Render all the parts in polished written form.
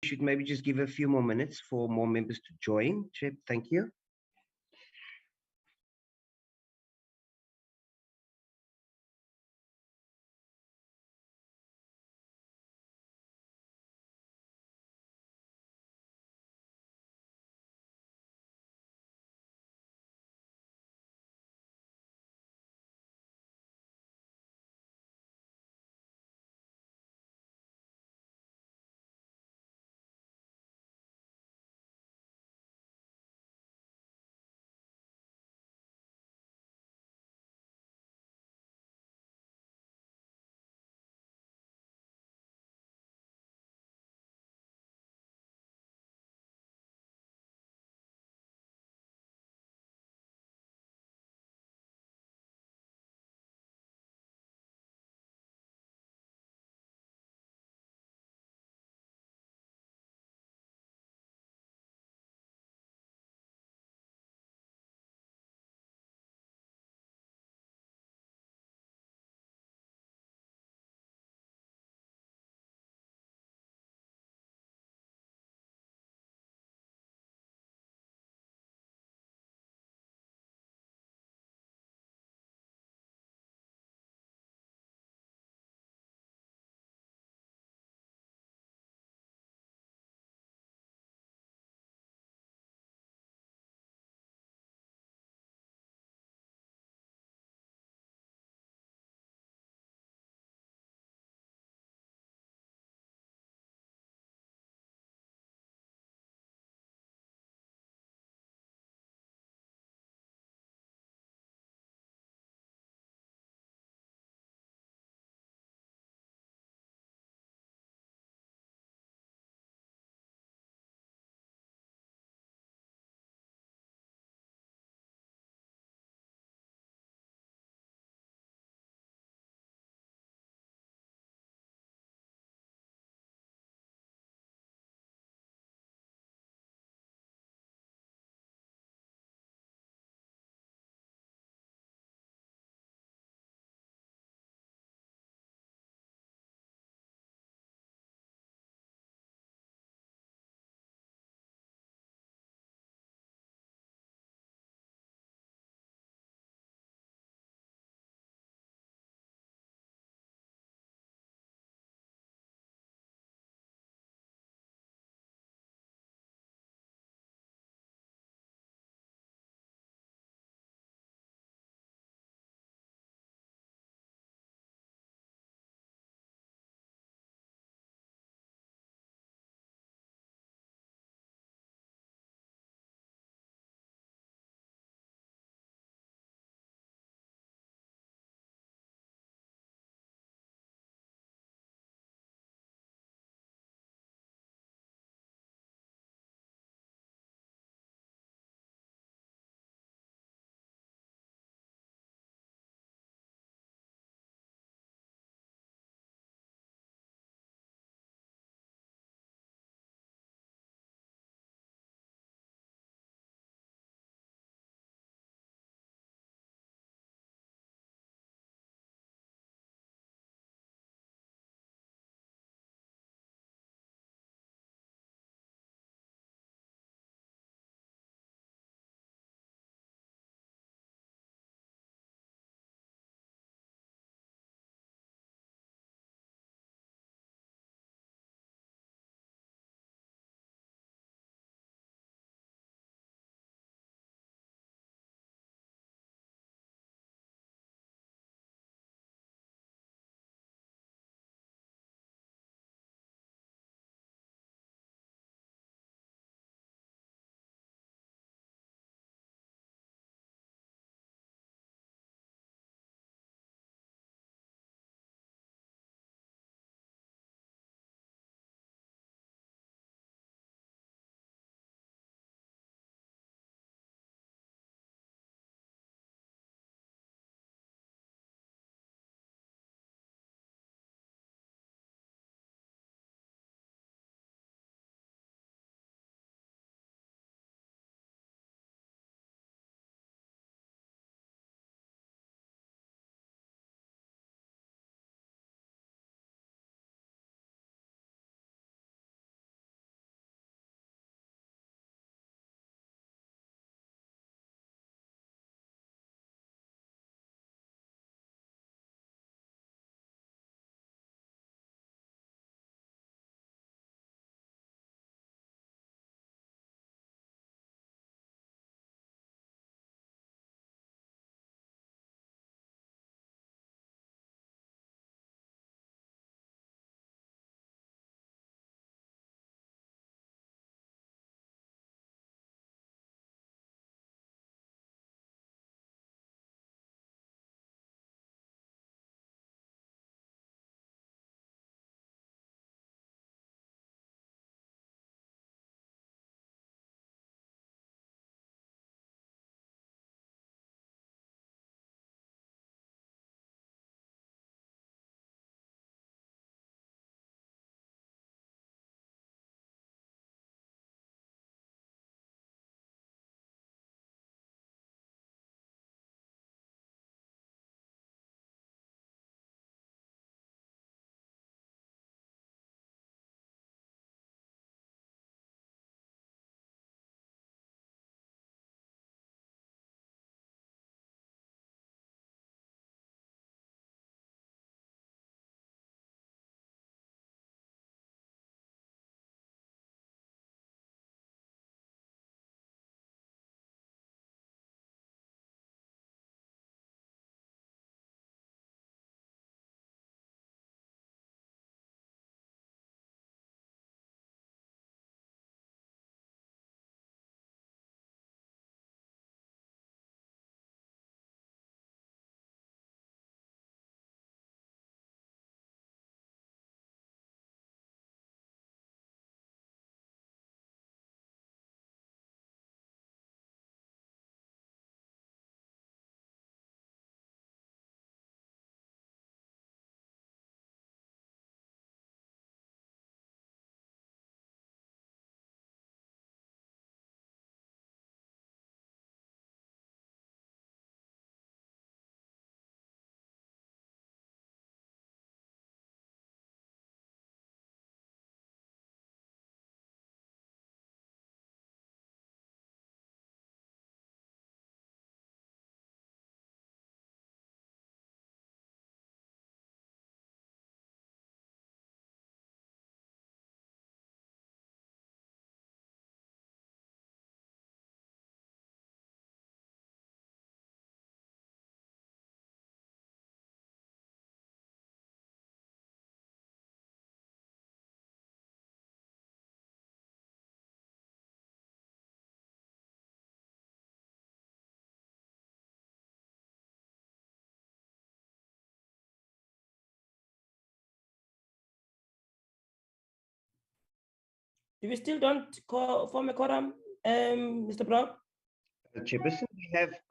should maybe just give a few more minutes for more members to join. Chip, thank you. Do we still don't form a quorum, Mr. Brown? Chairperson,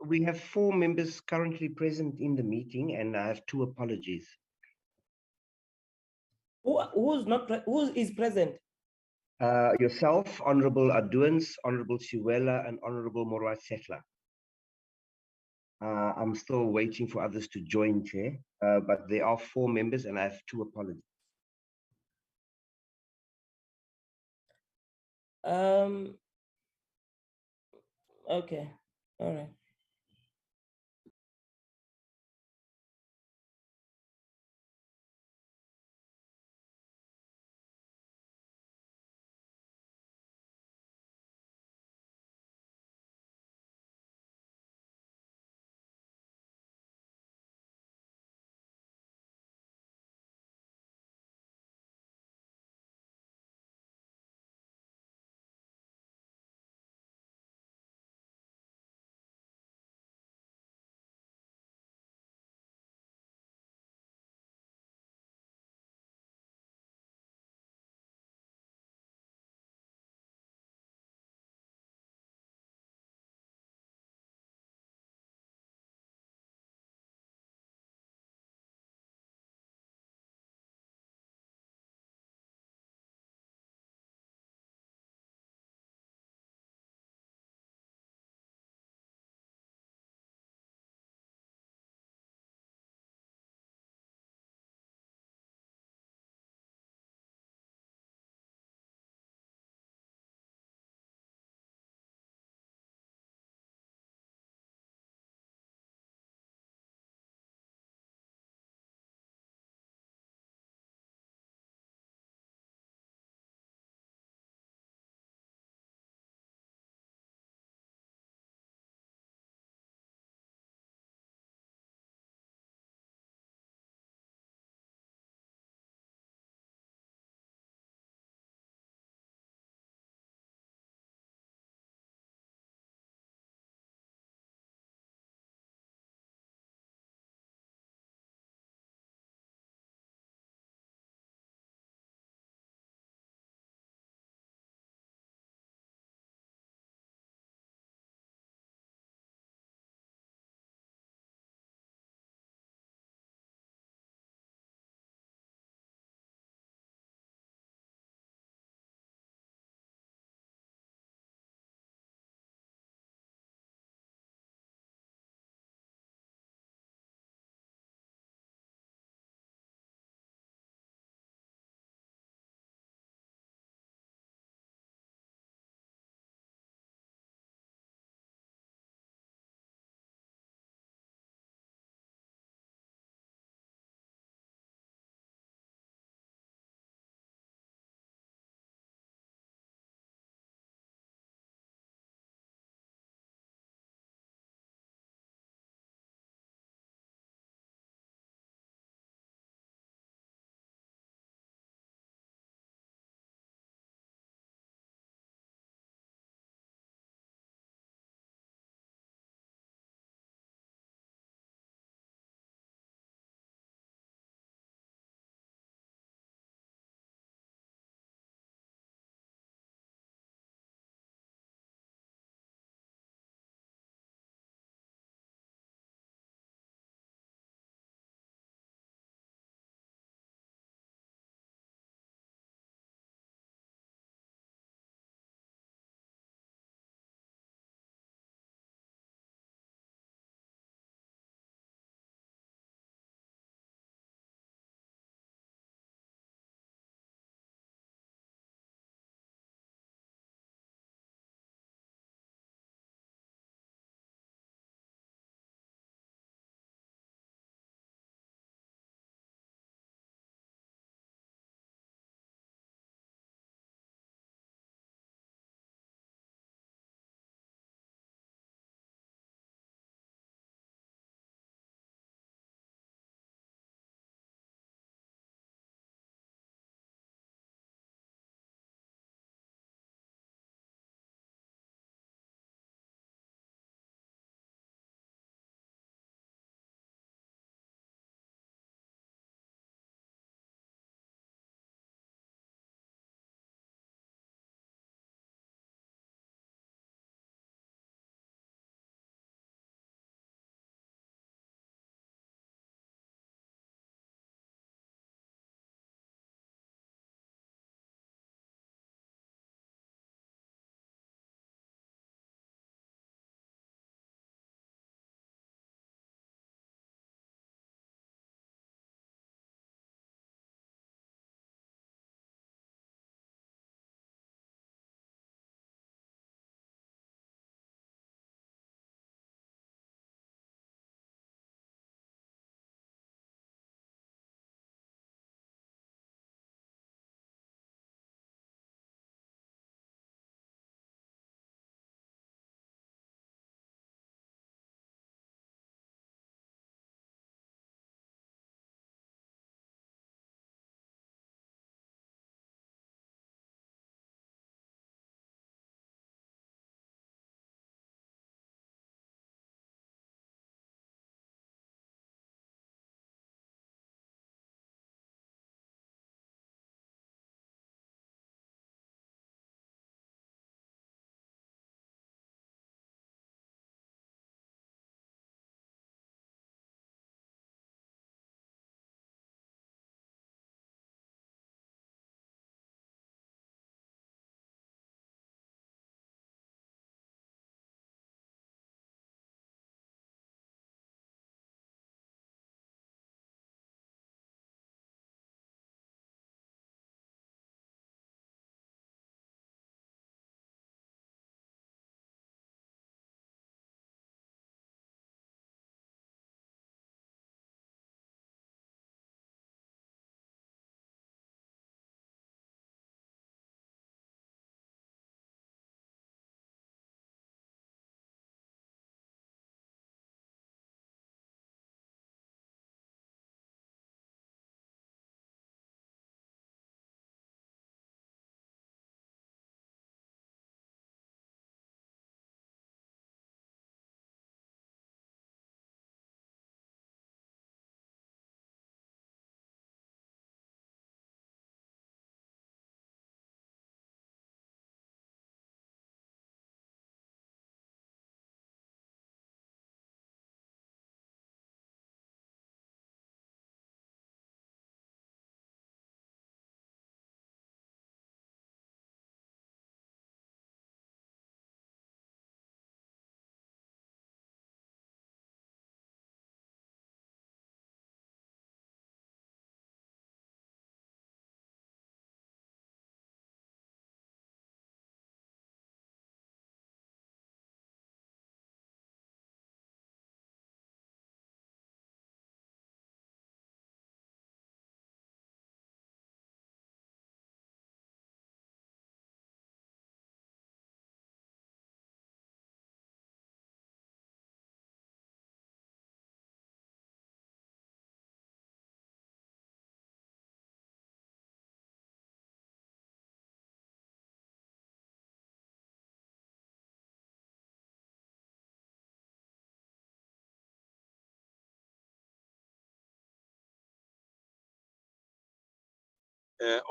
we have 4 members currently present in the meeting, and I have 2 apologies. Who is present? Yourself, Honorable Aduans, Honorable Siwela, and Honorable Morwa Setla. I'm still waiting for others to join, Chair, but there are 4 members, and I have 2 apologies. Okay, all right.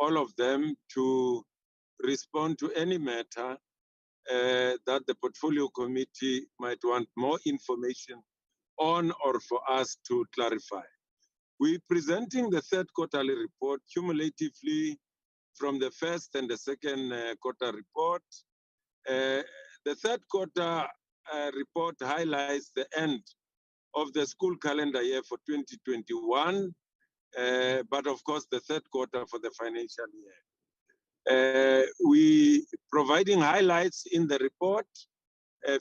all of them to respond to any matter that the portfolio committee might want more information on or for us to clarify. We're presenting the third quarterly report cumulatively from the first and the second quarter report. The third quarter report highlights the end of the school calendar year for 2021, but of course the third quarter for the financial year. We providing highlights in the report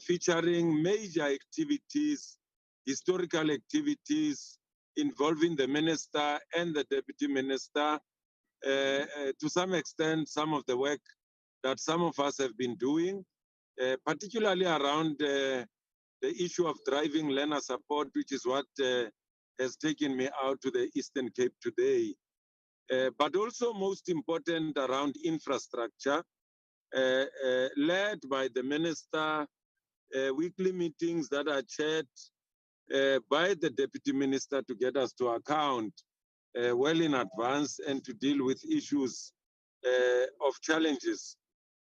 featuring major activities, historical activities involving the minister and the deputy minister. To some extent, some of the work that some of us have been doing, particularly around the issue of driving learner support, which is what has taken me out to the Eastern Cape today. But also most important around infrastructure, led by the minister, weekly meetings that are chaired by the deputy minister to get us to account well in advance and to deal with issues of challenges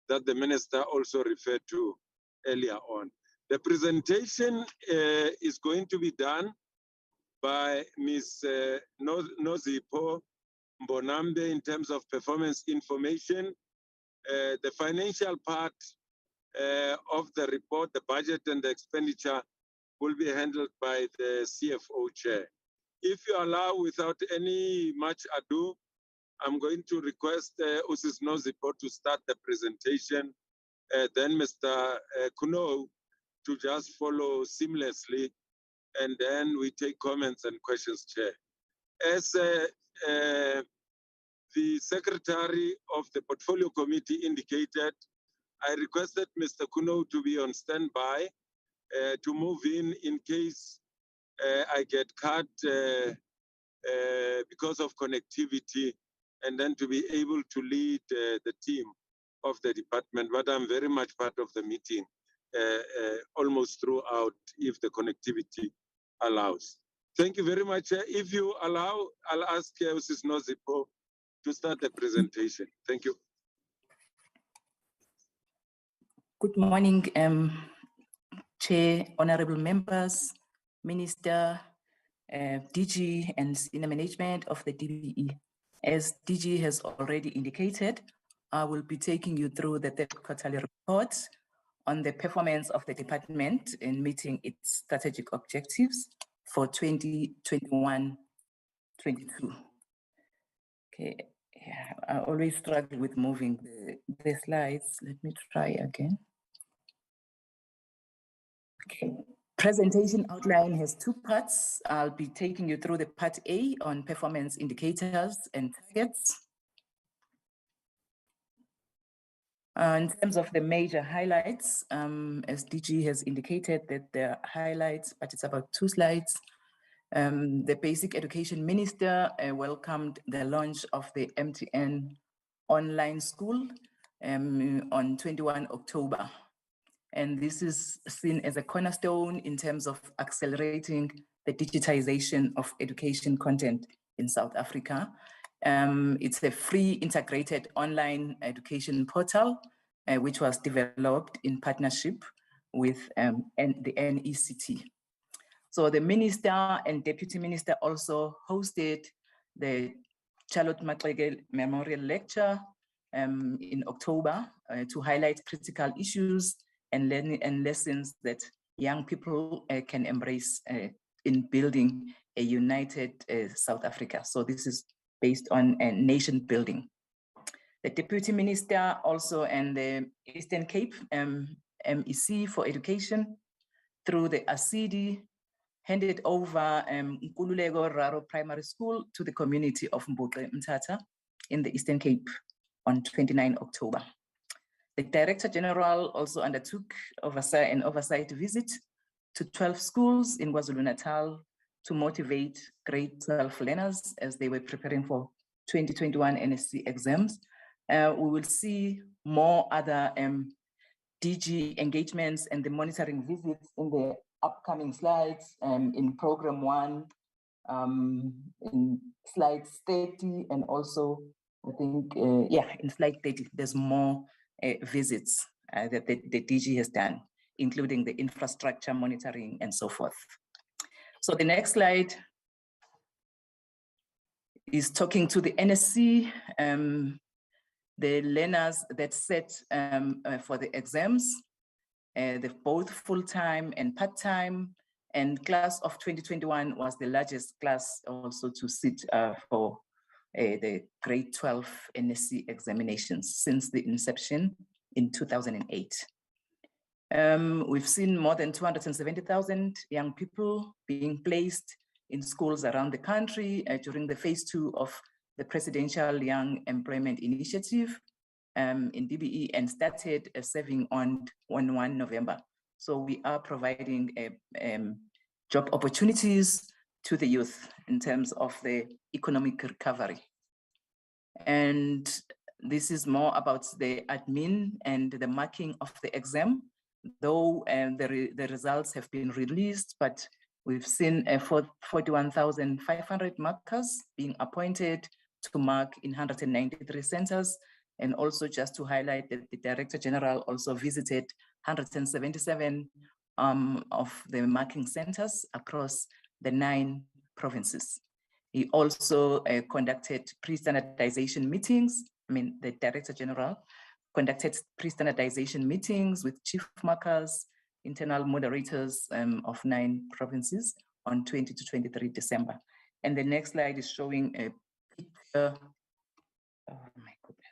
that the minister also referred to earlier on. The presentation is going to be done by Ms. Nozipho Mbonambe in terms of performance information. The financial part of the report, the budget and the expenditure, will be handled by the CFO chair. If you allow, without any much ado, I'm going to request Usis Nozipho to start the presentation, then Mr. Kuno to just follow seamlessly, and then we take comments and questions, Chair. As the Secretary of the Portfolio Committee indicated, I requested Mr. Kuno to be on standby to move in case I get cut because of connectivity, and then to be able to lead the team of the department. But I'm very much part of the meeting almost throughout if the connectivity allows. Thank you very much. If you allow, I'll ask Mrs. Nozipho to start the presentation. Thank you. Good morning, Chair, honorable members, Minister, DG, and senior management of the DBE. As DG has already indicated, I will be taking you through the third quarterly report on the performance of the department in meeting its strategic objectives for 2021-22. Okay, yeah, I always struggle with moving the slides. Let me try again. Okay. Presentation outline has two parts. I'll be taking you through the part A on performance indicators and targets. In terms of the major highlights, as DG has indicated that there are highlights, but it's about 2 slides. The Basic Education Minister welcomed the launch of the MTN online school on 21 October. And this is seen as a cornerstone in terms of accelerating the digitization of education content in South Africa. It's a free integrated online education portal, which was developed in partnership with the NECT. So the Minister and Deputy Minister also hosted the Charlotte Maxeke Memorial Lecture in October to highlight critical issues and learning and lessons that young people can embrace in building a united South Africa. So this is based on nation building. The Deputy Minister also and the Eastern Cape MEC for Education through the ASIDI handed over Nkululeko Raro Primary School to the community of Mboqe Mthatha in the Eastern Cape on 29 October. The Director General also undertook an oversight visit to 12 schools in KwaZulu-Natal to motivate grade 12 learners as they were preparing for 2021 NSC exams. We will see more other DG engagements and the monitoring visits in the upcoming slides in program 1, in slides 30, and also I think, yeah, in slide 30, there's more visits that the DG has done, including the infrastructure monitoring and so forth. So the next slide is talking to the NSC, the learners that set for the exams, they're both full-time and part-time, and class of 2021 was the largest class also to sit for the grade 12 NSC examinations since the inception in 2008. We've seen more than 270,000 young people being placed in schools around the country during the phase 2 of the Presidential Young Employment Initiative in DBE, and started serving on 1 November. So we are providing job opportunities to the youth in terms of the economic recovery. And this is more about the admin and the marking of the exam, though the results have been released, but we've seen 41,500 markers being appointed to mark in 193 centers. And also just to highlight that the Director General also visited 177 of the marking centers across the 9 provinces. He also conducted pre-standardization meetings. I mean, the Director General conducted pre-standardization meetings with chief markers, internal moderators of 9 provinces on 20 to 23 December. And the next slide is showing a picture. Oh my goodness.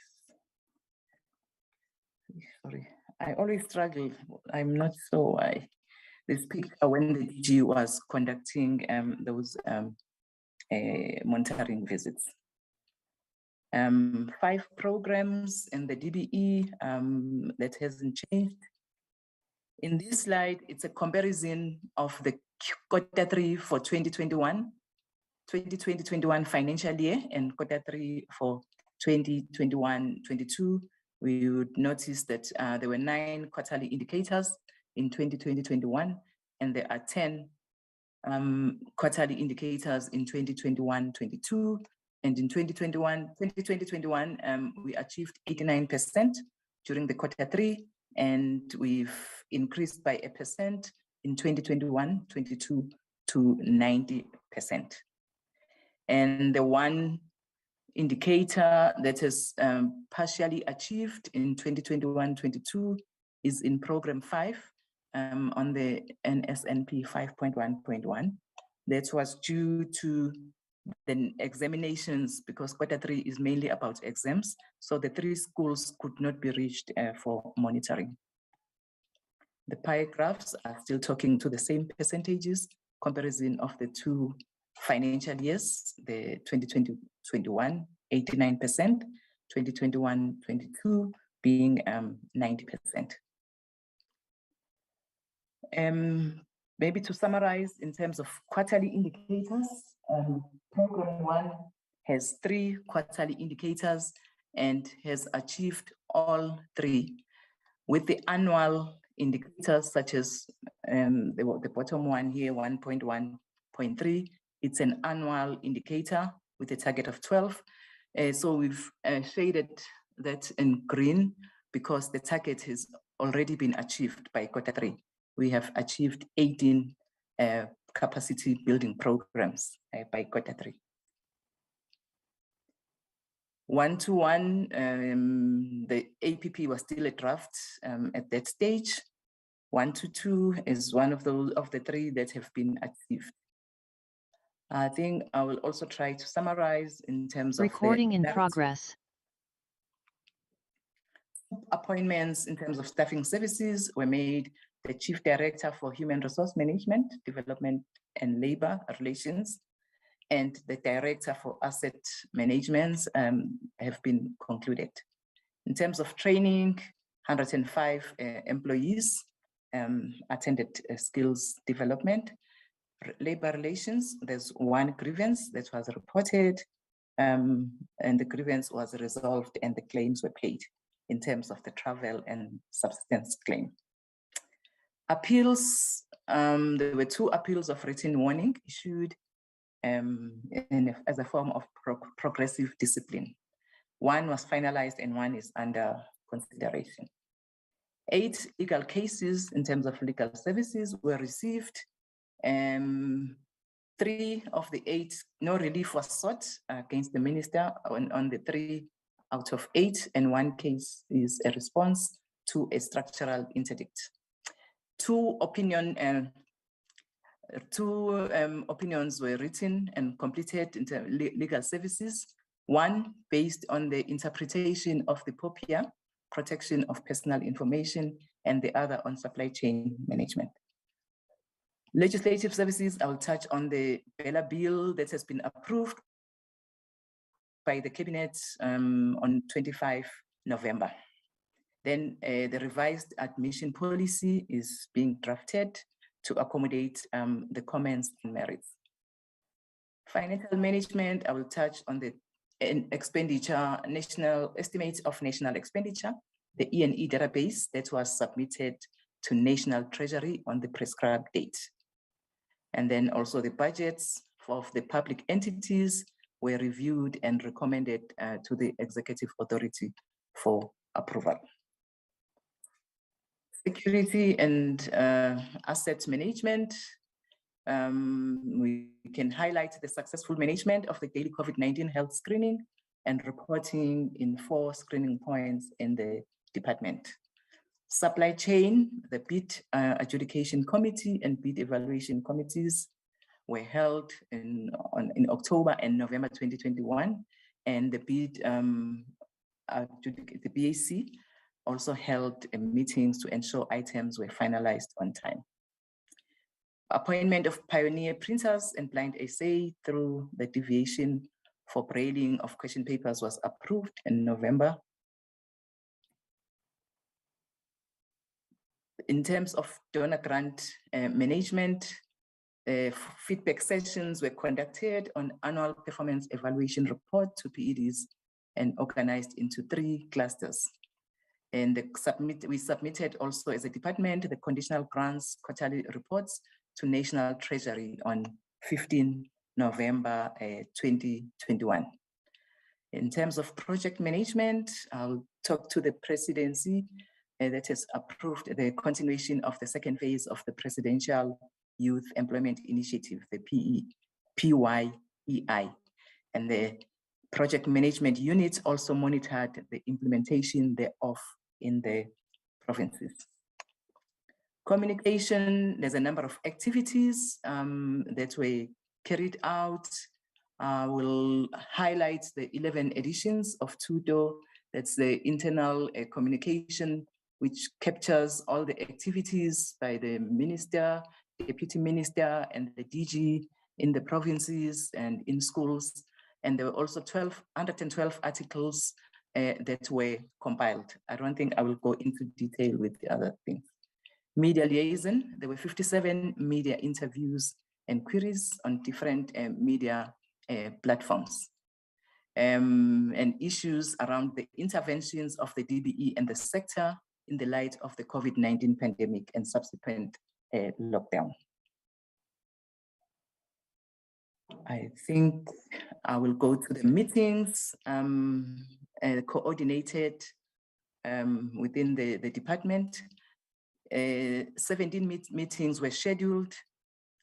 Sorry, I always struggle. I'm not sure why. This picture when the DG was conducting those monitoring visits. 5 programs in the DBE that hasn't changed. In this slide, it's a comparison of the Q3 for 2020-21 financial year and Q3 for 2021-22. We would notice that there were 9 quarterly indicators in 2020-21, and there are 10 quarterly indicators in 2021-22. And in 2020-21, we achieved 89% during the Q3, and we've increased by 1% in 2021-22 to 90%. And the one indicator that is partially achieved in 2021-22 is in program 5 on the NSNP 5.1.1. That was due to the examinations, because Q3 is mainly about exams, so the 3 schools could not be reached for monitoring. The pie graphs are still talking to the same percentages, comparison of the 2 financial years, the 2020-21, 89%, 2021-22 being 90%. Maybe to summarize in terms of quarterly indicators, program 1 has 3 quarterly indicators and has achieved all 3, with the annual indicators such as the bottom one here, 1.1.3. It's an annual indicator with a target of 12. So we've shaded that in green because the target has already been achieved by Q3. We have achieved 18 capacity building programs by Q3. 1-to-1, the APP was still a draft at that stage. 1-to-2 is one of the 3 that have been achieved. I think I will also try to summarize in terms of recording in progress. Appointments in terms of staffing services were made. The Chief Director for Human Resource Management, Development and Labor Relations, and the Director for Asset Management have been concluded. In terms of training, 105 employees attended skills development. Labor relations, there's 1 grievance that was reported, and the grievance was resolved and the claims were paid in terms of the travel and subsistence claim. Appeals, there were 2 appeals of written warning issued as a form of progressive discipline. 1 was finalized and 1 is under consideration. 8 legal cases in terms of legal services were received. 3 of the 8, no relief was sought against the minister on the 3 out of 8, and 1 case is a response to a structural interdict. 2 opinions were written and completed into legal services. 1 based on the interpretation of the POPIA, protection of personal information, and the other on supply chain management. Legislative services, I will touch on the Bella bill that has been approved by the cabinet on 25 November. Then the revised admission policy is being drafted to accommodate the comments and merits. Financial management, I will touch on the expenditure, national estimates of national expenditure, the E&E database that was submitted to National Treasury on the prescribed date. And then also the budgets of the public entities were reviewed and recommended to the Executive Authority for approval. Security and asset management. We can highlight the successful management of the daily COVID-19 health screening and reporting in 4 screening points in the department. Supply chain, the bid adjudication committee and bid evaluation committees were held in October and November 2021, and the bid the BAC also held meetings to ensure items were finalized on time. Appointment of pioneer printers and blind essay through the deviation for brailing of question papers was approved in November. In terms of donor grant management, feedback sessions were conducted on annual performance evaluation report to PEDs and organized into 3 clusters. And we submitted also as a department the conditional grants quarterly reports to National Treasury on 15 November 2021. In terms of project management, I'll talk to the presidency that has approved the continuation of the 2nd phase of the Presidential Youth Employment Initiative, the PYEI. And the project management units also monitored the implementation thereof in the provinces. Communication, there's a number of activities that were carried out. We'll highlight the 11 editions of TUDO, that's the internal communication, which captures all the activities by the minister, deputy minister, and the DG in the provinces and in schools. And there were also 112 articles that were compiled. I don't think I will go into detail with the other things. Media liaison, there were 57 media interviews and queries on different media platforms. And issues around the interventions of the DBE and the sector in the light of the COVID-19 pandemic and subsequent lockdown. I think I will go to the meetings coordinated within the department. 17 meetings were scheduled,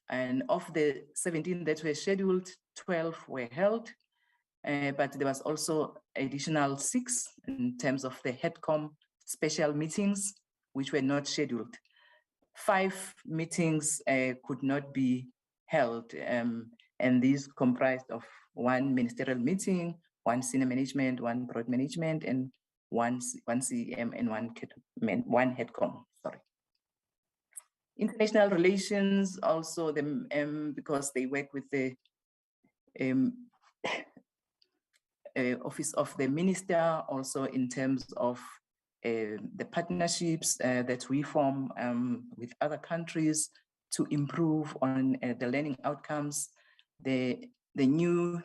and of the 17 that were scheduled, 12 were held, but there was also additional 6 in terms of the HEDCOM special meetings, which were not scheduled. 5 meetings could not be held, and these comprised of 1 ministerial meeting, 1 senior management, 1 broad management, and 1 CEM and 1 HEDCOM, sorry. International relations, also because they work with the Office of the Minister, also in terms of the partnerships that we form with other countries to improve on the learning outcomes. The new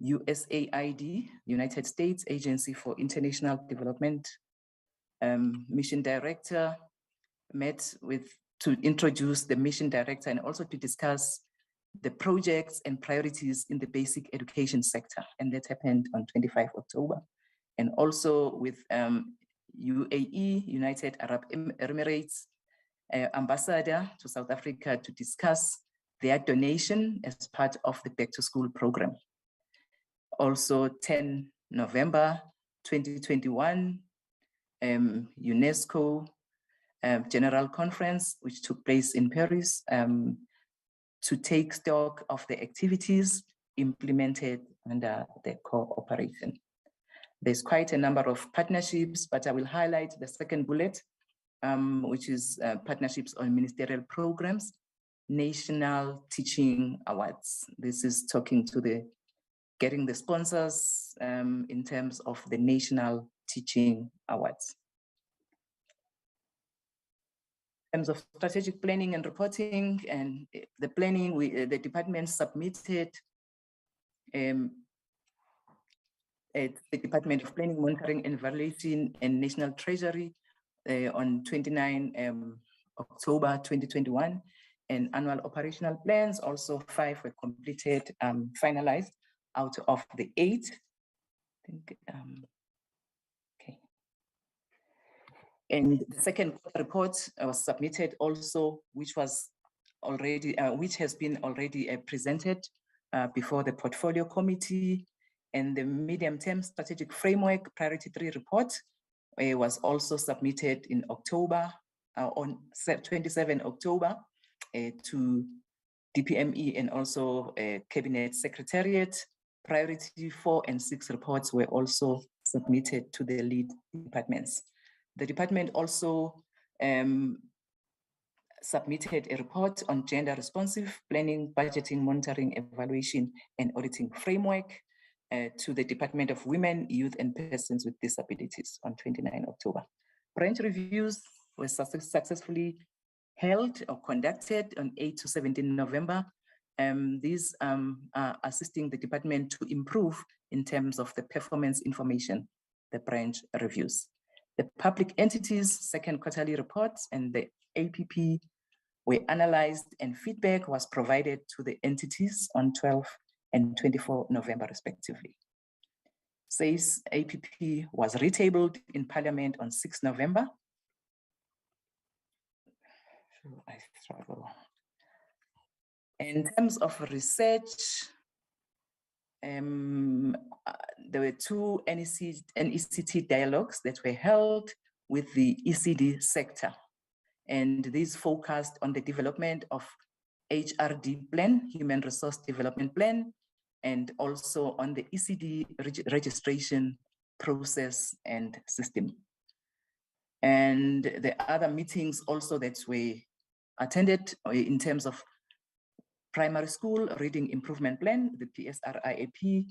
USAID, United States Agency for International Development, mission director met to introduce the mission director and also to discuss the projects and priorities in the basic education sector. And that happened on 25 October. and also with UAE, United Arab Emirates, ambassador to South Africa to discuss their donation as part of the Back to School program. Also 10 November 2021, Unesco General Conference, which took place in Paris, to take stock of the activities implemented under the cooperation. There's quite a number of partnerships, but I will highlight the second bullet, which is partnerships on ministerial programs, National Teaching Awards. This is talking to getting the sponsors in terms of the National Teaching Awards. In terms of strategic planning and reporting and the planning, the department submitted at the Department of Planning, Monitoring and Evaluation and National Treasury on 29 October 2021, and annual operational plans, also 5 were completed, finalized out of the 8. I think, okay. And the second report was submitted also, which was already, which has been already presented before the portfolio committee, and the medium-term strategic framework priority 3 report was also submitted in October, on 27 October to DPME and also Cabinet Secretariat. Priority 4 and 6 reports were also submitted to the lead departments. The department also submitted a report on gender responsive planning, budgeting, monitoring, evaluation, and auditing framework to the Department of Women, Youth, and Persons with Disabilities on 29 October. Branch reviews were successfully held or conducted on 8 to 17 November. These are assisting the department to improve in terms of the performance information, the branch reviews. The public entities' second quarterly reports and the APP were analyzed, and feedback was provided to the entities on 12 and 24 November respectively. Says APP was retabled in Parliament on 6 November. I struggle. In terms of research, there were 2 NECT dialogues that were held with the ECD sector, and these focused on the development of HRD plan, Human Resource Development Plan, and also on the ECD registration process and system. And the other meetings also that we attended in terms of primary school reading improvement plan, the PSRIAP,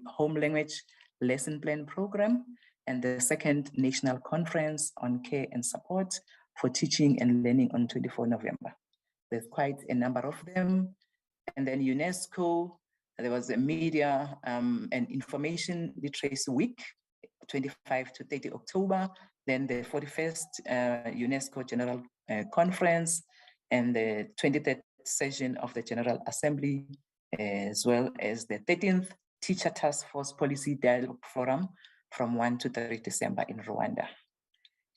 home language lesson plan program, and the second national conference on care and support for teaching and learning on 24 November. There's quite a number of them. And then UNESCO, there was a media and information literacy week, 25 to 30 October, then the 41st UNESCO General Conference, and the 23rd session of the General Assembly, as well as the 13th Teacher Task Force Policy Dialogue Forum from 1 to 3 December in Rwanda.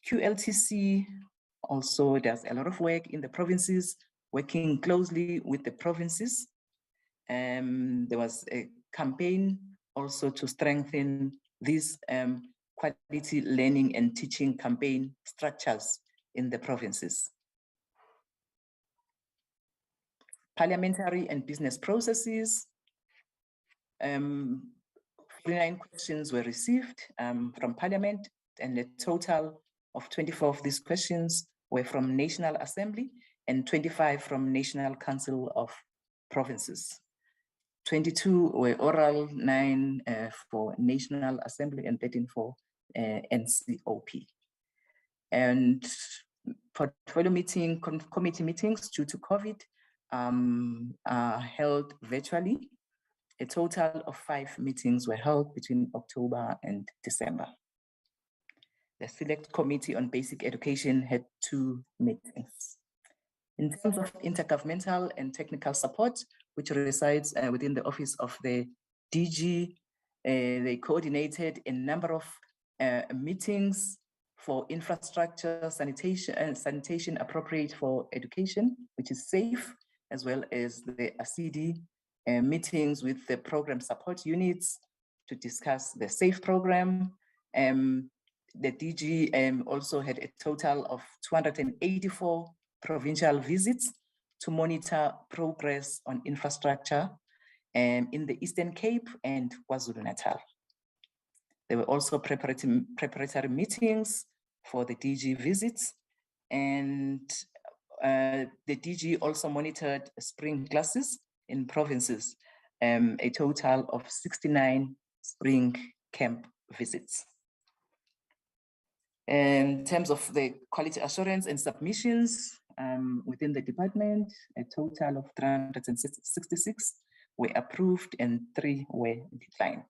QLTC also does a lot of work in the provinces, working closely with the provinces. There was a campaign also to strengthen these quality learning and teaching campaign structures in the provinces. Parliamentary and business processes. 49 questions were received from Parliament, and a total of 24 of these questions were from National Assembly and 25 from National Council of Provinces. 22 were oral, 9 for National Assembly, and 13 for NCOP. And portfolio meeting, committee meetings due to COVID are held virtually. A total of 5 meetings were held between October and December. The Select Committee on Basic Education had 2 meetings. In terms of intergovernmental and technical support, which resides within the office of the DG, They coordinated a number of meetings for infrastructure, sanitation appropriate for education, which is SAFE, as well as the ACD meetings with the program support units to discuss the SAFE program. The DG also had a total of 284 provincial visits to monitor progress on infrastructure in the Eastern Cape and KwaZulu-Natal. There were also preparatory meetings for the DG visits, and the DG also monitored spring classes in provinces, a total of 69 spring camp visits. In terms of the quality assurance and submissions within the department, a total of 366 were approved and 3 were declined.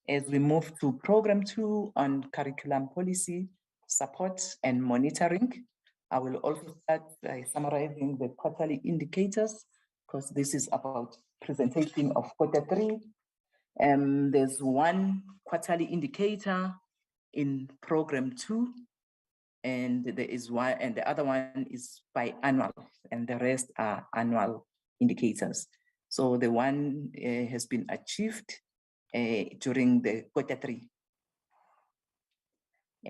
As we move to Program 2 on curriculum policy, support and monitoring, I will also start by summarizing the quarterly indicators, because this is about presentation of Q3. There's one quarterly indicator in Program 2, and there is one, and the other one is biannual, and the rest are annual indicators. So the one has been achieved during the Q3.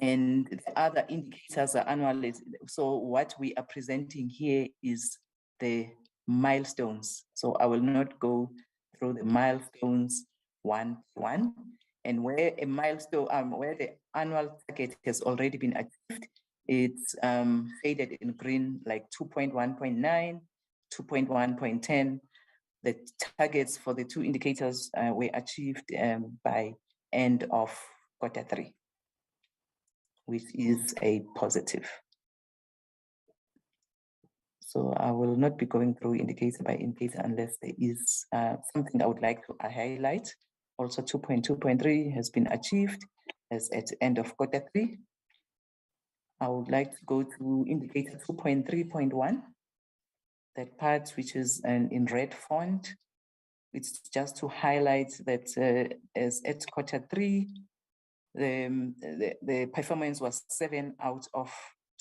And the other indicators are annual. So what we are presenting here is the milestones. So I will not go through the milestones one to one. And where a milestone, where the annual target has already been achieved, it's shaded in green, like 2.1.9, 2.1.10. The targets for the 2 indicators were achieved by end of Q3, which is a positive. So I will not be going through indicator by indicator unless there is something I would like to highlight. Also 2.2.3 has been achieved as at the end of Q3. I would like to go to indicator 2.3.1, that part which is in red font. It's just to highlight that as at Q3, the performance was 7 out of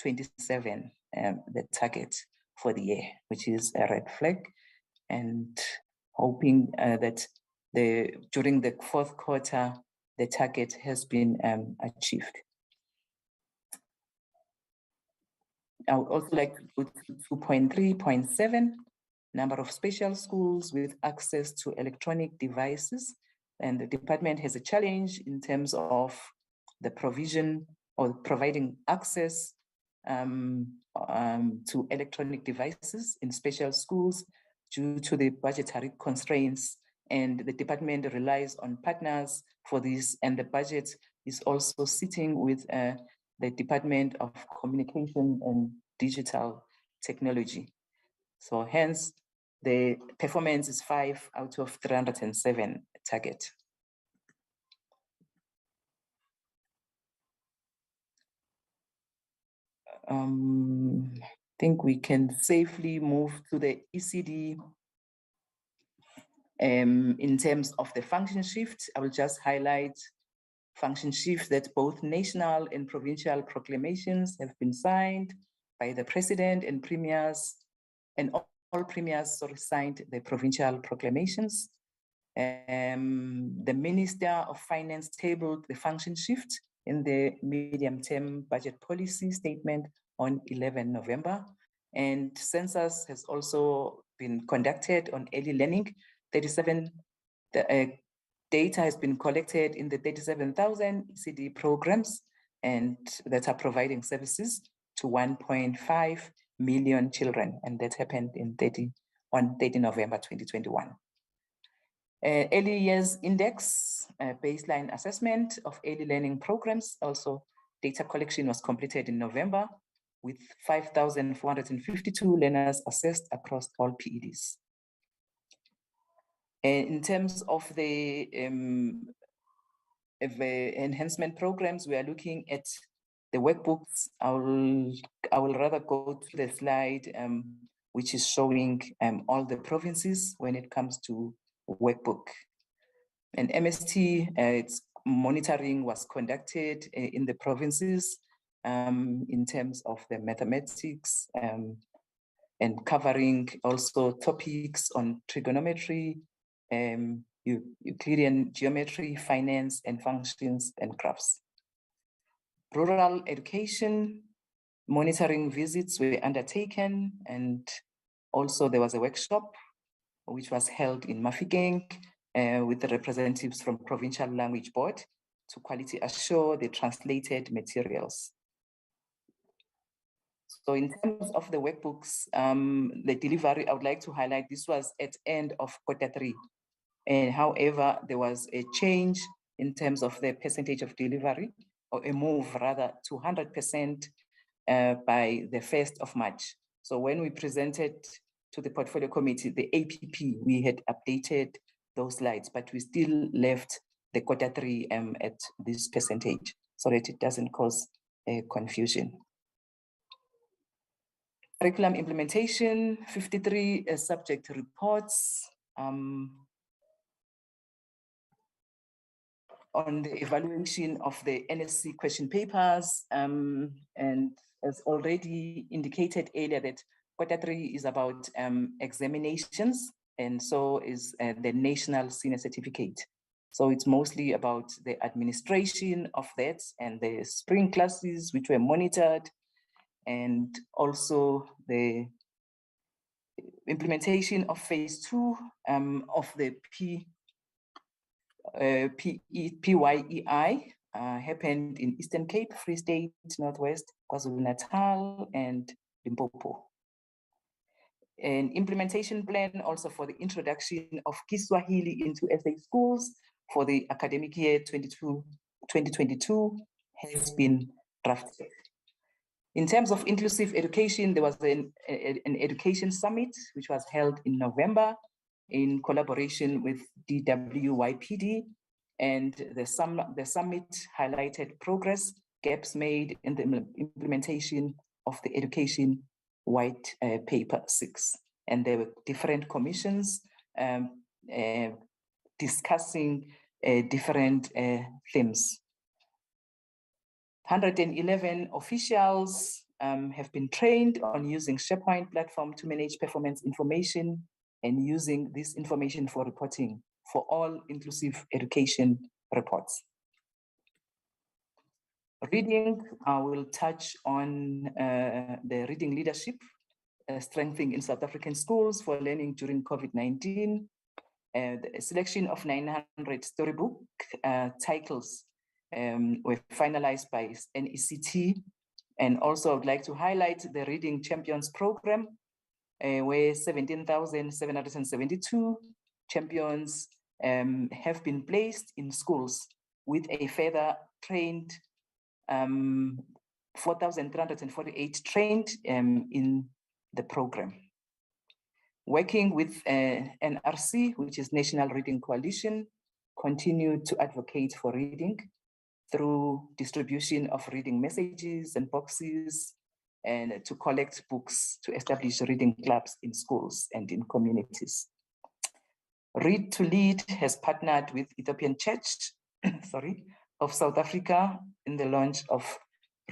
27, the target for the year, which is a red flag, and hoping that during the Q4, the target has been achieved. I would also like to go to 2.3.7, number of special schools with access to electronic devices. And the department has a challenge in terms of the provision or providing access to electronic devices in special schools due to the budgetary constraints. And the department relies on partners for this, and the budget is also sitting with the Department of Communication and Digital Technology. So hence, the performance is 5 out of 307 target. I think we can safely move to the ECD. In terms of the function shift, I will just highlight function shift that both national and provincial proclamations have been signed by the president and premiers, and all premiers signed the provincial proclamations. The Minister of Finance tabled the function shift in the medium-term budget policy statement on 11 November. And census has also been conducted on early learning. Data has been collected in the 37,000 ECD programs, and that are providing services to 1.5 million children. And that happened on 30 November 2021. Early years index, baseline assessment of early learning programs. Also, data collection was completed in November with 5,452 learners assessed across all PEDs. In terms of the enhancement programs, we are looking at the workbooks. I will rather go to the slide which is showing all the provinces when it comes to workbook. And MST, its monitoring was conducted in the provinces in terms of the mathematics and covering also topics on trigonometry, Euclidean geometry, finance and functions and graphs. Rural education, monitoring visits were undertaken, and also there was a workshop which was held in Mafikeng with the representatives from Provincial Language Board to quality assure the translated materials. So in terms of the workbooks, the delivery, I would like to highlight this was at end of Q3. And however, there was a change in terms of the percentage of delivery, or a move rather to 100% by the 1st of March. So when we presented to the portfolio committee, the APP, we had updated those slides, but we still left the Q3 at this percentage so that it doesn't cause confusion. Curriculum implementation, 53 subject reports on the evaluation of the NSC question papers. And as already indicated earlier, that Q3 is about examinations, and so is the National Senior Certificate. So it's mostly about the administration of that and the spring classes which were monitored, and also the implementation of phase 2 of the PYEI happened in Eastern Cape, Free State, Northwest, KwaZulu-Natal, and Limpopo. An implementation plan also for the introduction of Kiswahili into SA schools for the academic year 2022 has been drafted. In terms of inclusive education, there was an education summit which was held in November in collaboration with DWYPD, and the summit highlighted progress, gaps made in the implementation of the Education White Paper 6. And there were different commissions discussing different themes. 111 officials have been trained on using SharePoint platform to manage performance information and using this information for reporting for all inclusive education reports. Reading, I will touch on the reading leadership, strengthening in South African schools for learning during COVID-19, the selection of 900 storybook titles were finalized by NECT. And also I would like to highlight the Reading Champions Program, where 17,772 champions have been placed in schools, with a further trained 4,348 trained in the program. Working with NRC, which is National Reading Coalition, continue to advocate for reading through distribution of reading messages and boxes, and to collect books to establish reading clubs in schools and in communities. Read to Lead has partnered with Ethiopian Church of South Africa in the launch of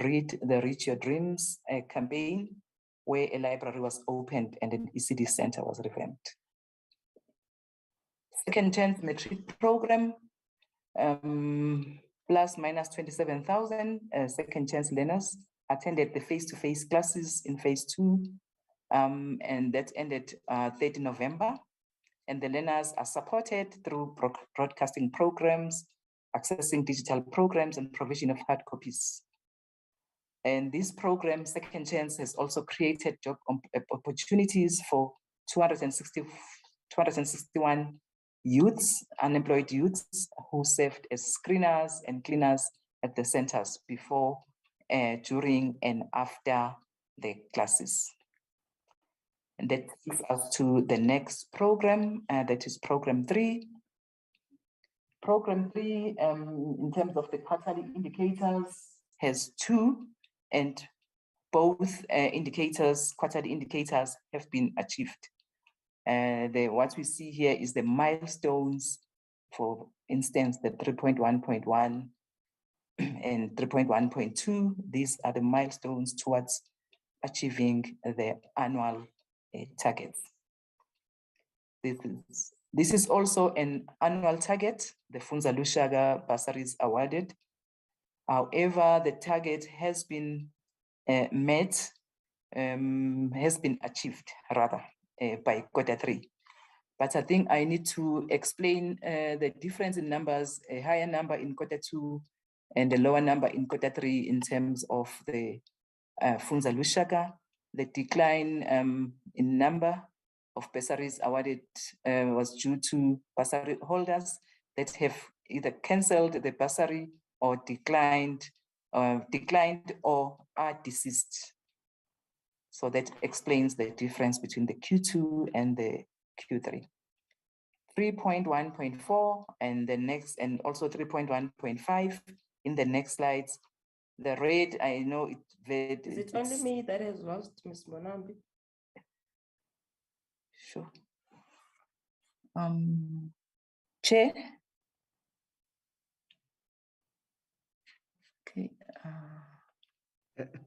Read the Reach Your Dreams campaign, where a library was opened and an ECD center was revamped. Second Chance Matric Program, plus minus 27,000 second chance learners attended the face-to-face classes in phase 2, and that ended 30 November. And the learners are supported through broadcasting programs, accessing digital programs, and provision of hard copies. And this program, Second Chance, has also created job opportunities for 261 youths, unemployed youths, who served as screeners and cleaners at the centers before, during, and after the classes. And that takes us to the next program, that is Program 3. Program 3, in terms of the quarterly indicators, has 2, and both quarterly indicators have been achieved. What we see here is the milestones For instance, the 3.1.1 and 3.1.2, these are the milestones towards achieving the annual targets. This is also an annual target, the Funza Lushaka bursaries awarded. However, the target has been met, has been achieved rather by Q3. But I think I need to explain the difference in numbers, a higher number in Q2 and a lower number in Q3 in terms of the Funza Lushaka. The decline in number of bursaries awarded was due to bursary holders that have either cancelled the bursary or declined or are deceased. So that explains the difference between the Q2 and the Q3. 3.1.4 and the next, and also 3.1.5 in the next slides. The rate, I know it varied. Is it only me that has lost Ms. Monambi? Sure. Chair? Okay.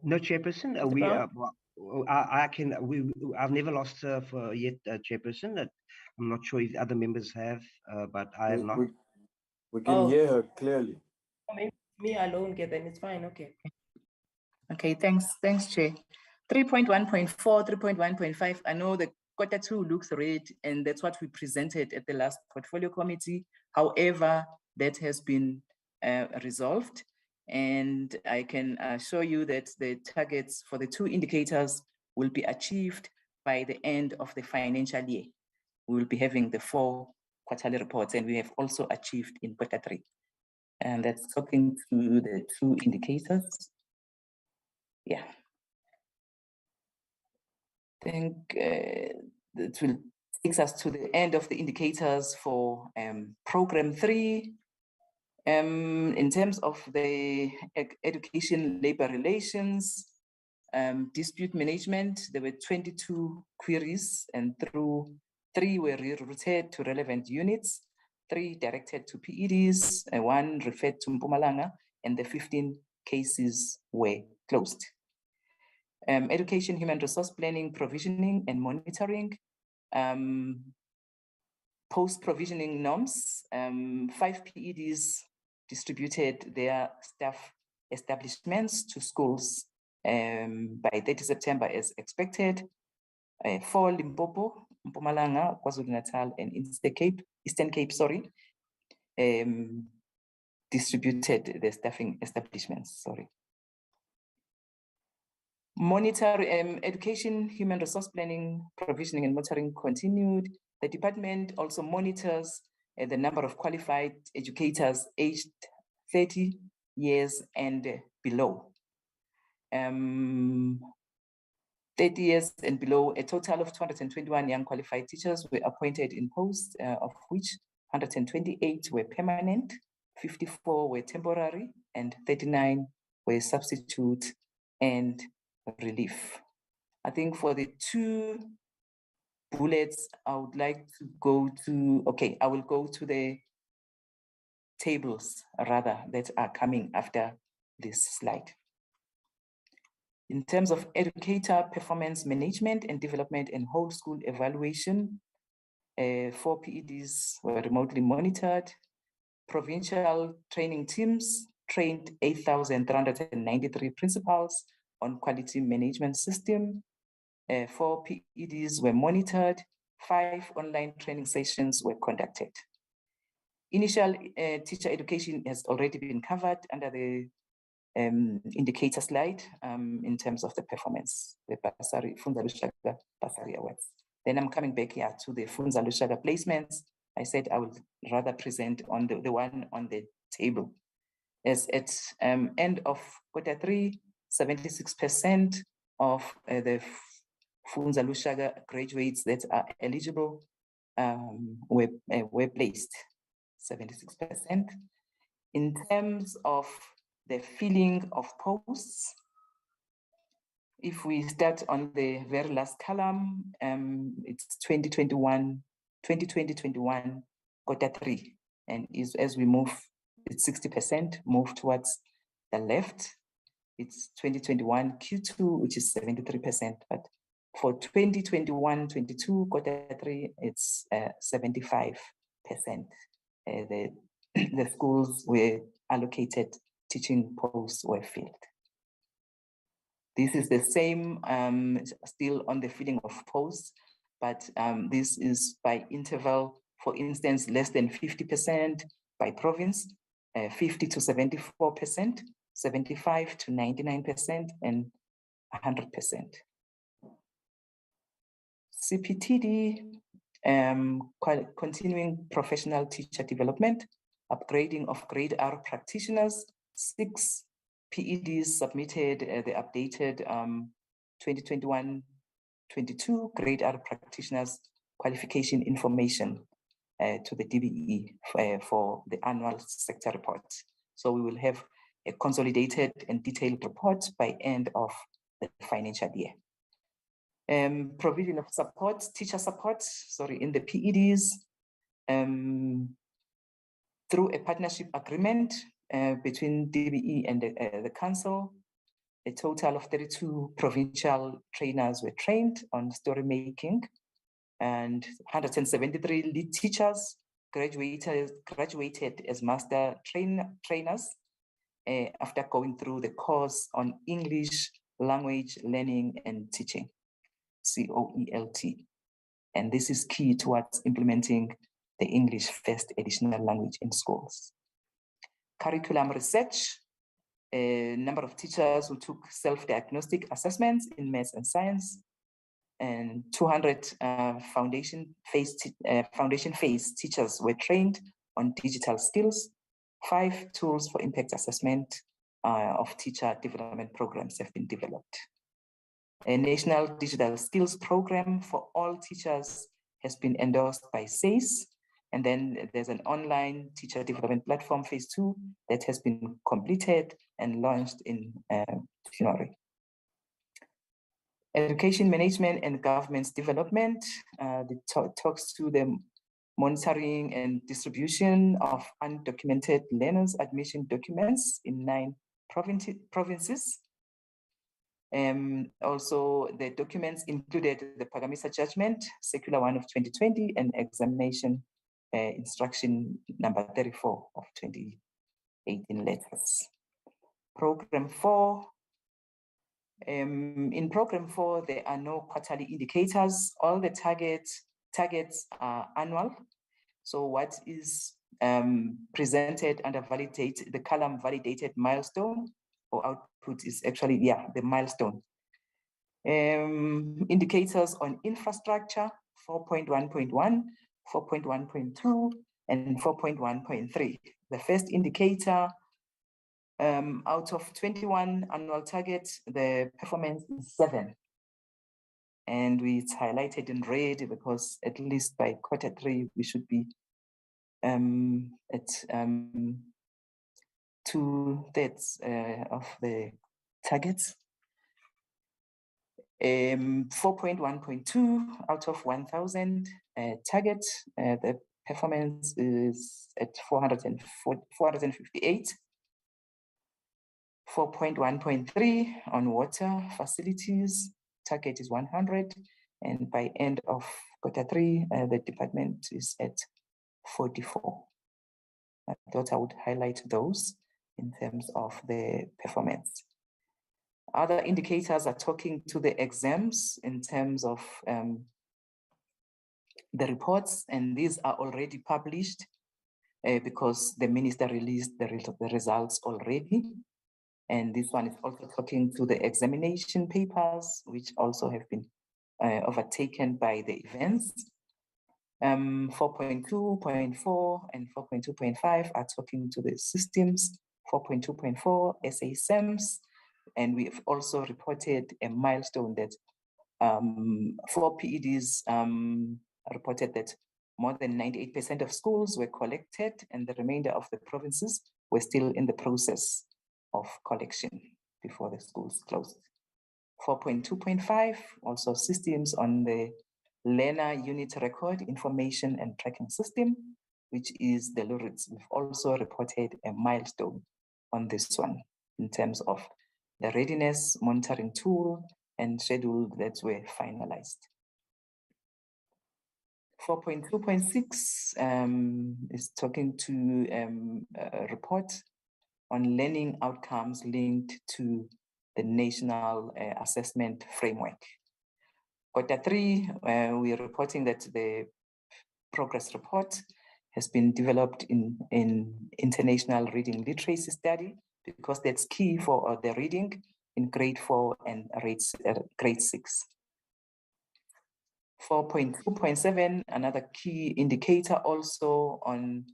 No, Chairperson. I've never lost her for yet, Chairperson. I'm not sure if other members have, but I have not. We can hear her clearly. Maybe me alone, then it's fine. Okay. Okay, thanks, Chair. 3.1.4, 3.1.5. I know the Q2 looks red, and that's what we presented at the last portfolio committee. However, that has been resolved. And I can assure you that the targets for the two indicators will be achieved by the end of the financial year. We will be having the 4 quarterly reports, and we have also achieved in Q3. And that's talking to the two indicators. Yeah. I think that will take us to the end of the indicators for program 3. In terms of the education labor relations, dispute management, there were 22 queries, and 3 were rerouted to relevant units, 3 directed to PEDs, 1 referred to Mpumalanga, and the 15 cases were closed. Education, human resource planning, provisioning, and monitoring. Post-provisioning norms, 5 PEDs distributed their staff establishments to schools by 30 September as expected. 4 Limpopo, Mpumalanga, KwaZulu-Natal, and Eastern Cape, distributed the staffing establishments, Monitor education, human resource planning, provisioning, and monitoring continued. The department also monitors the number of qualified educators aged 30 years and below. 30 years and below, a total of 221 young qualified teachers were appointed in posts, of which 128 were permanent, 54 were temporary, and 39 were substitute and relief. I think for the 2 bullets, I would like to go to, I will go to the tables rather that are coming after this slide. In terms of educator performance management and development and whole school evaluation, 4 PEDs were remotely monitored. Provincial training teams trained 8,393 principals on quality management system. 4 PEDs were monitored. 5 online training sessions were conducted. Initial teacher education has already been covered under the indicator slide in terms of the performance, the bursary, Funza Lushaka bursary awards. Then I'm coming back here to the Funza Lushaka placements. I said I would rather present on the one on the table. As at end of Q3, 76% of the Funza Lushaka graduates that are eligible were placed, 76%. In terms of the filling of posts, if we start on the very last column, it's 2020-21 Q3, and as we move, it's 60% move towards the left. It's 2021 Q2, which is 73%, but for 2021-22 Q3, it's 75%. The schools where allocated teaching posts were filled. This is the same, still on the filling of posts, but this is by interval. For instance, less than 50% by province, 50 to 74%, 75 to 99%, and 100%. CPTD, continuing professional teacher development, upgrading of grade R practitioners, 6 PEDs submitted the updated 2021-22 grade R practitioners qualification information to the DBE for the annual sector report. So we will have a consolidated and detailed report by end of the financial year. Provision of support, teacher support, in the PEDs, through a partnership agreement between DBE and the council, a total of 32 provincial trainers were trained on story making, and 173 lead teachers graduated as master trainers after going through the course on English language learning and teaching, COELT. And this is key towards implementing the English first additional language in schools. Curriculum research, a number of teachers who took self-diagnostic assessments in maths and science, and 200 foundation phase teachers were trained on digital skills. 5 tools for impact assessment of teacher development programs have been developed. A national digital skills program for all teachers has been endorsed by SACE. And then there's an online teacher development platform phase 2 that has been completed and launched in January. Education management and governance development, talks to the monitoring and distribution of undocumented learners admission documents in 9 provinces. Also, the documents included the Pagamisa Judgment, Circular 1 of 2020, and Examination Instruction number 34 of 2018 letters. Program 4. In Program 4, there are no quarterly indicators. All the targets are annual. So what is presented under the column validated milestone or output is actually, the milestone. Indicators on infrastructure, 4.1.1, 4.1.2, and 4.1.3. The first indicator, out of 21 annual targets, the performance is 7. And it's highlighted in red because at least by Q3, we should be at 2/3 of the targets. 4.1.2 out of 1,000 targets, the performance is at 458. 4.1.3 on water facilities, target is 100, and by end of Q3, the department is at 44. I thought I would highlight those in terms of the performance. Other indicators are talking to the exams in terms of the reports, and these are already published because the minister released the results already. And this one is also talking to the examination papers, which also have been overtaken by the events. 4.2.4 and 4.2.5 are talking to the systems, 4.2.4 SASEMs, and we've also reported a milestone that 4 PEDs reported that more than 98% of schools were collected, and the remainder of the provinces were still in the process of collection before the schools closed. 4.2.5, also systems on the learner unit record information and tracking system. which is the laureates. We've also reported a milestone on this one in terms of the readiness monitoring tool and schedule that were finalized. 4.2.6 is talking to a report on learning outcomes linked to the National Assessment Framework. Quarter 3, we are reporting that the progress report has been developed in international reading literacy study, because that's key for the reading in grade 4 and grade 6. 4.2.7, another key indicator also on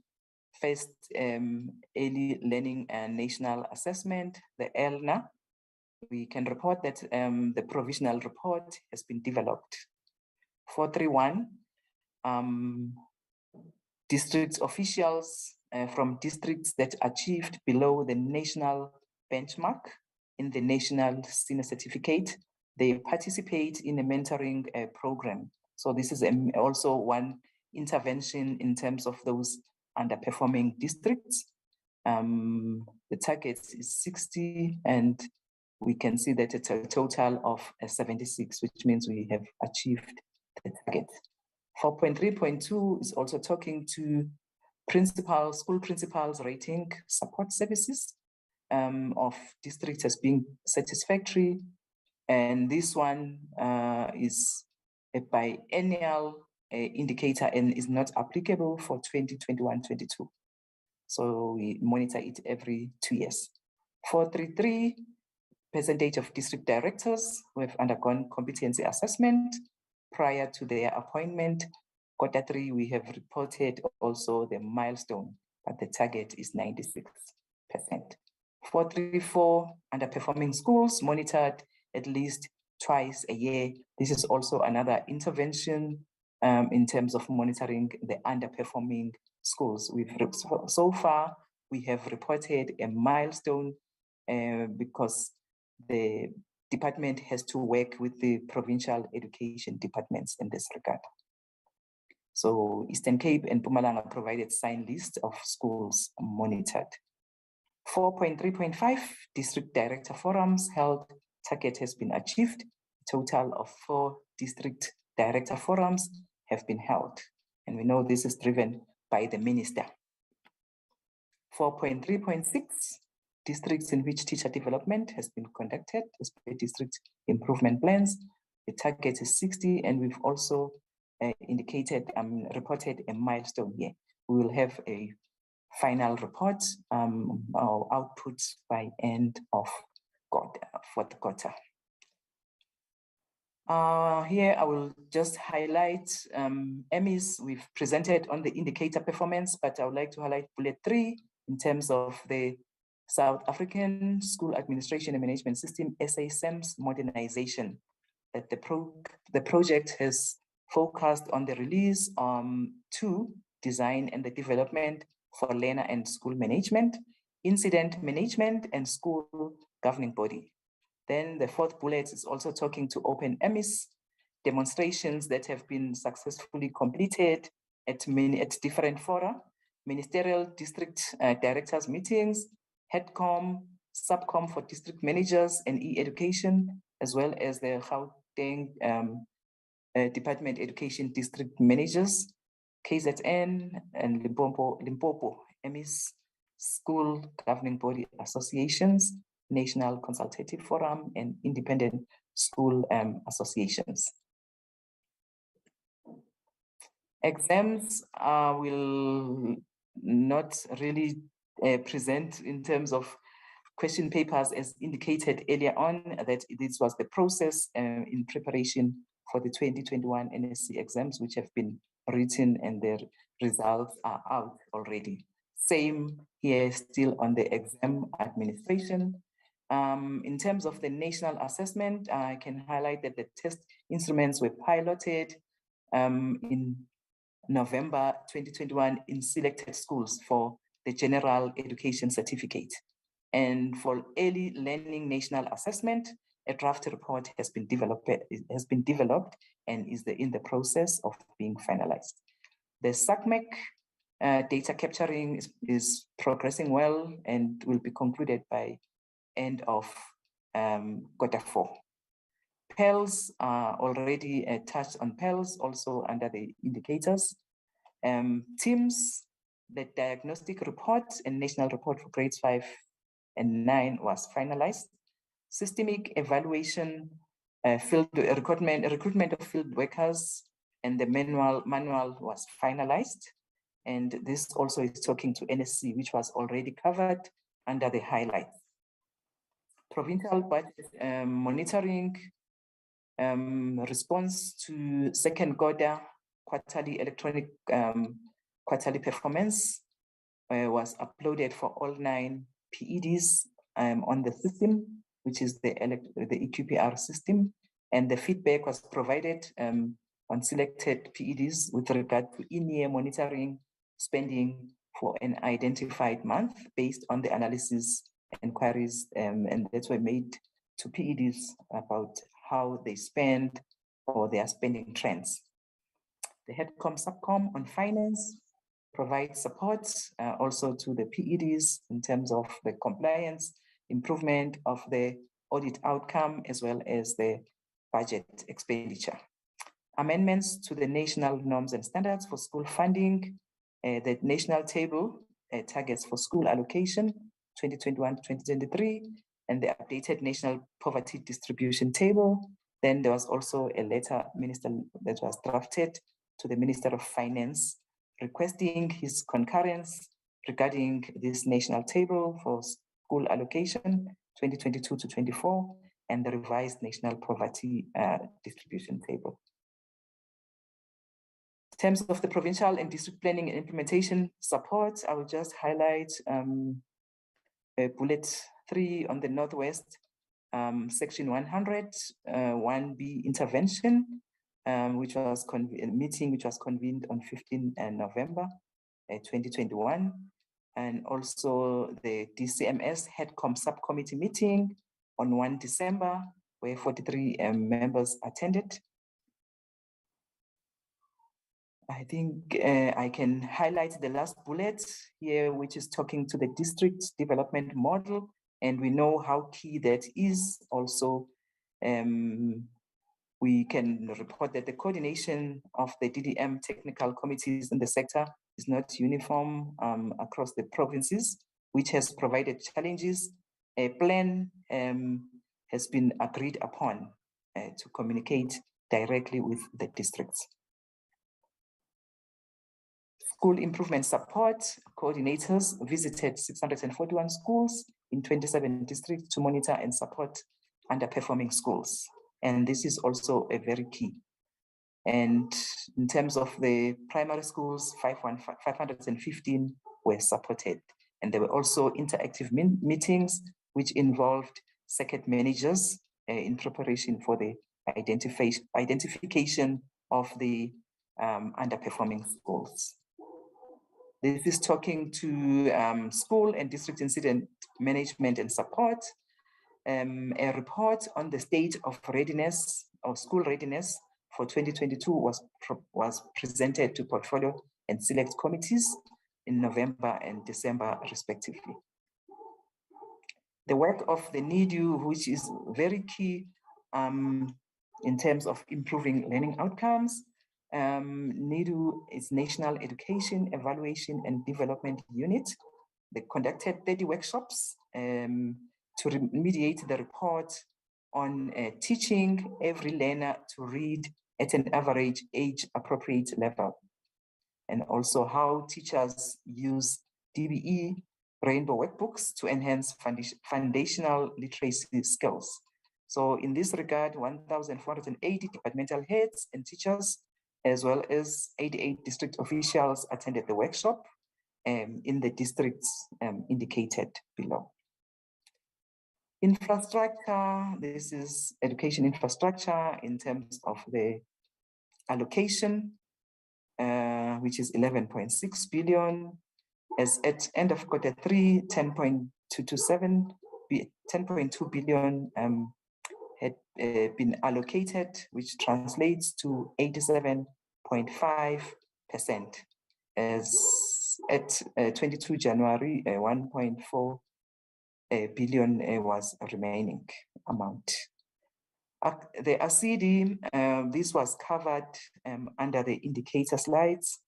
first early learning and national assessment, the ELNA. We can report that the provisional report has been developed. 4.3.1, district officials from districts that achieved below the national benchmark in the National Senior Certificate, they participate in a mentoring program. So this is also one intervention in terms of those underperforming districts. The target is 60, and we can see that it's a total of 76, which means we have achieved the target. 4.3.2 is also talking to school principals rating support services of districts as being satisfactory. And this one is a biennial indicator and is not applicable for 2021-22. So we monitor it every 2 years. 4.3.3, percentage of district directors who have undergone competency assessment prior to their appointment. Quarter 3, we have reported also the milestone, but the target is 96%. 4.3.4, underperforming schools monitored at least twice a year. This is also another intervention in terms of monitoring the underperforming schools. So far, we have reported a milestone because the department has to work with the provincial education departments in this regard. So Eastern Cape and Mpumalanga provided signed list of schools monitored. 4.3.5, district director forums held, target has been achieved. A total of 4 district director forums have been held. And we know this is driven by the minister. 4.3.6, districts in which teacher development has been conducted as per district improvement plans. The target is 60, and we've also reported a milestone here. We will have a final report or output by end of fourth quarter. Here I will just highlight EMIS. We've presented on the indicator performance, but I would like to highlight bullet 3 in terms of the South African School Administration and Management System, SASEM's modernization. That the project has focused on the release to design and the development for learner and school management, incident management, and school governing body. Then the 4th bullet is also talking to open EMIS demonstrations that have been successfully completed at different fora, ministerial district directors meetings, HEDCOM, subcom for district managers and e-education, as well as the Gauteng Department Education district managers, KZN and Limpopo, EMIS, school governing body associations, National Consultative Forum, and independent school associations. Exams will not really present in terms of question papers as indicated earlier on, that this was the process in preparation for the 2021 NSC exams, which have been written and their results are out already. Same here, still on the exam administration. In terms of the national assessment, I can highlight that the test instruments were piloted in November 2021 in selected schools for the General Education Certificate. And for early learning national assessment, a draft report has been developed and is in the process of being finalized. The SACMEC Data capturing is progressing well and will be concluded by end of Q4. PELs are already touched on PELs, also under the indicators. TIMS, the diagnostic report and national report for grades 5 and 9 was finalized. Systemic evaluation, field recruitment of field workers, and the manual was finalized. And this also is talking to NSC, which was already covered under the highlights. Provincial budget monitoring, response to second quarterly electronic quarterly performance was uploaded for all 9 PEDs on the system, which is the EQPR system, and the feedback was provided on selected PEDs with regard to in-year monitoring spending for an identified month based on the analysis inquiries, and that's were made to PEDs about how they spend or their spending trends. The HEADCOM subcom on finance provides support also to the PEDs in terms of the compliance, improvement of the audit outcome, as well as the budget expenditure. Amendments to the national norms and standards for school funding, the national table targets for school allocation 2021-2023, and the updated national poverty distribution table. Then there was also a letter that was drafted to the Minister of Finance requesting his concurrence regarding this national table for school allocation 2022-24 and the revised national poverty distribution table. In terms of the provincial and district planning and implementation support, I will just highlight bullet 3 on the Northwest, section 100, 1B intervention, which was meeting which was convened on 15 November 2021, and also the DCMS HEADCOM subcommittee meeting on 1 December, where 43 members attended. I think I can highlight the last bullet here, which is talking to the district development model, and we know how key that is. Also, we can report that the coordination of the DDM technical committees in the sector is not uniform across the provinces, which has provided challenges. A plan has been agreed upon to communicate directly with the districts. School improvement support coordinators visited 641 schools in 27 districts to monitor and support underperforming schools. And this is also a very key. And in terms of the primary schools, 515 were supported. And there were also interactive meetings which involved circuit managers in preparation for the identification of the underperforming schools. This is talking to school and district incident management and support. A report on the state of readiness or school readiness for 2022 was presented to portfolio and select committees in November and December, respectively. The work of the NIDU, which is very key in terms of improving learning outcomes. NIDU is National Education Evaluation and Development Unit. They conducted 30 workshops to remediate the report on teaching every learner to read at an average age-appropriate level, and also how teachers use DBE rainbow workbooks to enhance foundational literacy skills. So in this regard, 1,480 departmental heads and teachers, as well as 88 district officials attended the workshop in the districts indicated below. Infrastructure, this is education infrastructure in terms of the allocation, which is 11.6 billion. As at end of Q3, 10.2 billion had been allocated, which translates to 87.5%. As at 22 January, 1.4 billion was remaining amount. The RCD, this was covered under the indicator slides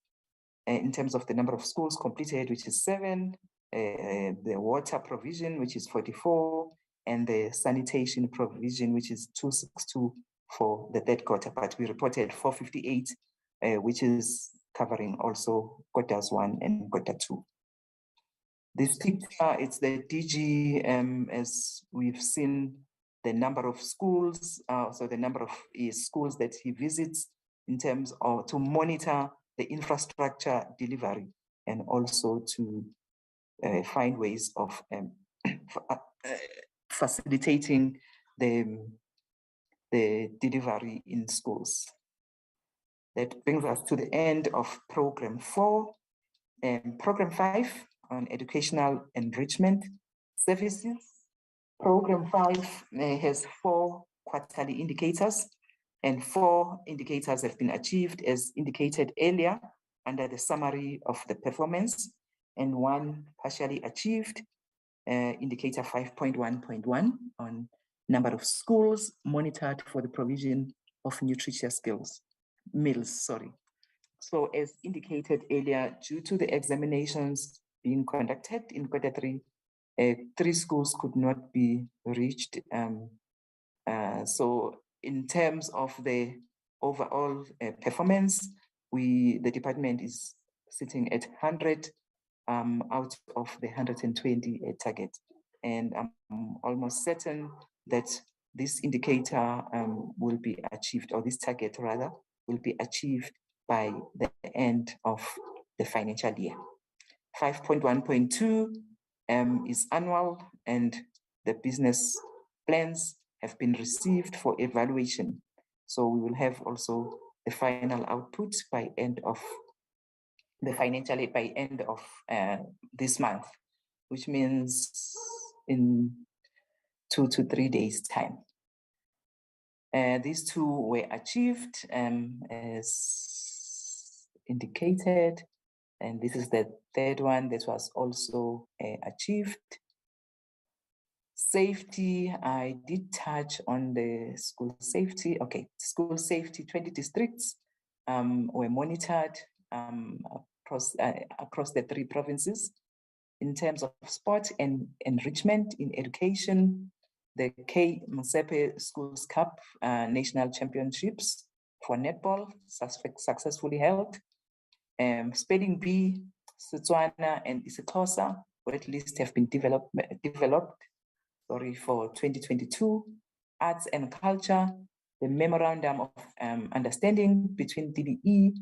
in terms of the number of schools completed, which is 7, the water provision, which is 44, and the sanitation provision, which is 262 for the third quarter, but we reported 458, which is covering also quarters 1 and quarter 2. This picture, it's the DG, as we've seen the number of schools, so the number of schools that he visits in terms of to monitor the infrastructure delivery and also to find ways of facilitating the delivery in schools. That brings us to the end of program 4 and program 5 on educational enrichment services. Program 5 has 4 quarterly indicators, and 4 indicators have been achieved as indicated earlier under the summary of the performance, and 1 partially achieved, indicator 5.1.1 on number of schools monitored for the provision of nutritious meals. So as indicated earlier, due to the examinations being conducted in quarter 3, 3 schools could not be reached. So in terms of the overall performance, the department is sitting at 100 out of the 120 target. And I'm almost certain that this indicator will be achieved, or this target rather, will be achieved by the end of the financial year. 5.1.2 is annual, and the business plans have been received for evaluation. So we will have also the final output by end of the financial year, by end of this month, which means in 2 to 3 days time. These 2 were achieved as indicated, and this is the third one that was also achieved. Safety, I did touch on the school safety. Okay, school safety, 20 districts were monitored across the 3 provinces. In terms of sport and enrichment in education, the K. Msepe Schools Cup National Championships for netball successfully held. Spelling Bee, Setswana, and isiXhosa word lists have been developed for 2022. Arts and culture, the memorandum of understanding between DBE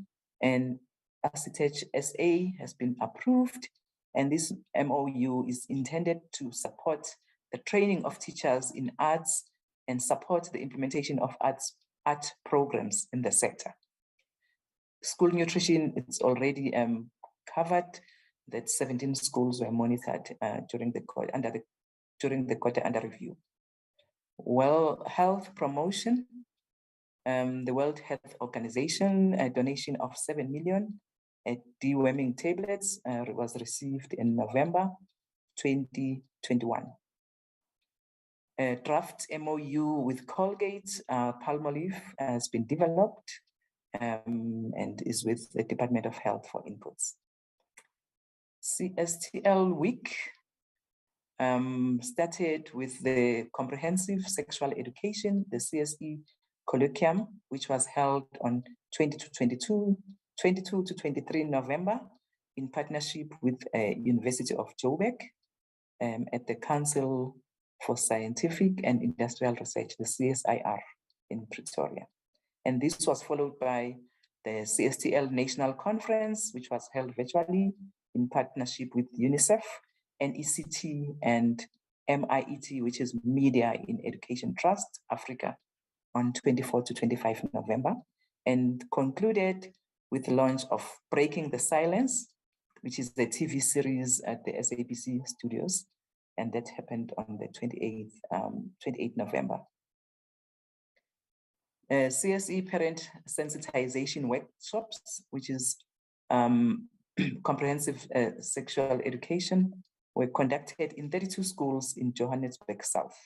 and Asitech SA has been approved, and this MOU is intended to support the training of teachers in arts and support the implementation of art programs in the sector. School nutrition, it's already covered that 17 schools were monitored during the quarter under review. Well, health promotion, the World Health Organization, a donation of 7 million deworming tablets was received in November 2021. A draft MOU with Colgate Palmolive has been developed and is with the Department of Health for inputs. CSTL week started with the comprehensive sexual education, the CSE colloquium, which was held on 22 to 23 November in partnership with University of Joburg at the Council for Scientific and Industrial Research, the CSIR in Pretoria. And this was followed by the CSTL National Conference, which was held virtually in partnership with UNICEF and ECT and MIET, which is Media in Education Trust Africa, on 24 to 25 November, and concluded with the launch of Breaking the Silence, which is the TV series at the SABC studios, and that happened on the 28th November. CSE parent sensitization workshops, which is comprehensive sexual education were conducted in 32 schools in Johannesburg South.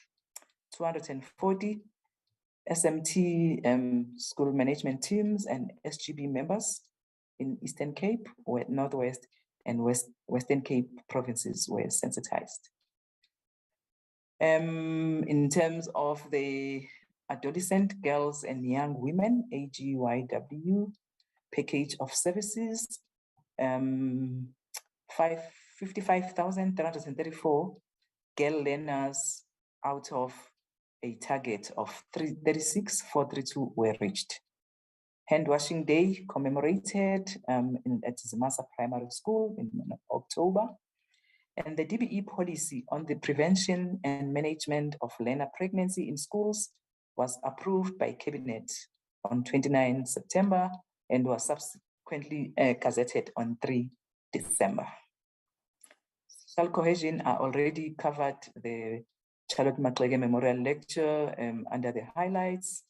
240 SMT school management teams and SGB members in Eastern Cape, where Northwest and Western Cape provinces were sensitized. In terms of the adolescent girls and young women, AGYW package of services, 55,334 girl learners out of a target of 36,432 were reached. Hand washing day commemorated at Zimasa Primary School in October. And the DBE policy on the prevention and management of learner pregnancy in schools was approved by Cabinet on 29 September and was subsequently gazetted on 3 December. Social cohesion are already covered the Charlotte Maxeke Memorial Lecture under the highlights.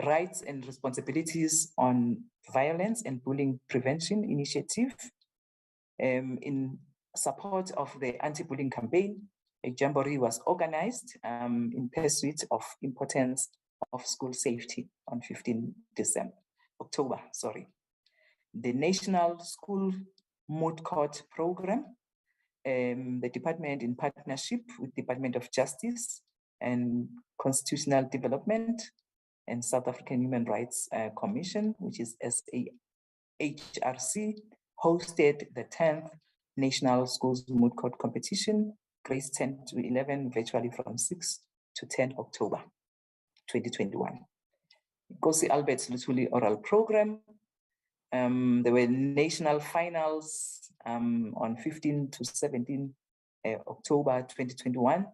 Rights and responsibilities on violence and bullying prevention initiative. In support of the anti-bullying campaign, a jamboree was organized in pursuit of importance of school safety on 15 October. The National School Moot Court Program, the department in partnership with Department of Justice and Constitutional Development and South African Human Rights Commission, which is SAHRC, hosted the 10th National Schools Moot Court Competition, grades 10 to 11, virtually from 6 to 10 October 2021. Kosi Albert's Lutuli Oral Program. There were national finals on 15 to 17 October 2021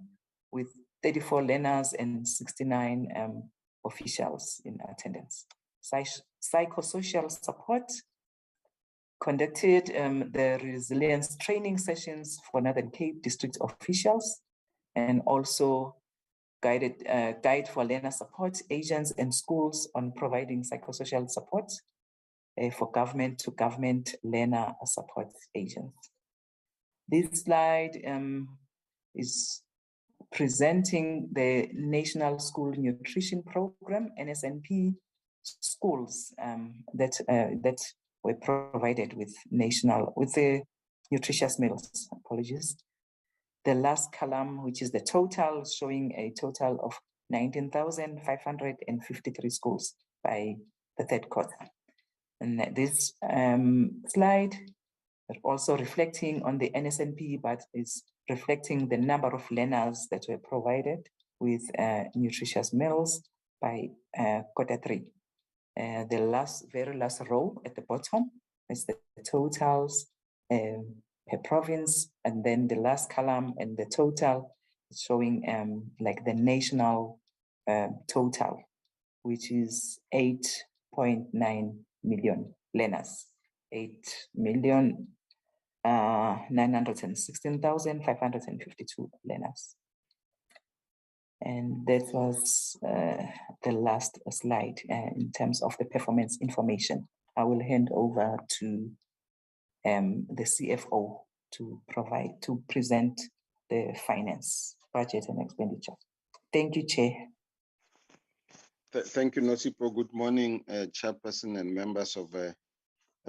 with 34 learners and 69 officials in attendance. Psychosocial support conducted the resilience training sessions for Northern Cape district officials and also guide for learner support agents and schools on providing psychosocial support for government to government learner support agents. This slide is presenting the National School Nutrition Program, NSNP, schools that were provided with the nutritious meals, apologies. The last column, which is the total, showing a total of 19,553 schools by the third quarter. And this slide also reflecting on the NSNP, but is reflecting the number of learners that were provided with nutritious meals by quarter 3. The very last row at the bottom is the totals per province, and then the last column and the total is showing like the national total, which is 8.9 million learners, 8,916,552 learners. And that was the last slide in terms of the performance information. I will hand over to the CFO to present the finance, budget and expenditure. Thank you, Chair. Thank you, Nosipo. Good morning, Chairperson and members of the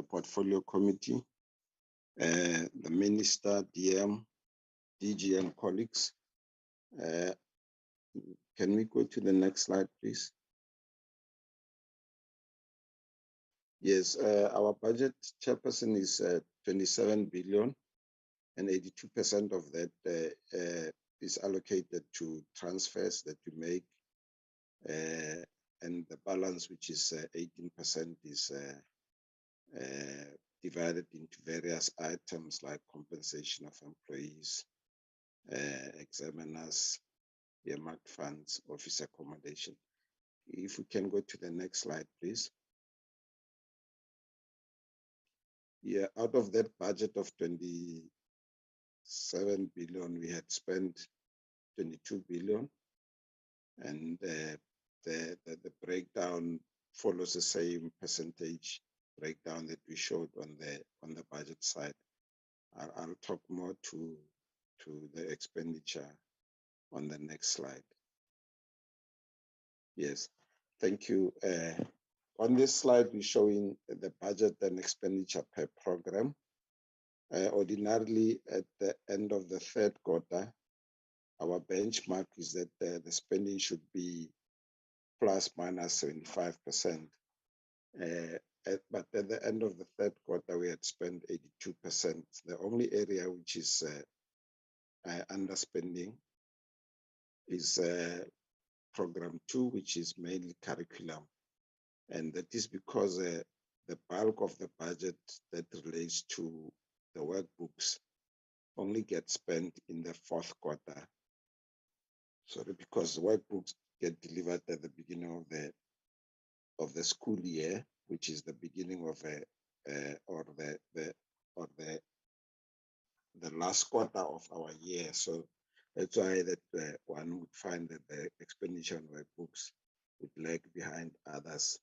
Portfolio Committee, the Minister, DM, DG and colleagues. Can we go to the next slide, please? Yes, our budget, Chairperson, is 27 billion, and 82% of that is allocated to transfers that we make, and the balance, which is 18%, is divided into various items like compensation of employees, examiners, earmarked funds, office accommodation. If we can go to the next slide, please. Yeah, out of that budget of 27 billion, we had spent 22 billion, and the breakdown follows the same percentage breakdown that we showed on the budget side. I'll talk more to the expenditure on the next slide. Yes, thank you. On this slide, we're showing the budget and expenditure per program. Ordinarily, at the end of the third quarter, our benchmark is that the spending should be plus minus 75%. But at the end of the third quarter, we had spent 82%. The only area which is underspending is program 2, which is mainly curriculum. And that is because the bulk of the budget that relates to the workbooks only gets spent in the fourth quarter. Sorry, because the workbooks get delivered at the beginning of the school year, which is the beginning of the last quarter of our year. So that's why that one would find that the expenditure on workbooks would lag behind others.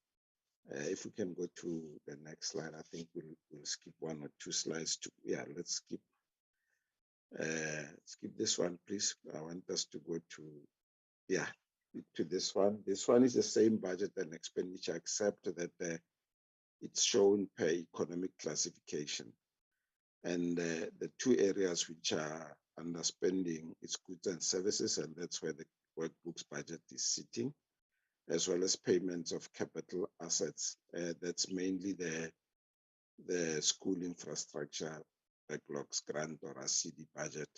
If we can go to the next slide, I think we'll skip one or two slides. Let's skip this one, please. I want us to go to this one. This one is the same budget and expenditure, except that it's shown per economic classification. And the two areas which are underspending is goods and services, and that's where the workbooks budget is sitting, as well as payments of capital assets. That's mainly the school infrastructure backlogs grant or RCD budget.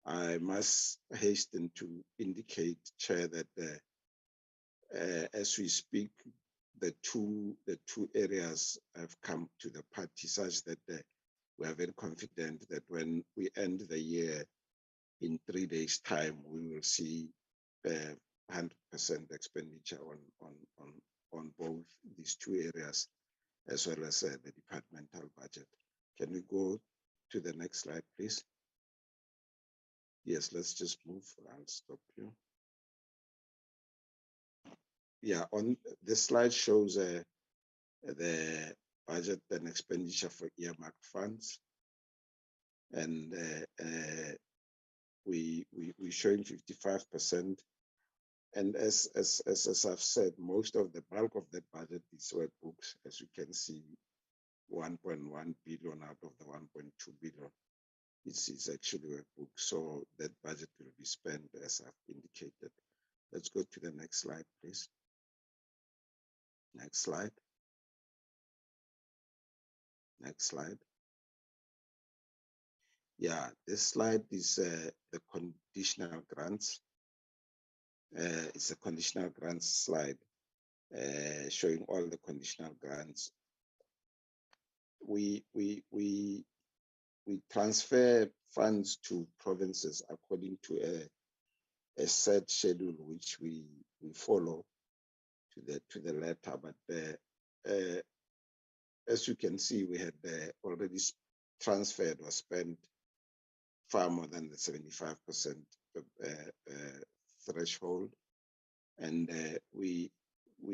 I must hasten to indicate, Chair, that as we speak, the two areas have come to the party such that we are very confident that when we end the year in 3 days' time, we will see 100% expenditure on both these two areas, as well as the departmental budget. Can we go to the next slide, please? Yes, let's just move. I'll stop you. Yeah, on this slide shows the budget and expenditure for earmarked funds, and we're showing 55%. And as I've said, most of the bulk of the budget is workbooks. As you can see, 1.1 billion out of the 1.2 billion is actually workbooks. So that budget will be spent as I've indicated. Let's go to the next slide, please. Next slide. Next slide. Yeah, this slide is the conditional grants. It's a conditional grants slide showing all the conditional grants. We transfer funds to provinces according to a set schedule which we follow to the letter. But as you can see, we had already transferred or spent far more than the 75% threshold, and we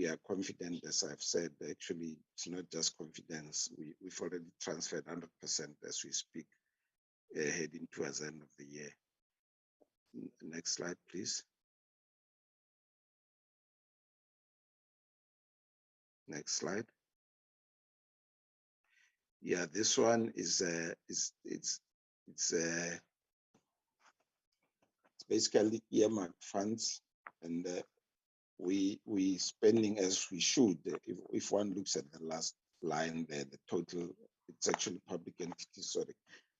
are confident, as I've said. Actually, it's not just confidence. We've already transferred 100% as we speak, heading towards the end of the year. Next slide, please. Next slide. Yeah, this one is it's basically earmarked funds, and we spending as we should. If one looks at the last line there, the total, it's actually public entities, sorry,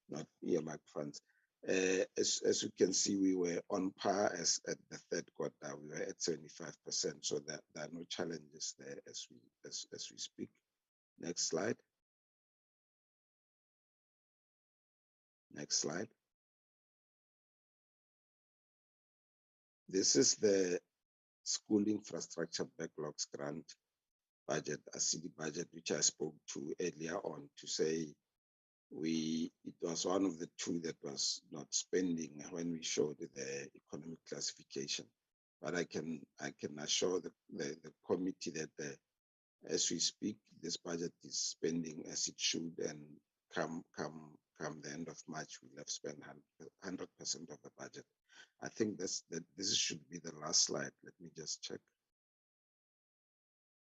not earmarked funds. As you can see, we were on par as at the third quarter. We were at 75%, so there are no challenges there as we speak. Next slide. Next slide. This is the school infrastructure backlogs grant budget, a city budget, which I spoke to earlier on to say it was one of the two that was not spending when we showed the economic classification. But I can assure the committee that As we speak, this budget is spending as it should, and come the end of March, we'll have spent 100% of the budget. I think this should be the last slide. Let me just check.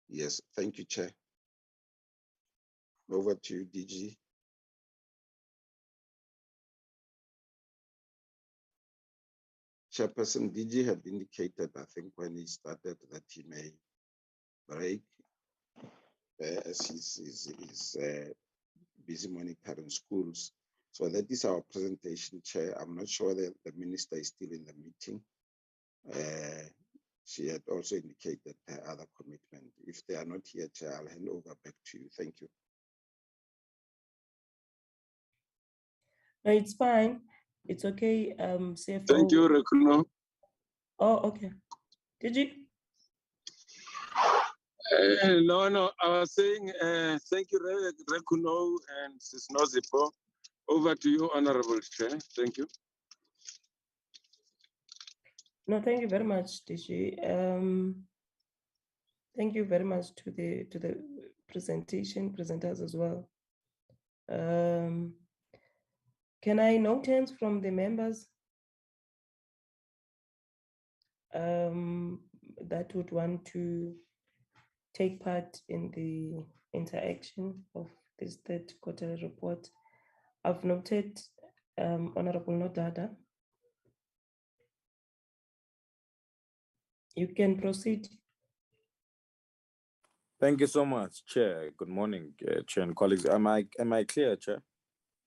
Yes, thank you, Chair. Over to you, DG. Chairperson DG had indicated, I think, when he started, that he may break as he's busy monitoring schools. So that is our presentation, Chair. I'm not sure that the minister is still in the meeting. She had also indicated her other commitment. If they are not here, Chair, I'll hand over back to you. Thank you. No, it's fine. It's okay. CFO. Thank you, Rekuno. Oh, okay. Did you? No, I was saying thank you, Rekuno and Sis Nozipo. Over to you, Honorable Chair. Thank you. No, thank you very much, DG. Thank you very much to the presenters as well. Can I know terms from the members that would want to take part in the interaction of this third quarterly report? I've noted Honorable Nodada. You can proceed. Thank you so much, Chair. Good morning, Chair and colleagues. Am I clear, Chair?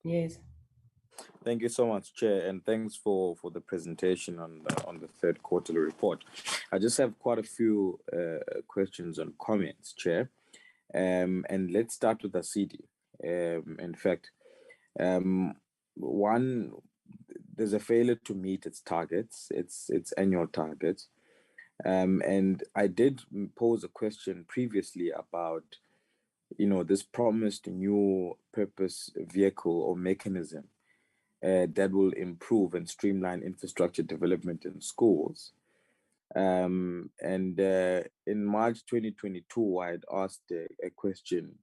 Yes. Thank you so much, Chair, and thanks for the presentation on the third quarterly report. I just have quite a few questions and comments, Chair. And let's start with the CD. In fact, one, there's a failure to meet its targets, its annual targets. And I did pose a question previously about, this promised new purpose vehicle or mechanism that will improve and streamline infrastructure development in schools. And in March 2022, I had asked a question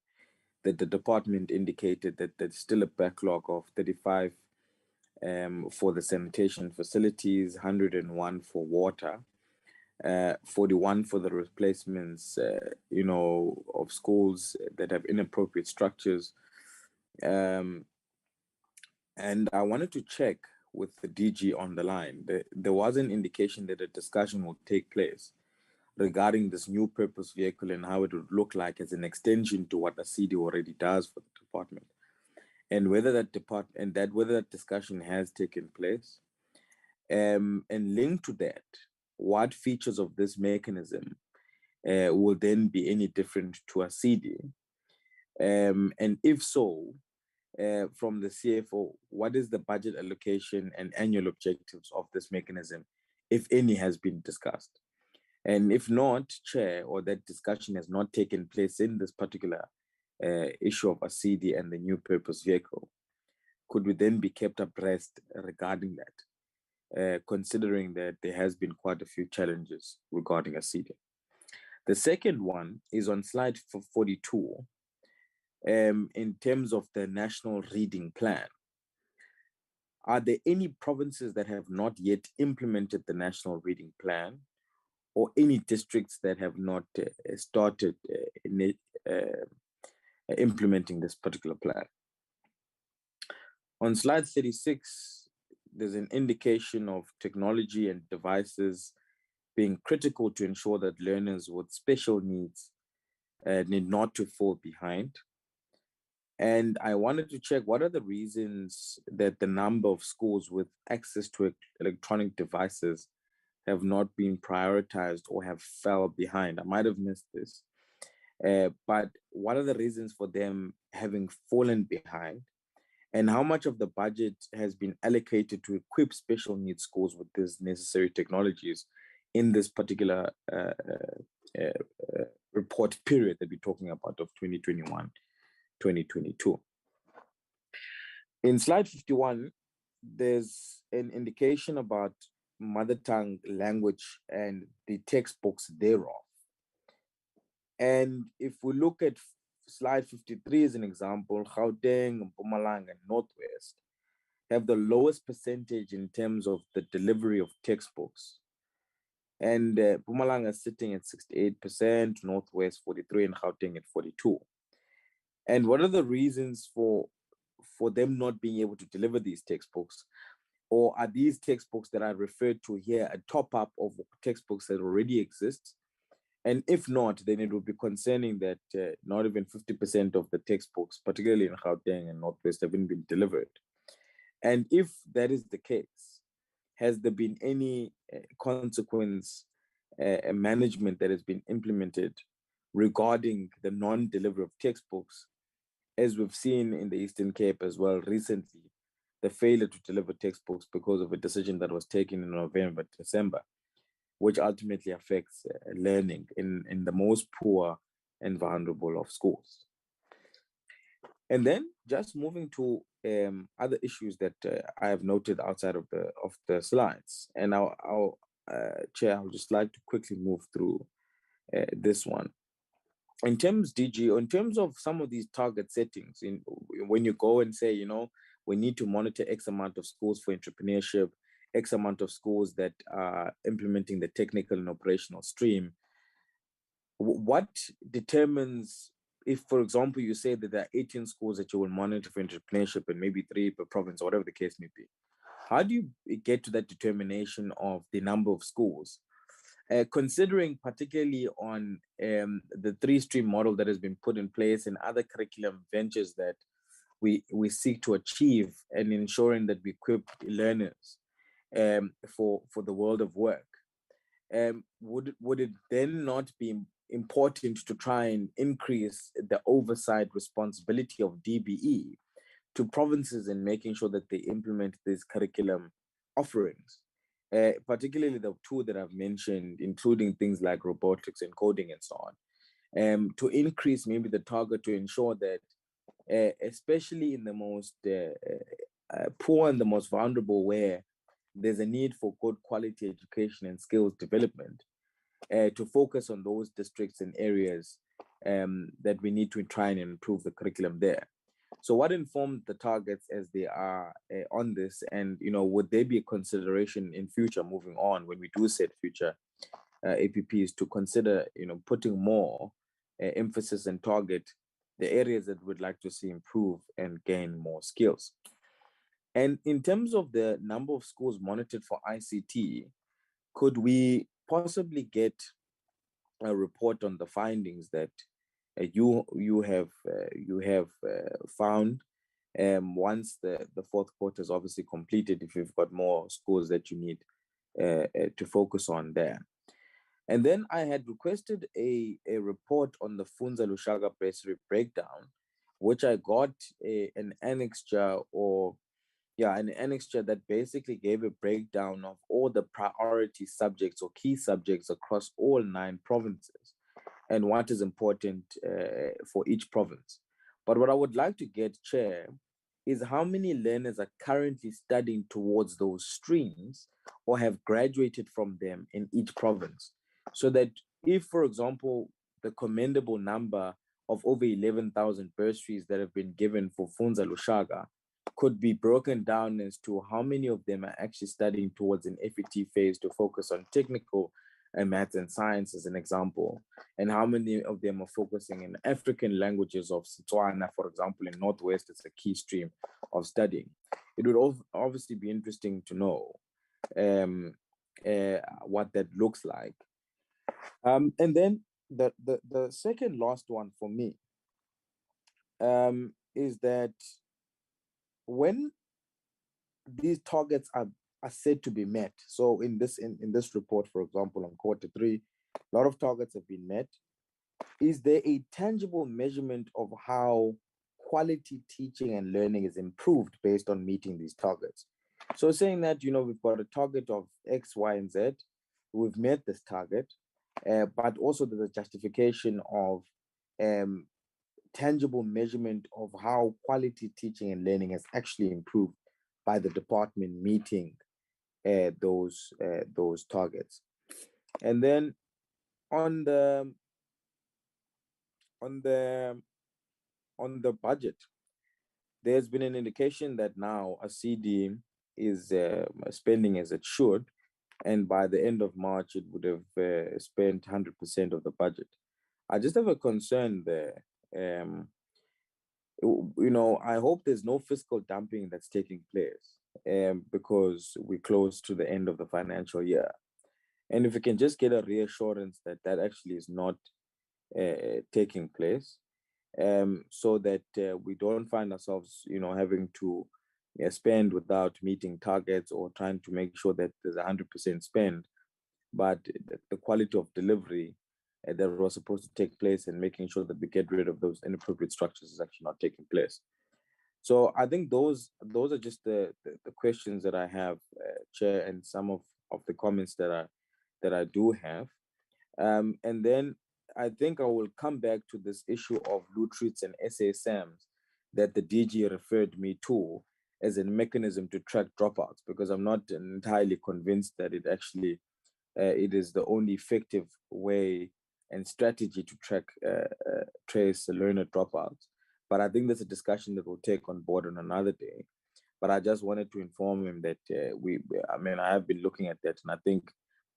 that the department indicated that there's still a backlog of 35 for the sanitation facilities, 101 for water, 41 for the replacements, of schools that have inappropriate structures. And I wanted to check with the DG on the line. There was an indication that a discussion would take place regarding this new purpose vehicle and how it would look like as an extension to what a CD already does for the department, and whether that discussion has taken place. And linked to that, what features of this mechanism will then be any different to a CD? And if so, from the CFO, what is the budget allocation and annual objectives of this mechanism, if any has been discussed? And if not, Chair, or that discussion has not taken place in this particular issue of a CD and the new purpose vehicle, could we then be kept abreast regarding that, considering that there has been quite a few challenges regarding a CD? The second one is on slide 42, in terms of the national reading plan. Are there any provinces that have not yet implemented the national reading plan, or any districts that have not started implementing this particular plan? On slide 36, there's an indication of technology and devices being critical to ensure that learners with special needs need not to fall behind. And I wanted to check, what are the reasons that the number of schools with access to electronic devices have not been prioritized or have fell behind? I might have missed this, but what are the reasons for them having fallen behind? And how much of the budget has been allocated to equip special needs schools with these necessary technologies in this particular report period that we're talking about of 2021-2022? In slide 51, there's an indication about mother tongue language and the textbooks thereof. And if we look at slide 53 as an example, Gauteng, Mpumalanga, and Northwest have the lowest percentage in terms of the delivery of textbooks. And Mpumalanga is sitting at 68%, Northwest 43%, and Gauteng at 42%. And what are the reasons for them not being able to deliver these textbooks? Or are these textbooks that I referred to here a top-up of textbooks that already exist? And if not, then it would be concerning that not even 50% of the textbooks, particularly in Gauteng and Northwest, haven't been delivered. And if that is the case, has there been any consequence management that has been implemented regarding the non-delivery of textbooks, as we've seen in the Eastern Cape as well recently, the failure to deliver textbooks because of a decision that was taken in November, December, which ultimately affects learning in the most poor and vulnerable of schools. And then just moving to other issues that I have noted outside of the slides. And I'll Chair, I would just like to quickly move through this one. In terms, DG, in terms of some of these target settings, when you go and say, we need to monitor X amount of schools for entrepreneurship, X amount of schools that are implementing the technical and operational stream, what determines if, for example, you say that there are 18 schools that you will monitor for entrepreneurship and maybe 3 per province or whatever the case may be? How do you get to that determination of the number of schools? Considering particularly on the 3-stream model that has been put in place and other curriculum ventures that we seek to achieve, and ensuring that we equip learners for the world of work, would it then not be important to try and increase the oversight responsibility of DBE to provinces in making sure that they implement these curriculum offerings, particularly the 2 that I've mentioned, including things like robotics and coding and so on, to increase maybe the target to ensure that, especially in the most poor and the most vulnerable, where there's a need for good quality education and skills development, to focus on those districts and areas that we need to try and improve the curriculum there. So what informed the targets as they are on this? And, would there be a consideration in future moving on when we do set future APPs to consider, putting more emphasis and target the areas that we'd like to see improve and gain more skills? And in terms of the number of schools monitored for ICT, could we possibly get a report on the findings that you have found once the 4th quarter is obviously completed, if you've got more schools that you need to focus on there? And then I had requested a report on the Funza Lushaga bursary breakdown, which I got an annexure that basically gave a breakdown of all the priority subjects or key subjects across all 9 provinces and what is important for each province. But what I would like to get, Chair, is how many learners are currently studying towards those streams or have graduated from them in each province. So that if, for example, the commendable number of over 11,000 bursaries that have been given for Funza Lushaga could be broken down as to how many of them are actually studying towards an FET phase to focus on technical and maths and science, as an example, and how many of them are focusing in African languages of Setswana, for example, in Northwest, it's a key stream of studying. It would obviously be interesting to know what that looks like. And then the second last one for me is that when these targets are said to be met, so in this report, for example, on Q3, a lot of targets have been met. Is there a tangible measurement of how quality teaching and learning is improved based on meeting these targets? So saying that, we've got a target of X, Y, and Z, we've met this target, but also there's a justification of tangible measurement of how quality teaching and learning has actually improved by the department meeting those targets. And then on the on the budget, there's been an indication that now a CD is spending as it should, and by the end of March, it would have spent 100% of the budget. I just have a concern there. I hope there's no fiscal dumping that's taking place because we're close to the end of the financial year. And if we can just get a reassurance that that actually is not taking place, so that we don't find ourselves, having to spend without meeting targets or trying to make sure that there's 100% spend, but the quality of delivery that was supposed to take place and making sure that we get rid of those inappropriate structures is actually not taking place. So I think those are just the questions that I have, Chair, and some of the comments that I do have. And then I think I will come back to this issue of Lutritz and SASMs that the DG referred me to as a mechanism to track dropouts, because I'm not entirely convinced that it actually it is the only effective way and strategy to trace learner dropouts. But I think that's a discussion that we'll take on board on another day. But I just wanted to inform him that I have been looking at that, and I think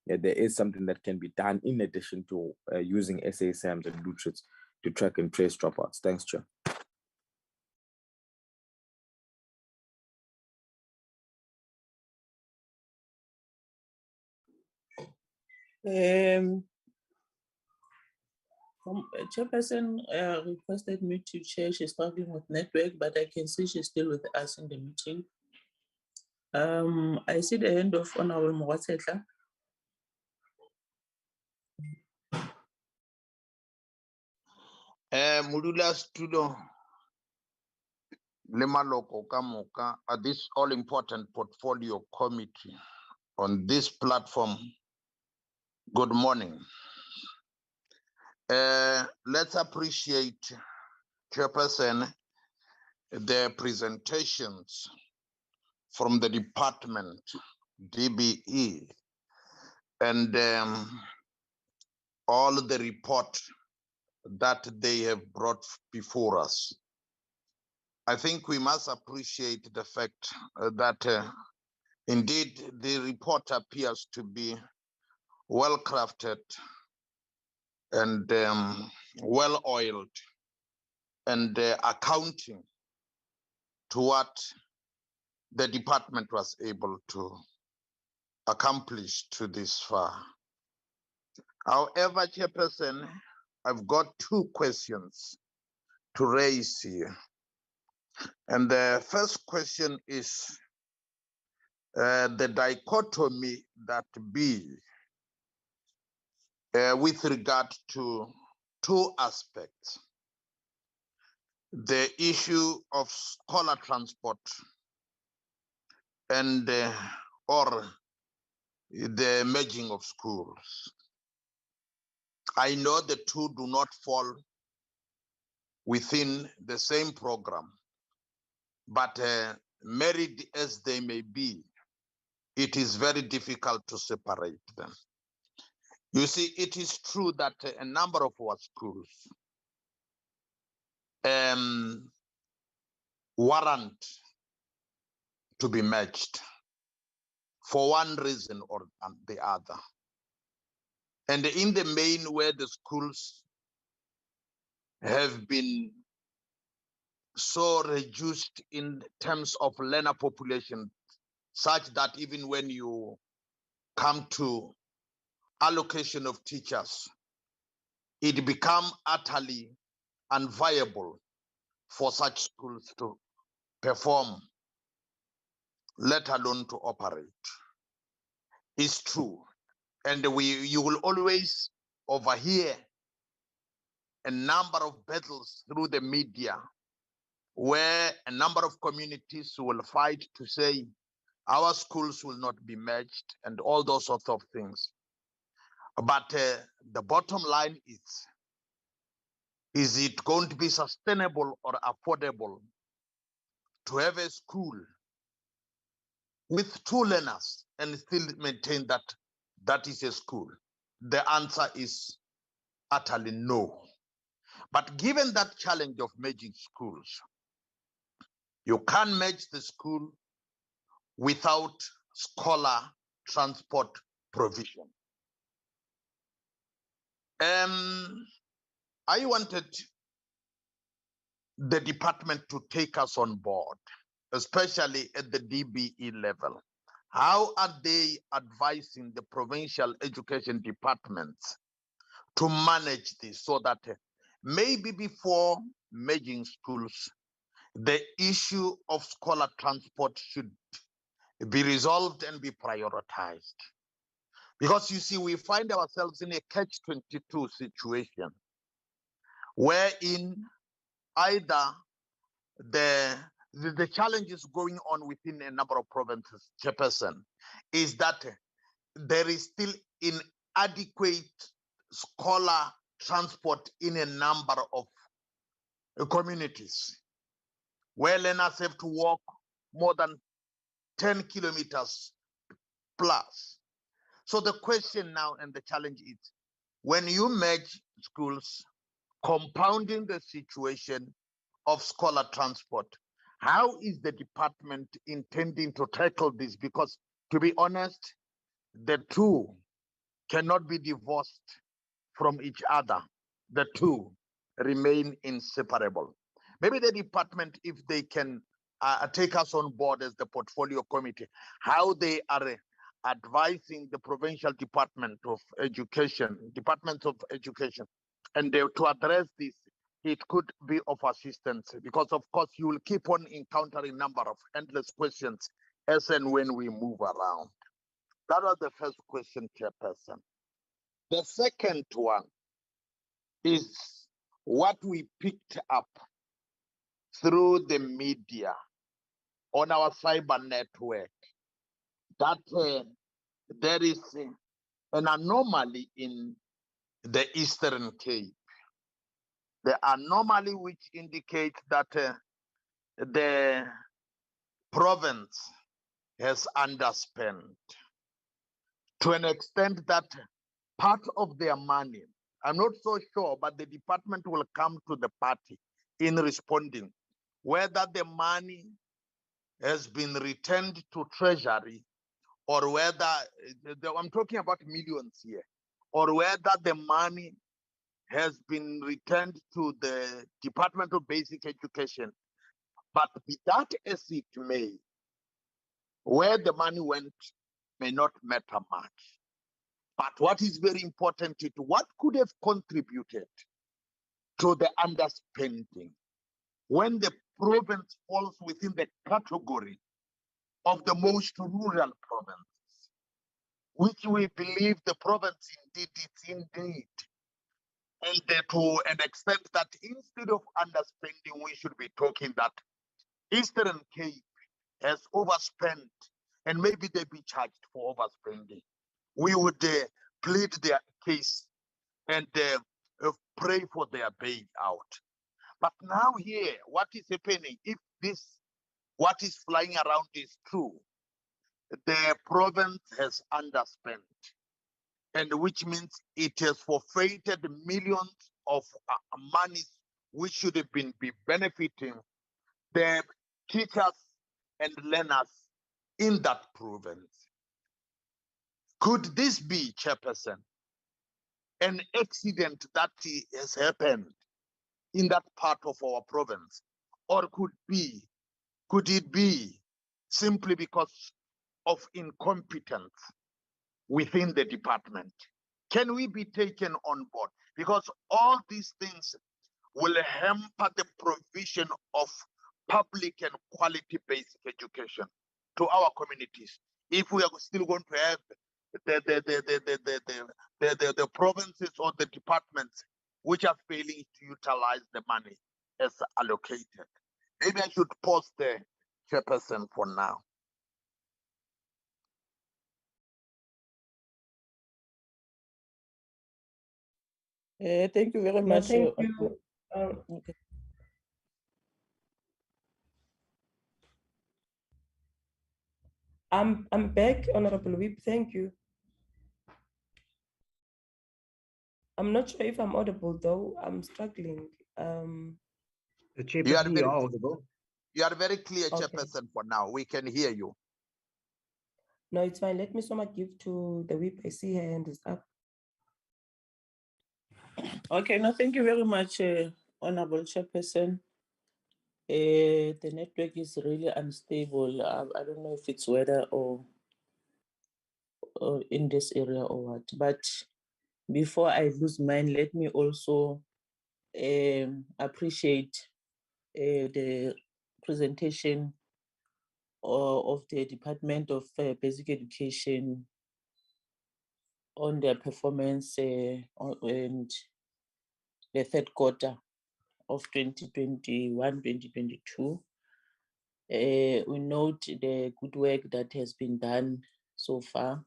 there is something that can be done in addition to using SASMs and Lutritz to track and trace dropouts. Thanks, Chair. Chairperson requested me to chair. She's struggling with network, but I can see she's still with us in the meeting. I see the hand of Honorable Morasetla. Modula Studio Lemaloko Kamoka at this all-important portfolio committee on this platform. Good morning. Let's appreciate, Chairperson, the presentations from the department, DBE, and all the report that they have brought before us. I think we must appreciate the fact that indeed the report appears to be well crafted and well oiled, and accounting to what the department was able to accomplish to this far. However, Chairperson, I've got two questions to raise here. And the first question is the dichotomy that be with regard to two aspects: the issue of scholar transport and or the merging of schools. I know the two do not fall within the same program, but married as they may be, it is very difficult to separate them. You see, it is true that a number of our schools warrant to be merged for one reason or the other. And in the main, where the schools have been so reduced in terms of learner population, such that even when you come to allocation of teachers, it becomes utterly unviable for such schools to perform, let alone to operate. It's true. And you will always overhear a number of battles through the media where a number of communities will fight to say our schools will not be merged and all those sorts of things. But the bottom line is it going to be sustainable or affordable to have a school with two learners and still maintain that that is a school? The answer is utterly no. But given that challenge of merging schools, you can't merge the school without scholar transport provision. I wanted the department to take us on board, especially at the DBE level. How are they advising the provincial education departments to manage this so that maybe before merging schools, the issue of scholar transport should be resolved and be prioritized? Because you see, we find ourselves in a catch-22 situation wherein either the challenges going on within a number of provinces, Chairperson, is that there is still inadequate scholar transport in a number of communities where learners have to walk more than 10 kilometers plus. So the question now and the challenge is, when you merge schools, compounding the situation of scholar transport, how is the department intending to tackle this? Because to be honest, the two cannot be divorced from each other. The two remain inseparable. Maybe the department, if they can take us on board as the portfolio committee, how they are advising the provincial departments of education, and to address this, it could be of assistance, because of course you will keep on encountering number of endless questions as and when we move around. That was the first question, Chairperson. The second one is what we picked up through the media on our cyber network, that there is an anomaly in the Eastern Cape. The anomaly which indicates that the province has underspent to an extent that part of their money, I'm not so sure, but the department will come to the party in responding whether the money has been returned to Treasury, or whether, I'm talking about millions here, or whether the money has been returned to the Department of Basic Education. But be that as it may, where the money went may not matter much. But what is very important is what could have contributed to the underspending when the province falls within the category of the most rural provinces, which we believe the province indeed is indeed. And to an extent that instead of underspending, we should be talking that Eastern Cape has overspent, and maybe they be charged for overspending. We would plead their case and pray for their bailout. But now here, what is happening, if this, what is flying around is true, the province has underspent, and which means it has forfeited millions of monies which should have been benefiting the teachers and learners in that province. Could this be, Chairperson, an accident that has happened in that part of our province? Or could it be simply because of incompetence within the department? Can we be taken on board? Because all these things will hamper the provision of public and quality basic education to our communities. If we are still going to have the provinces or the departments which are failing to utilize the money as allocated. Maybe I should pause there, Chairperson, for now. Thank you very No, much. thank you. Okay. I'm back, Honorable Whip. Thank you. I'm not sure if I'm audible though. I'm struggling. The chairperson, you are very, audible. you are very clear, Okay. Chairperson, for now. We can hear you. No, it's fine. Let me so much give to the whip. I see her hand is up. Okay, no, thank you very much, Honorable Chairperson. The network is really unstable. I don't know if it's weather or in this area or what. But before I lose mine, let me also appreciate the presentation of the Department of Basic Education on their performance and the third quarter of 2021-2022. We note the good work that has been done so far.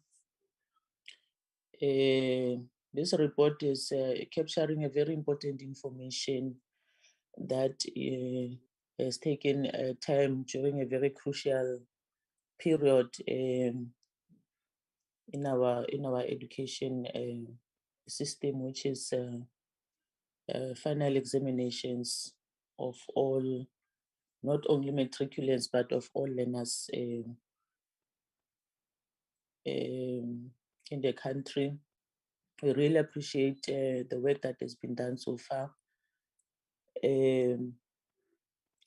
This report is capturing a very important information that has taken time during a very crucial period in our education system, which is final examinations of all, not only matriculants, but of all learners in the country. We really appreciate the work that has been done so far.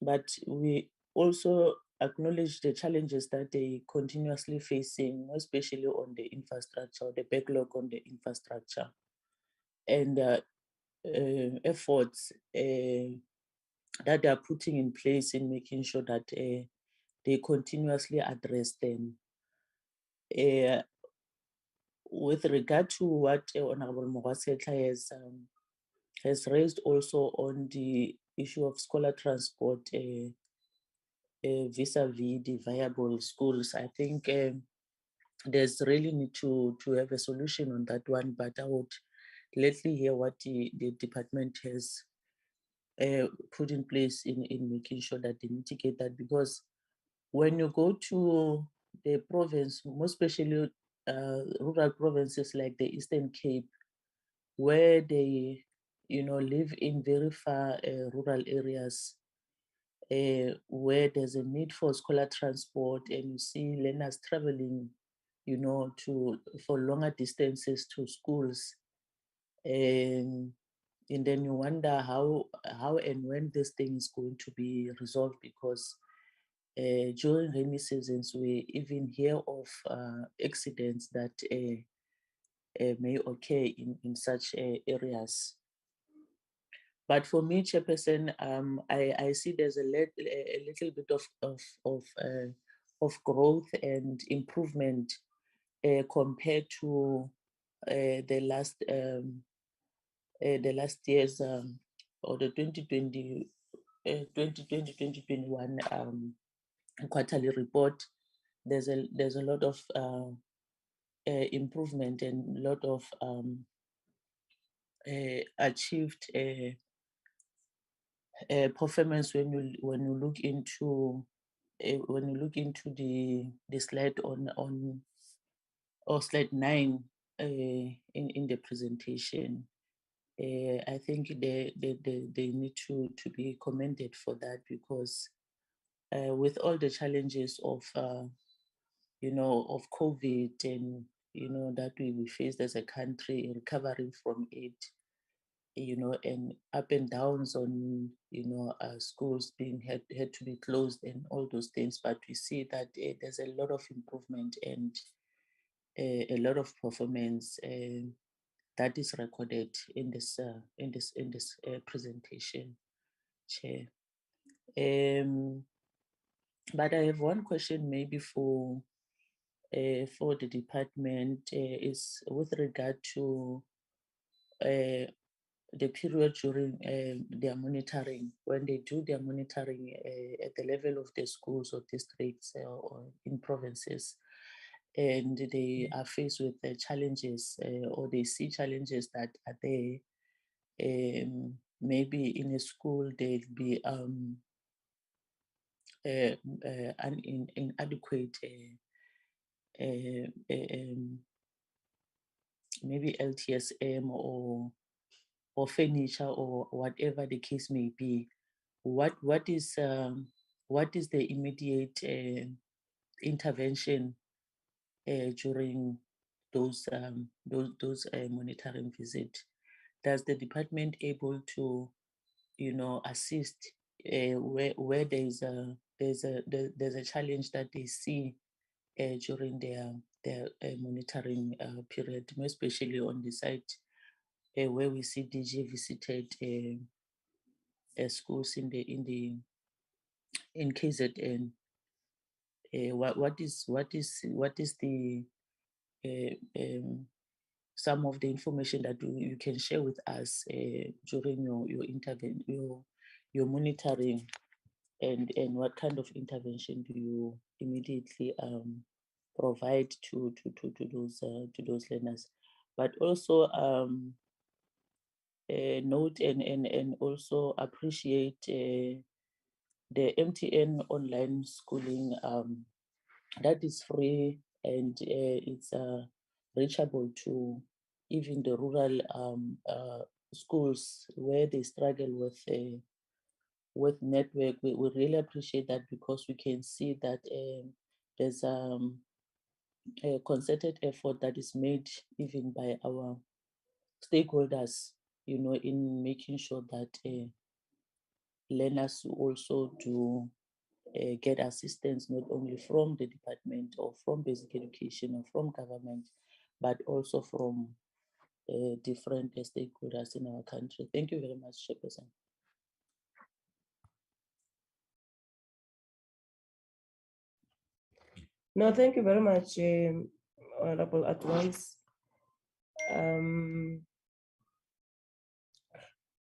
But we also acknowledge the challenges that they continuously facing, especially on the infrastructure, the backlog on the infrastructure, and efforts that they are putting in place in making sure that they continuously address them. With regard to what Honorable Mogasetla has raised also on the issue of scholar transport vis-a-vis the viable schools, I think there's really need to have a solution on that one, but I would gladly hear what the department has put in place in making sure that they mitigate that, because when you go to the province, most especially rural provinces like the Eastern Cape, where they live in very far rural areas, where there's a need for scholar transport, and you see learners traveling for longer distances to schools, and then you wonder how and when this thing is going to be resolved, because during rainy seasons we even hear of accidents that may occur in such areas. But for me, Chairperson, I see there's a little bit of growth and improvement compared to the last year's or the 2020-2021 quarterly report. There's a lot of improvement and a lot of achieved performance when you look into the slide on or slide 9 in the presentation. I think they need to be commended for that, because with all the challenges of of COVID and that we faced as a country, recovering from it, and up and downs on schools being had to be closed and all those things, but we see that there's a lot of improvement and a lot of performance that is recorded in this presentation, Chair. But I have one question maybe for the department, is with regard to the period during their monitoring, when they do their monitoring at the level of the schools or districts or in provinces, and they are faced with the challenges or they see challenges that are there. Maybe in a school there'll be inadequate maybe LTSM or or furniture or whatever the case may be, what is the immediate intervention during those monitoring visit? Does the department able to, assist where there's a challenge that they see during their monitoring period, more especially on the site where we see DG visited schools in KZN? What is the some of the information that you can share with us during your monitoring, and what kind of intervention do you immediately provide to those learners? But also note and also appreciate the MTN online schooling that is free, and it's reachable to even the rural schools where they struggle with network. We really appreciate that, because we can see that there's a concerted effort that is made even by our stakeholders, in making sure that learners also do get assistance, not only from the department or from basic education or from government, but also from different stakeholders in our country. Thank you very much, Chairperson. No, thank you very much, Honorable Advance.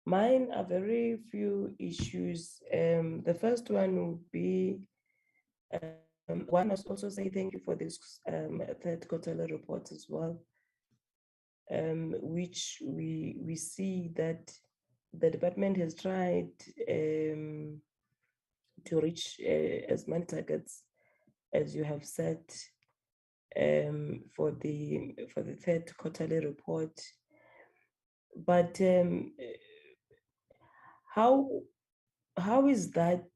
Mine are very few issues. The first one would be, one must also say thank you for this third quarterly report as well, which we see that the department has tried to reach as many targets as you have set for the third quarterly report. But how is that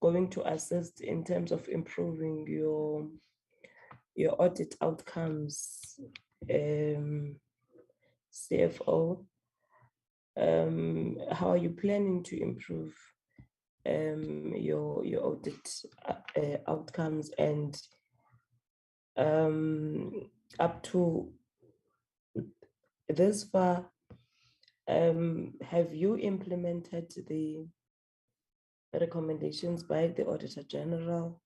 going to assist in terms of improving your audit outcomes, CFO? How are you planning to improve your audit outcomes, and up to this far, have you implemented the recommendations by the Auditor General,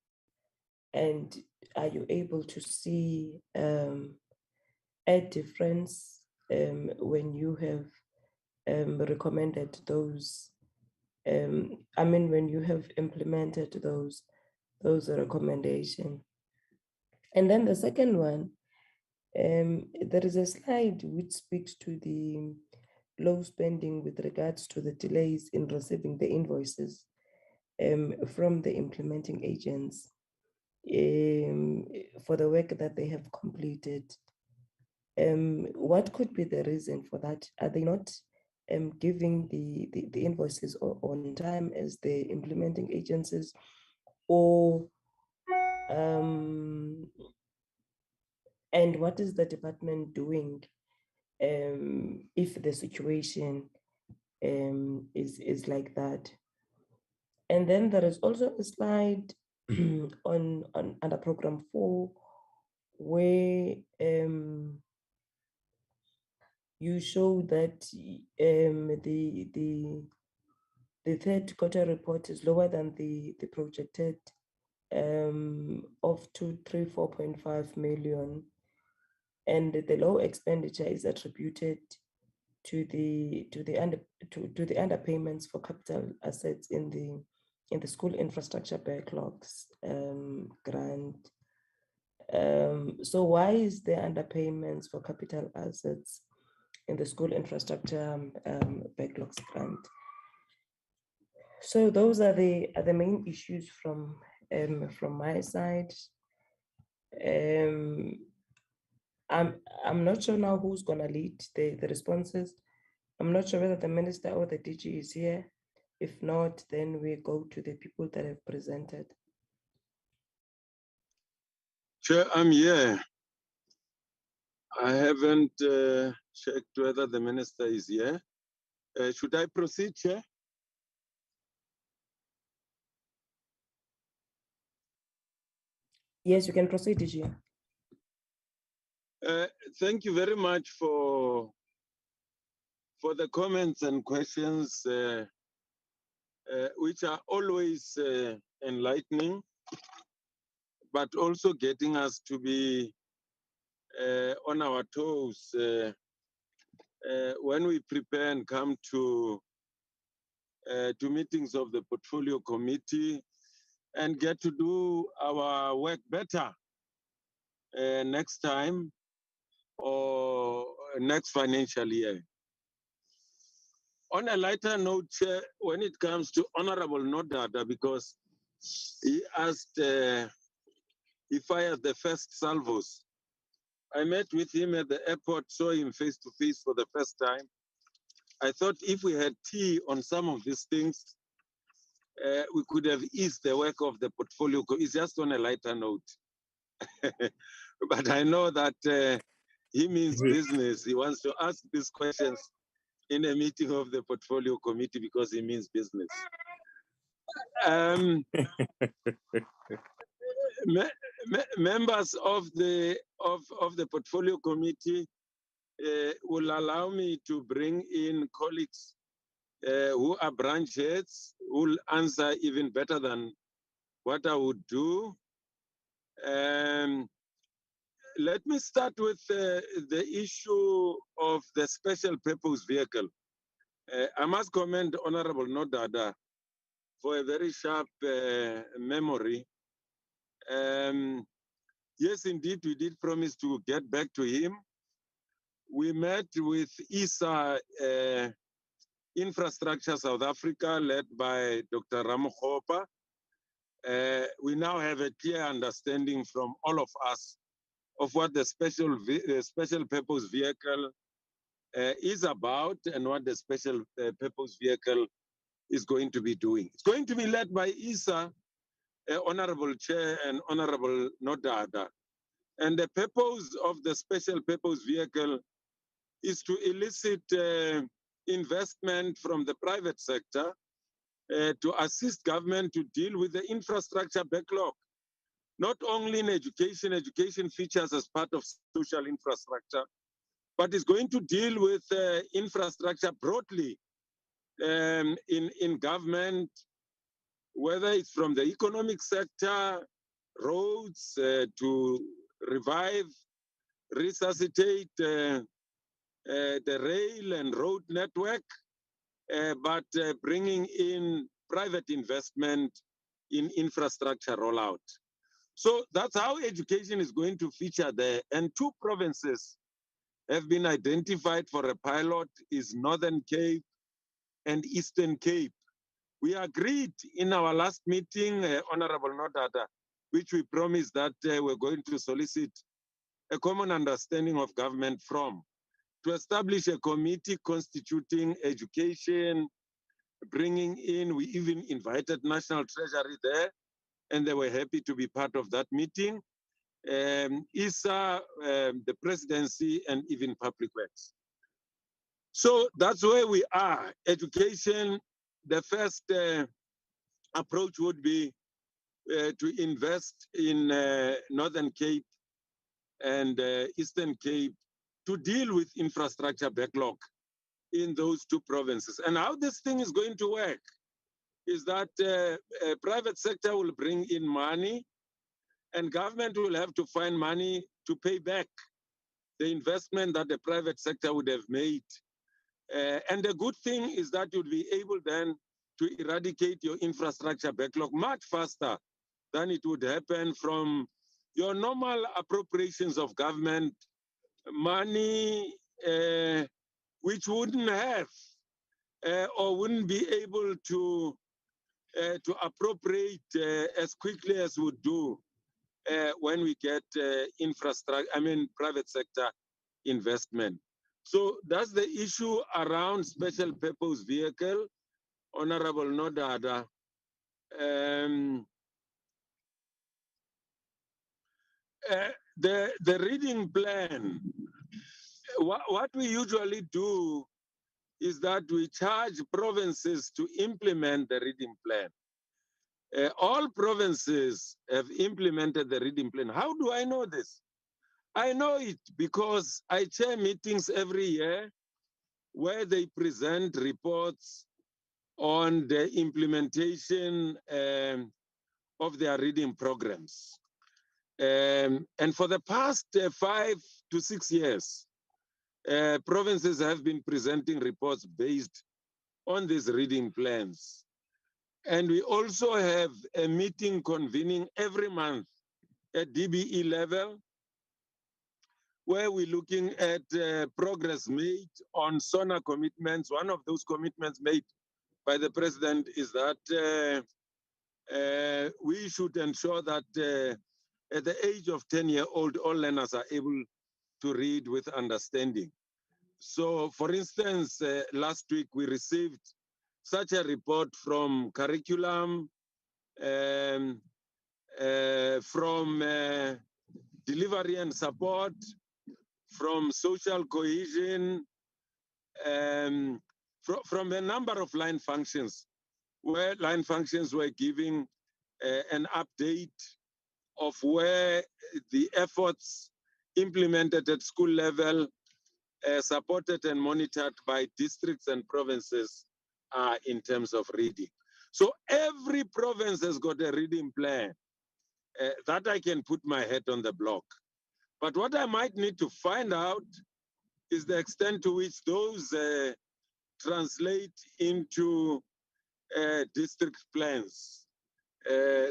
and are you able to see a difference when you have recommended those, when you have implemented those recommendations? And then the second one, there is a slide which speaks to the low spending with regards to the delays in receiving the invoices from the implementing agents for the work that they have completed. What could be the reason for that? Are they not giving the invoices on time as the implementing agencies, or and what is the department doing if the situation is like that? And then there is also a slide on under program 4 where you show that the third quarter report is lower than the projected of 234.5 million, and the low expenditure is attributed to the underpayments for capital assets in the school infrastructure backlogs grant. So why is there underpayments for capital assets in the school infrastructure backlogs grant? So those are the main issues from my side. I'm not sure now who's gonna lead the responses. I'm not sure whether the minister or the DG is here. If not, then we go to the people that have presented. Chair, I'm here. I haven't checked whether the minister is here. Should I proceed, Chair? Yes, you can proceed, DG. Thank you very much for the comments and questions, which are always enlightening, but also getting us to be on our toes when we prepare and come to meetings of the portfolio committee and get to do our work better next time or next financial year. On a lighter note, Chair, when it comes to Honorable Nodada, because he asked if I had the first salvos. I met with him at the airport, saw him face to face for the first time. I thought if we had tea on some of these things, we could have eased the work of the portfolio. It's just on a lighter note. But I know that he means business. He wants to ask these questions in a meeting of the portfolio committee because he means business. Members of the portfolio committee will allow me to bring in colleagues who are branch heads, who will answer even better than what I would do. Let me start with the issue of the special purpose vehicle. I must commend Honorable Nodada for a very sharp memory. Yes, indeed, we did promise to get back to him. We met with ISA Infrastructure South Africa, led by Dr. Ramokgopa. We now have a clear understanding from all of us of what the special purpose vehicle is about and what the special purpose vehicle is going to be doing. It's going to be led by ISA, Honorable Chair and Honorable Nodada. And the purpose of the special purpose vehicle is to elicit investment from the private sector to assist government to deal with the infrastructure backlog. Not only in education, education features as part of social infrastructure, but it's going to deal with infrastructure broadly in government, whether it's from the economic sector, roads, to revive, resuscitate the rail and road network, but bringing in private investment in infrastructure rollout. So that's how education is going to feature there. And 2 provinces have been identified for a pilot, is Northern Cape and Eastern Cape. We agreed in our last meeting, Honorable Nodada, which we promised that we're going to solicit a common understanding of government from, to establish a committee constituting education, bringing in, we even invited National Treasury there, and they were happy to be part of that meeting. ISA, the presidency, and even public works. So that's where we are. Education, the first approach would be to invest in Northern Cape and Eastern Cape to deal with infrastructure backlog in those 2 provinces. And how this thing is going to work is that private sector will bring in money and government will have to find money to pay back the investment that the private sector would have made. And the good thing is that you'll be able then to eradicate your infrastructure backlog much faster than it would happen from your normal appropriations of government money, which wouldn't have or wouldn't be able to appropriate as quickly as would do when we get infrastructure, private sector investment. So that's the issue around special purpose vehicle, Honorable Nodada. The reading plan, what we usually do is that we charge provinces to implement the reading plan. All provinces have implemented the reading plan. How do I know this? I know it because I chair meetings every year where they present reports on the implementation of their reading programs. And for the past 5 to 6 years, provinces have been presenting reports based on these reading plans. And we also have a meeting convening every month at DBE level, where we're looking at progress made on SONA commitments. One of those commitments made by the president is that we should ensure that at the age of 10-year-old, all learners are able to read with understanding. So, for instance, last week we received such a report from curriculum, from delivery and support, from social cohesion, from a number of line functions, where line functions were giving an update of where the efforts implemented at school level, supported and monitored by districts and provinces in terms of reading. So every province has got a reading plan that I can put my head on the block. But what I might need to find out is the extent to which those translate into district plans.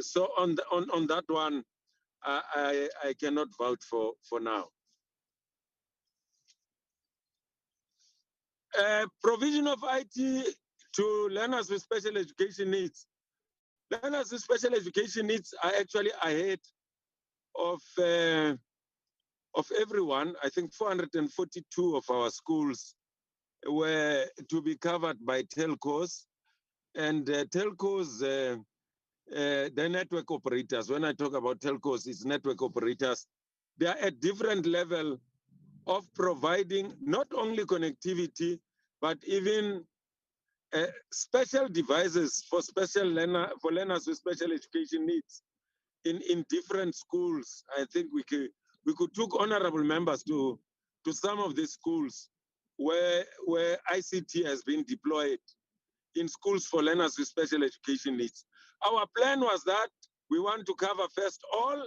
So on that one, I cannot vouch for now. Provision of IT to learners with special education needs. Learners with special education needs are actually ahead of everyone. I think 442 of our schools were to be covered by telcos, and telcos, the network operators. When I talk about telcos, it's network operators. They are at different level of providing not only connectivity, but even special devices for learners with special education needs in different schools. I think we could took honorable members to some of these schools where ICT has been deployed in schools for learners with special education needs. Our plan was that we want to cover first all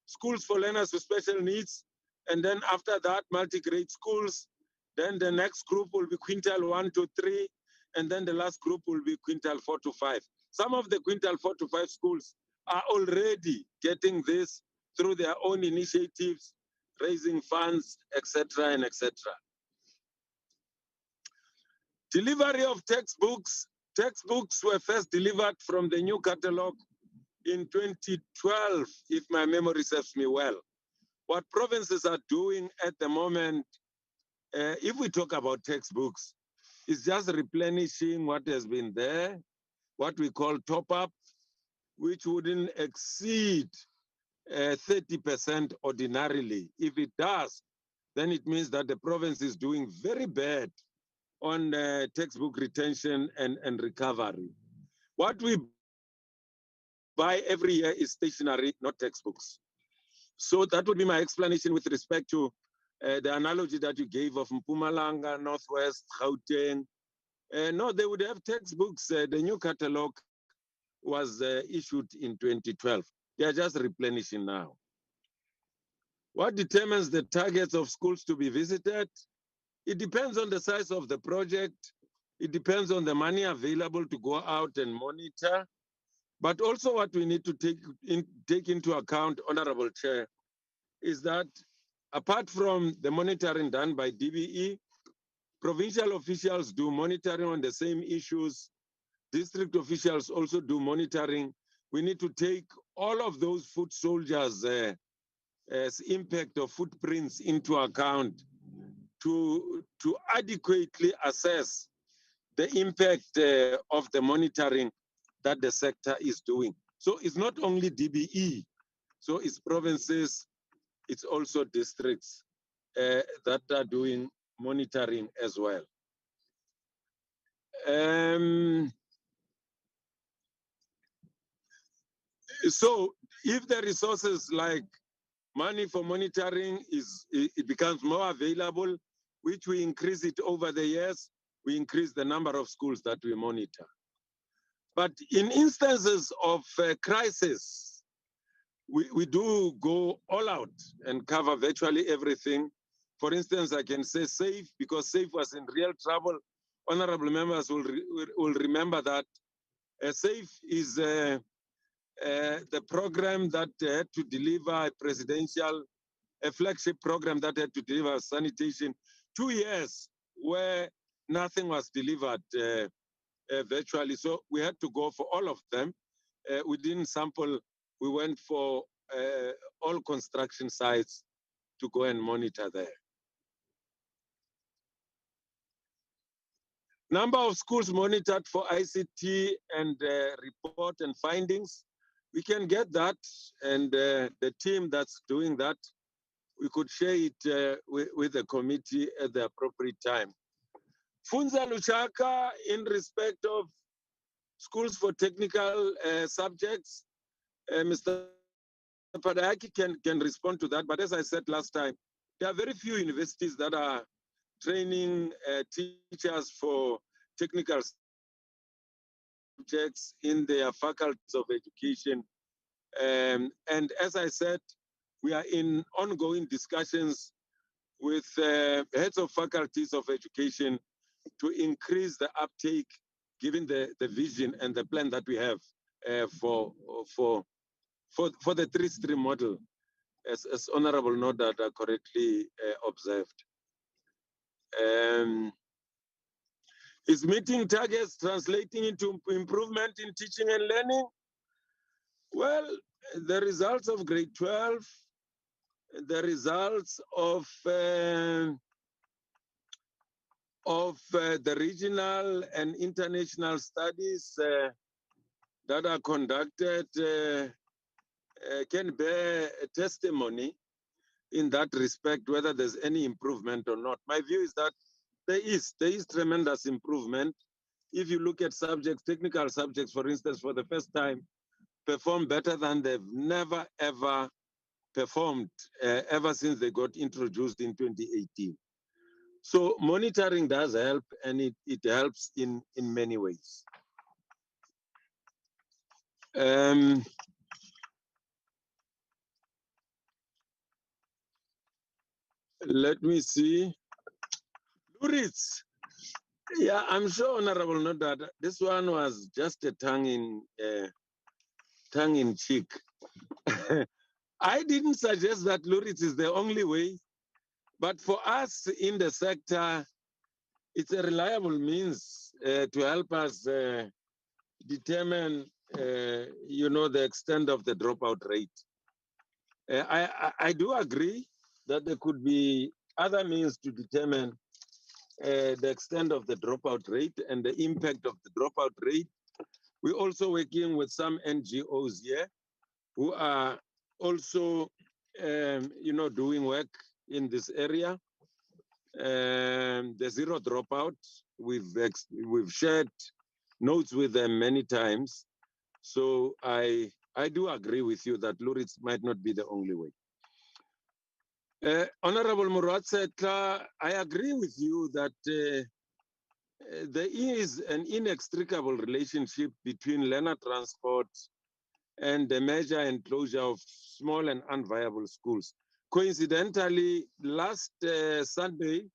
schools for learners with special needs, and then after that, multi-grade schools. Then the next group will be quintile 1 to 3, and then the last group will be quintile 4 to 5. Some of the quintile 4 to 5 schools are already getting this through their own initiatives, raising funds, etc. and etc. Delivery of textbooks. Textbooks were first delivered from the new catalog in 2012, if my memory serves me well. What provinces are doing at the moment, if we talk about textbooks, is just replenishing what has been there, what we call top-up, which wouldn't exceed 30% ordinarily. If it does, then it means that the province is doing very bad on textbook retention and recovery. What we buy every year is stationery, not textbooks. So that would be my explanation with respect to the analogy that you gave of Mpumalanga, Northwest, Gauteng. No, they would have textbooks. The new catalog was issued in 2012. They are just replenishing now. What determines the targets of schools to be visited? It depends on the size of the project. It depends on the money available to go out and monitor. But also what we need to take into account, Honorable Chair, is that apart from the monitoring done by DBE, provincial officials do monitoring on the same issues. District officials also do monitoring we need to take all of those foot soldiers' as impact of footprints into account to adequately assess the impact of the monitoring that the sector is doing. So it's not only DBE, so it's provinces, it's also districts that are doing monitoring as well. So if the resources like money for monitoring it becomes more available, which we increase it over the years, we increase the number of schools that we monitor. But in instances of crisis, we do go all out and cover virtually everything. For instance, I can say SAFE, because SAFE was in real trouble. Honorable members will remember that SAFE is the program that had to deliver a flagship program that had to deliver sanitation. 2 years where nothing was delivered virtually. So we had to go for all of them. We didn't sample, we went for all construction sites to go and monitor there. Number of schools monitored for ICT and report and findings. We can get that, and the team that's doing that, we could share it with the committee at the appropriate time. Funza Luchaka, in respect of schools for technical subjects, Mr. Padayaki can respond to that, but as I said last time, there are very few universities that are training teachers for technical subjects in their faculties of education. And as I said, we are in ongoing discussions with heads of faculties of education to increase the uptake, given the vision and the plan that we have for the three-stream model, as Honorable Nodada correctly observed. Is meeting targets translating into improvement in teaching and learning? Well, the results of grade 12, the results of the regional and international studies that are conducted can bear testimony in that respect, whether there's any improvement or not. My view is that there is tremendous improvement. If you look at subjects, technical subjects, for instance, for the first time, perform better than they've never, ever performed ever since they got introduced in 2018. So monitoring does help, and it helps in many ways. Let me see. Luritz. Yeah, I'm sure, Honorable Nodada, this one was just a tongue in cheek. I didn't suggest that Luritz is the only way, but for us in the sector, it's a reliable means to help us determine, the extent of the dropout rate. I do agree that there could be other means to determine the extent of the dropout rate and the impact of the dropout rate. We're also working with some NGOs here who are also, doing work in this area. The zero dropout, we've shared notes with them many times. So I do agree with you that Luritz might not be the only way. Honorable Murwatsetla, I agree with you that there is an inextricable relationship between learner transport and the measure and closure of small and unviable schools. Coincidentally, last Sunday,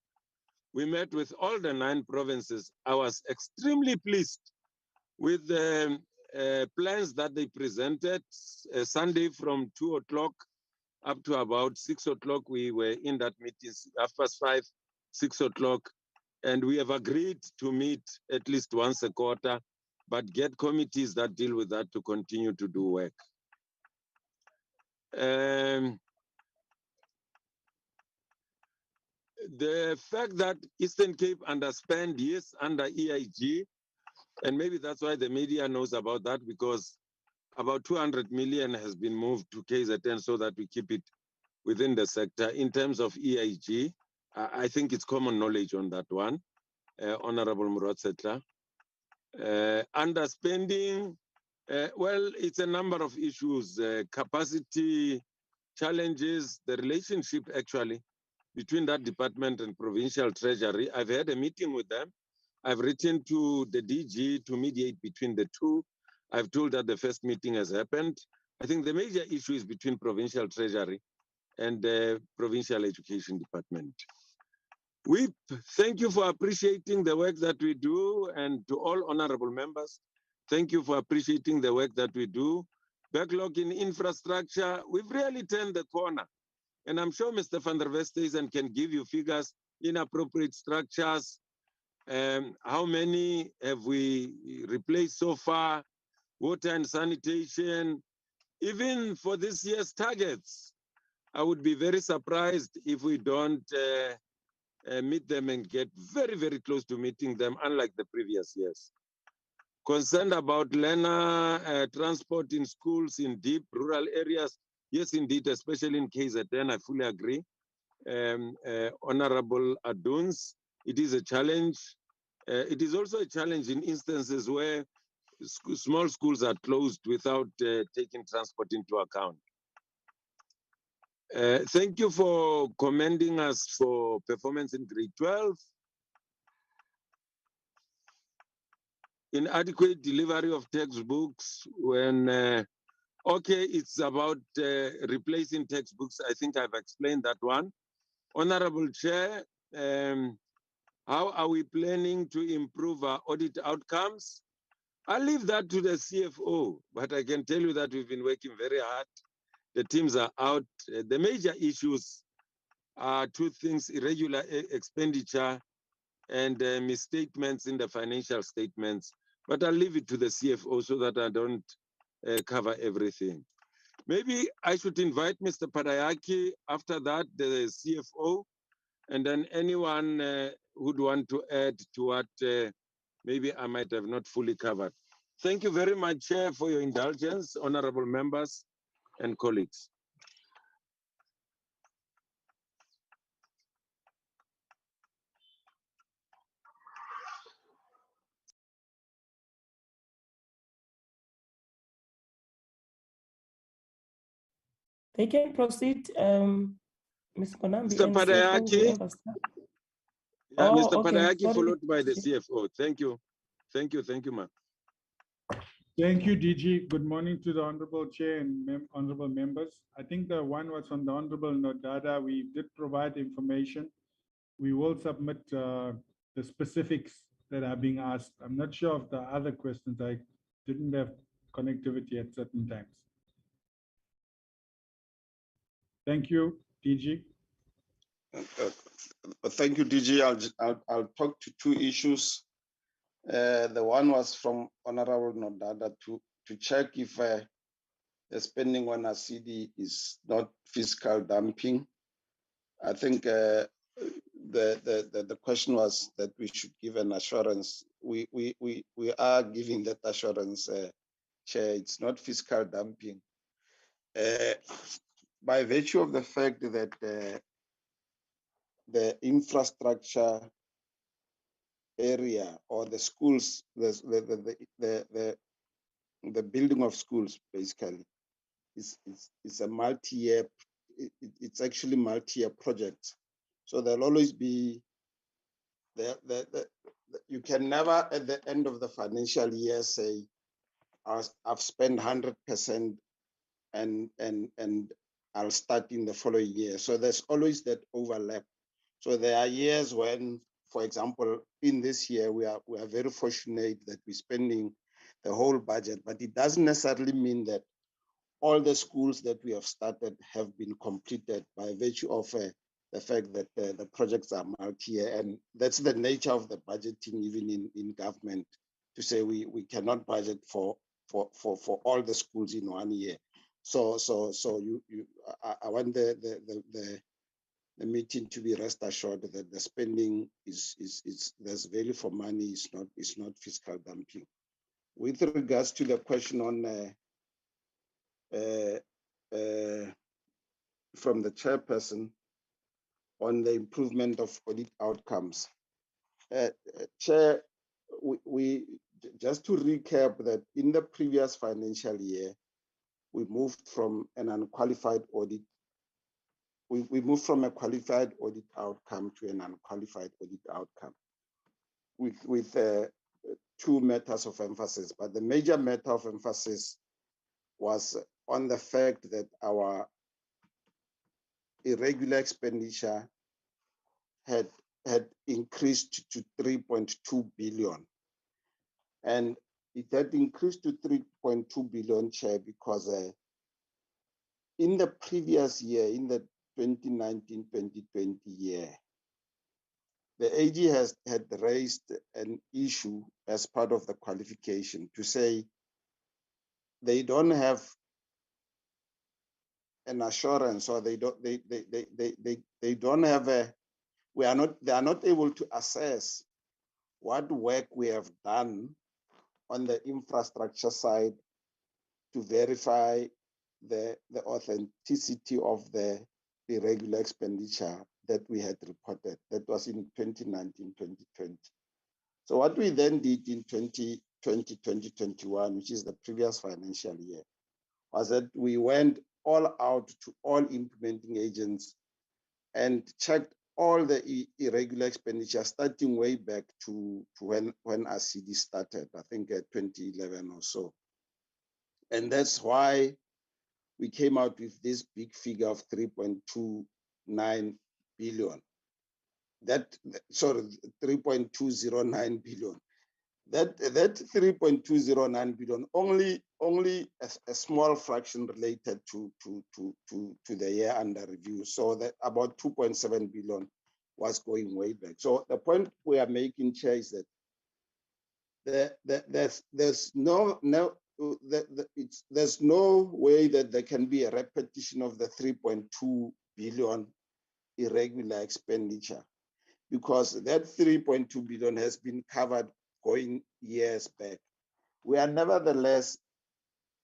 we met with all the 9 provinces. I was extremely pleased with the plans that they presented. Sunday from 2 o'clock up to about 6 o'clock, we were in that meeting, 5:30, 6 o'clock, and we have agreed to meet at least once a quarter but get committees that deal with that to continue to do work. The fact that Eastern Cape underspend, yes, under EIG, and maybe that's why the media knows about that, because about 200 million has been moved to KZN so that we keep it within the sector. In terms of EIG, I think it's common knowledge on that one, Honorable Murotsetla. Underspending, well, it's a number of issues, capacity challenges, the relationship actually between that department and provincial treasury. I've had a meeting with them. I've written to the DG to mediate between the two. I've told that the first meeting has happened. I think the major issue is between provincial treasury and the provincial education department. We thank you for appreciating the work that we do, and to all honorable members, thank you for appreciating the work that we do. Backlog in infrastructure, we've really turned the corner. And I'm sure Mr. van der Westhuizen can give you figures in appropriate structures. How many have we replaced so far? Water and sanitation. Even for this year's targets, I would be very surprised if we don't meet them and get very, very close to meeting them, unlike the previous years. Concerned about learner transport in schools in deep rural areas, yes, indeed, especially in KZN, I fully agree. Honorable Aduns, it is a challenge. It is also a challenge in instances where small schools are closed without taking transport into account. Thank you for commending us for performance in grade 12. Inadequate delivery of textbooks when okay, it's about replacing textbooks. I think I've explained that one. Honorable Chair, how are we planning to improve our audit outcomes? I'll leave that to the CFO, but I can tell you that we've been working very hard. The teams are out. The major issues are two things: irregular expenditure and misstatements in the financial statements. But I'll leave it to the CFO so that I don't cover everything. Maybe I should invite Mr. Padayaki, after that, the CFO, and then anyone who'd want to add to what maybe I might have not fully covered. Thank you very much, Chair, for your indulgence, honorable members and colleagues. They can proceed, Ms. Bonambi. Mr. Padayaki. Yeah, Oh, Mr. okay. Padayaki, Sorry. followed by the CFO. Thank you. Thank you, ma'am. Thank you, DG. Good morning to the Honorable Chair and honorable members. I think the one was on the Honorable Nodada. We did provide information. We will submit the specifics that are being asked. I'm not sure of the other questions. I didn't have connectivity at certain times. Thank you, DG. Thank you, DG. I'll talk to two issues. The one was from Honorable Nodada to check if the spending on a CD is not fiscal dumping. I think the question was that we should give an assurance. We are giving that assurance, Chair. It's not fiscal dumping. By virtue of the fact that the infrastructure area or the schools, the building of schools basically is a multi-year. It's actually multi-year projects. So there'll always be you can never at the end of the financial year say I've spent 100% and I'll start in the following year. So there's always that overlap. So there are years when, for example, in this year, we are very fortunate that we're spending the whole budget, but it doesn't necessarily mean that all the schools that we have started have been completed by virtue of the fact that the projects are multi-year. And that's the nature of the budgeting, even in government, to say we cannot budget for all the schools in 1 year. So I want the meeting to be rest assured that the spending is there's value for money. It's not fiscal dumping. With regards to the question on from the chairperson on the improvement of audit outcomes, Chair, we just to recap that in the previous financial year, we moved from an unqualified audit. We moved from a qualified audit outcome to an unqualified audit outcome with two matters of emphasis. But the major matter of emphasis was on the fact that our irregular expenditure had increased to 3.2 billion. And it had increased to 3.2 billion, Chair, because in the previous year, in the 2019-2020 year, the AG had raised an issue as part of the qualification to say they don't have an assurance, or they don't have they are not able to assess what work we have done on the infrastructure side to verify the authenticity of the irregular expenditure that we had reported. That was in 2019-2020. So what we then did in 2020-2021, which is the previous financial year, was that we went all out to all implementing agents and checked all the irregular expenditure, starting way back to when RCD started, I think at 2011 or so. And that's why we came out with this big figure of 3.29 billion. Sorry, 3.209 billion. That 3.209 billion, only a small fraction related to the year under review. So that about 2.7 billion was going way back. So the point we are making, Chair, is that there's no way that there can be a repetition of the 3.2 billion irregular expenditure, because that 3.2 billion has been covered going years back. We are nevertheless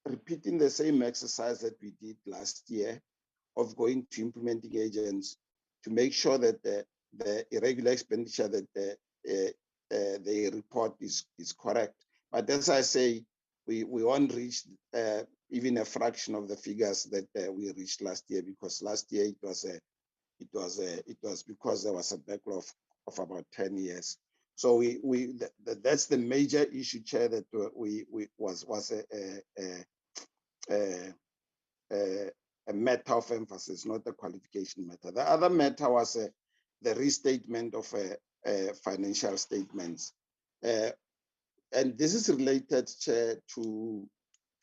repeating the same exercise that we did last year of going to implementing agents to make sure that the irregular expenditure that they report is correct. But as I say, we won't reach even a fraction of the figures that we reached last year, because last year it was because there was a backlog of about 10 years. So that's the major issue, Chair, that was a matter of emphasis, not a qualification matter. The other matter was the restatement of financial statements, and this is related, Chair, to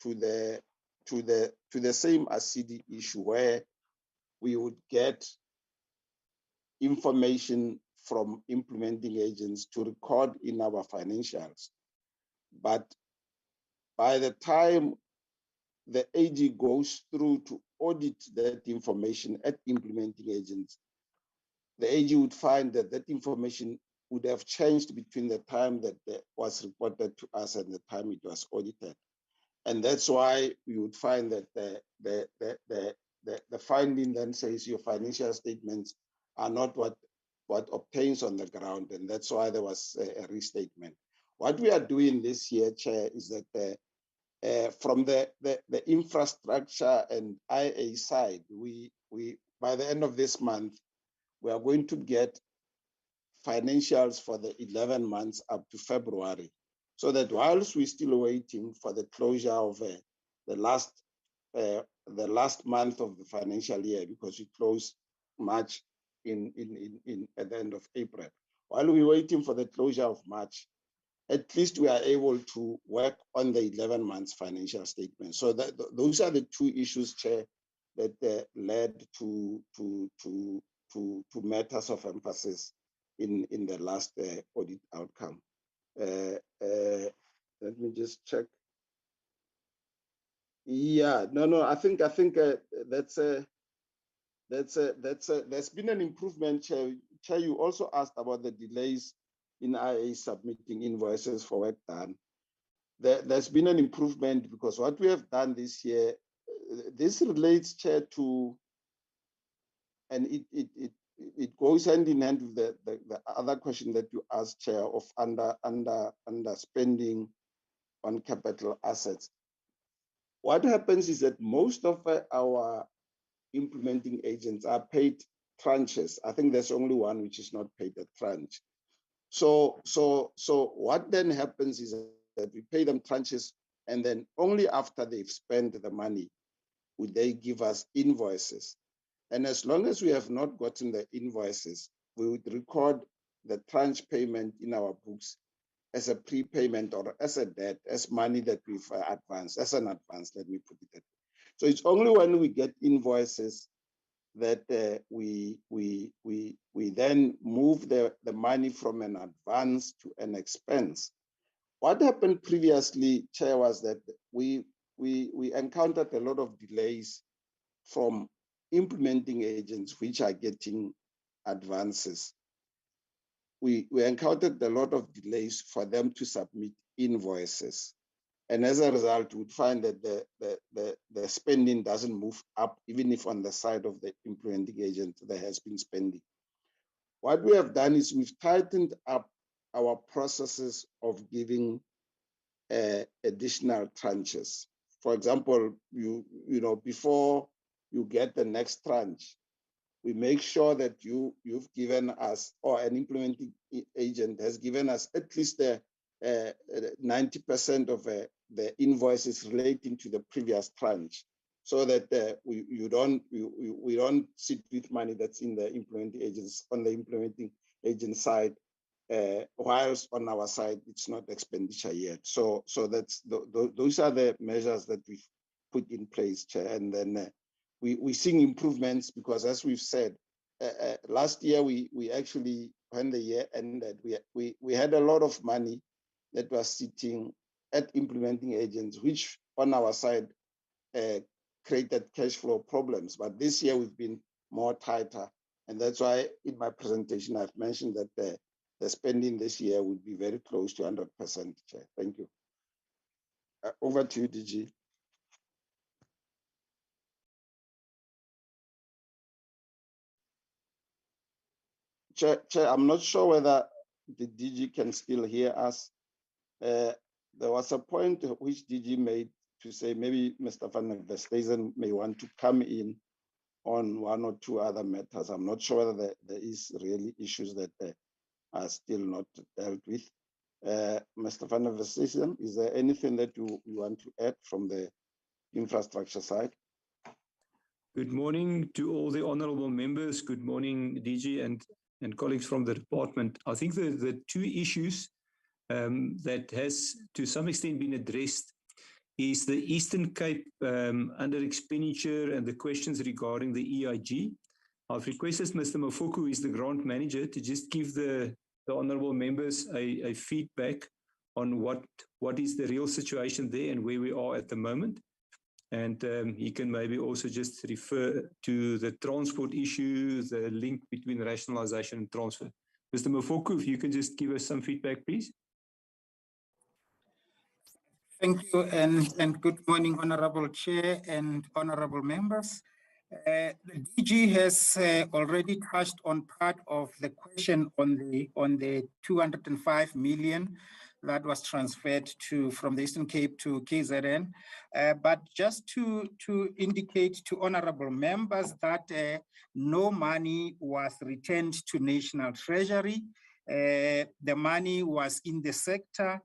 the same RCD issue, where we would get information from implementing agents to record in our financials. But by the time the AG goes through to audit that information at implementing agents, the AG would find that that information would have changed between the time that was reported to us and the time it was audited. And that's why we would find that the finding then says your financial statements are not what obtains on the ground, and that's why there was a restatement. What we are doing this year, Chair, is that from the infrastructure and IA side, we by the end of this month, we are going to get financials for the 11 months up to February, so that whilst we're still waiting for the closure of the last month of the financial year, because we close March at the end of April. While we're waiting for the closure of March, at least we are able to work on the 11 months financial statement. So those are the two issues, Chair, that led to matters of emphasis in the last audit outcome. Let me just check. Yeah, no. I think there's been an improvement, Chair. Chair, you also asked about the delays in IA submitting invoices for work done. There's been an improvement because what we have done this year, this relates, Chair, to, and it goes hand in hand with the other question that you asked, Chair, of underspending on capital assets. What happens is that most of our implementing agents are paid tranches. I think there's only one which is not paid a tranche. So what then happens is that we pay them tranches, and then only after they've spent the money would they give us invoices. And as long as we have not gotten the invoices, we would record the tranche payment in our books as a prepayment or as a debt, as money that we've advanced, as an advance, let me put it that way. So it's only when we get invoices that we then move the money from an advance to an expense. What happened previously, Chair, was that we encountered a lot of delays from implementing agents which are getting advances. We encountered a lot of delays for them to submit invoices. And as a result, we'd find that the spending doesn't move up, even if on the side of the implementing agent there has been spending. What we have done is we've tightened up our processes of giving additional tranches. For example, you know, before you get the next tranche, we make sure that you've given us, or an implementing agent has given us, at least 90% of the invoices relating to the previous tranche, so that we don't sit with money that's in the implementing agents, on the implementing agent side, whilst on our side it's not expenditure yet. So that's those are the measures that we've put in place, Chair. And then we're seeing improvements because, as we've said, last year we actually, when the year ended, we had a lot of money that was sitting at implementing agents, which on our side created cash flow problems. But this year we've been more tighter, and that's why in my presentation I've mentioned that the spending this year would be very close to 100%. Chair. Thank you. Over to you, DG. Chair, I'm not sure whether the DG can still hear us. There was a point which DG made to say maybe Mr. Van der Westhuizen may want to come in on one or two other matters. I'm not sure whether there is really issues that are still not dealt with. Mr. Van der Westhuizen, is there anything that you want to add from the infrastructure side? Good morning to all the honorable members. Good morning, DG and colleagues from the department. I think the two issues that has to some extent been addressed is the Eastern Cape under expenditure and the questions regarding the EIG. I've requested Mr. Mafoku, who is the grant manager, to just give the honorable members a feedback on what is the real situation there and where we are at the moment. And he can maybe also just refer to the transport issue, the link between rationalization and transfer. Mr. Mafoku, if you can just give us some feedback, please. Thank you, and good morning, Honorable Chair and honorable members. The DG has already touched on part of the question on the 205 million that was transferred from the Eastern Cape to KZN. But just to indicate to honorable members that no money was returned to National Treasury. The money was in the sector,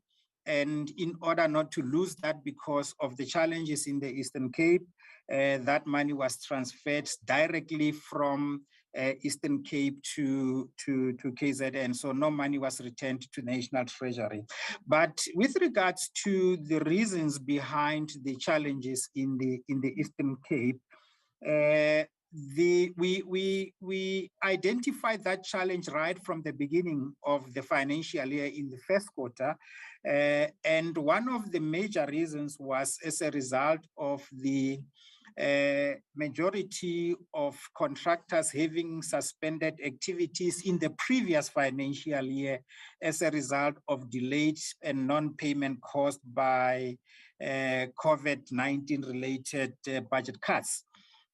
and in order not to lose that because of the challenges in the Eastern Cape, that money was transferred directly from Eastern Cape to KZN. So no money was returned to National Treasury. But with regards to the reasons behind the challenges in the Eastern Cape, we identified that challenge right from the beginning of the financial year in the first quarter. And one of the major reasons was as a result of the majority of contractors having suspended activities in the previous financial year as a result of delayed and non-payment caused by COVID-19 related budget cuts.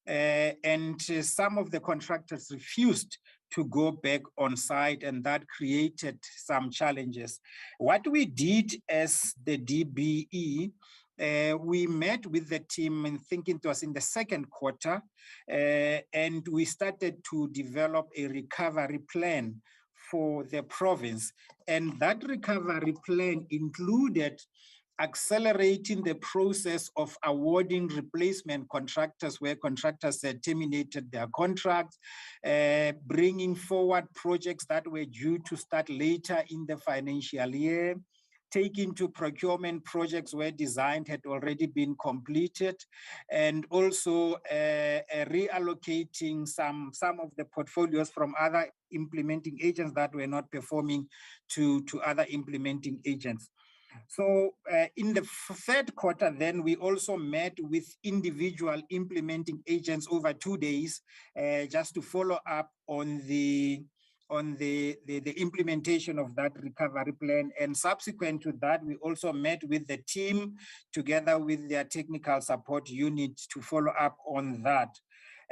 And some of the contractors refused to go back on site, and that created some challenges. What we did as the DBE, we met with the team, and thinking it was in the second quarter, and we started to develop a recovery plan for the province. And that recovery plan included accelerating the process of awarding replacement contractors where contractors had terminated their contracts, bringing forward projects that were due to start later in the financial year, taking to procurement projects where design had already been completed, and also reallocating some of the portfolios from other implementing agents that were not performing to other implementing agents. So in the third quarter, then we also met with individual implementing agents over 2 days, just to follow up on the implementation of that recovery plan. And subsequent to that, we also met with the team together with their technical support unit to follow up on that.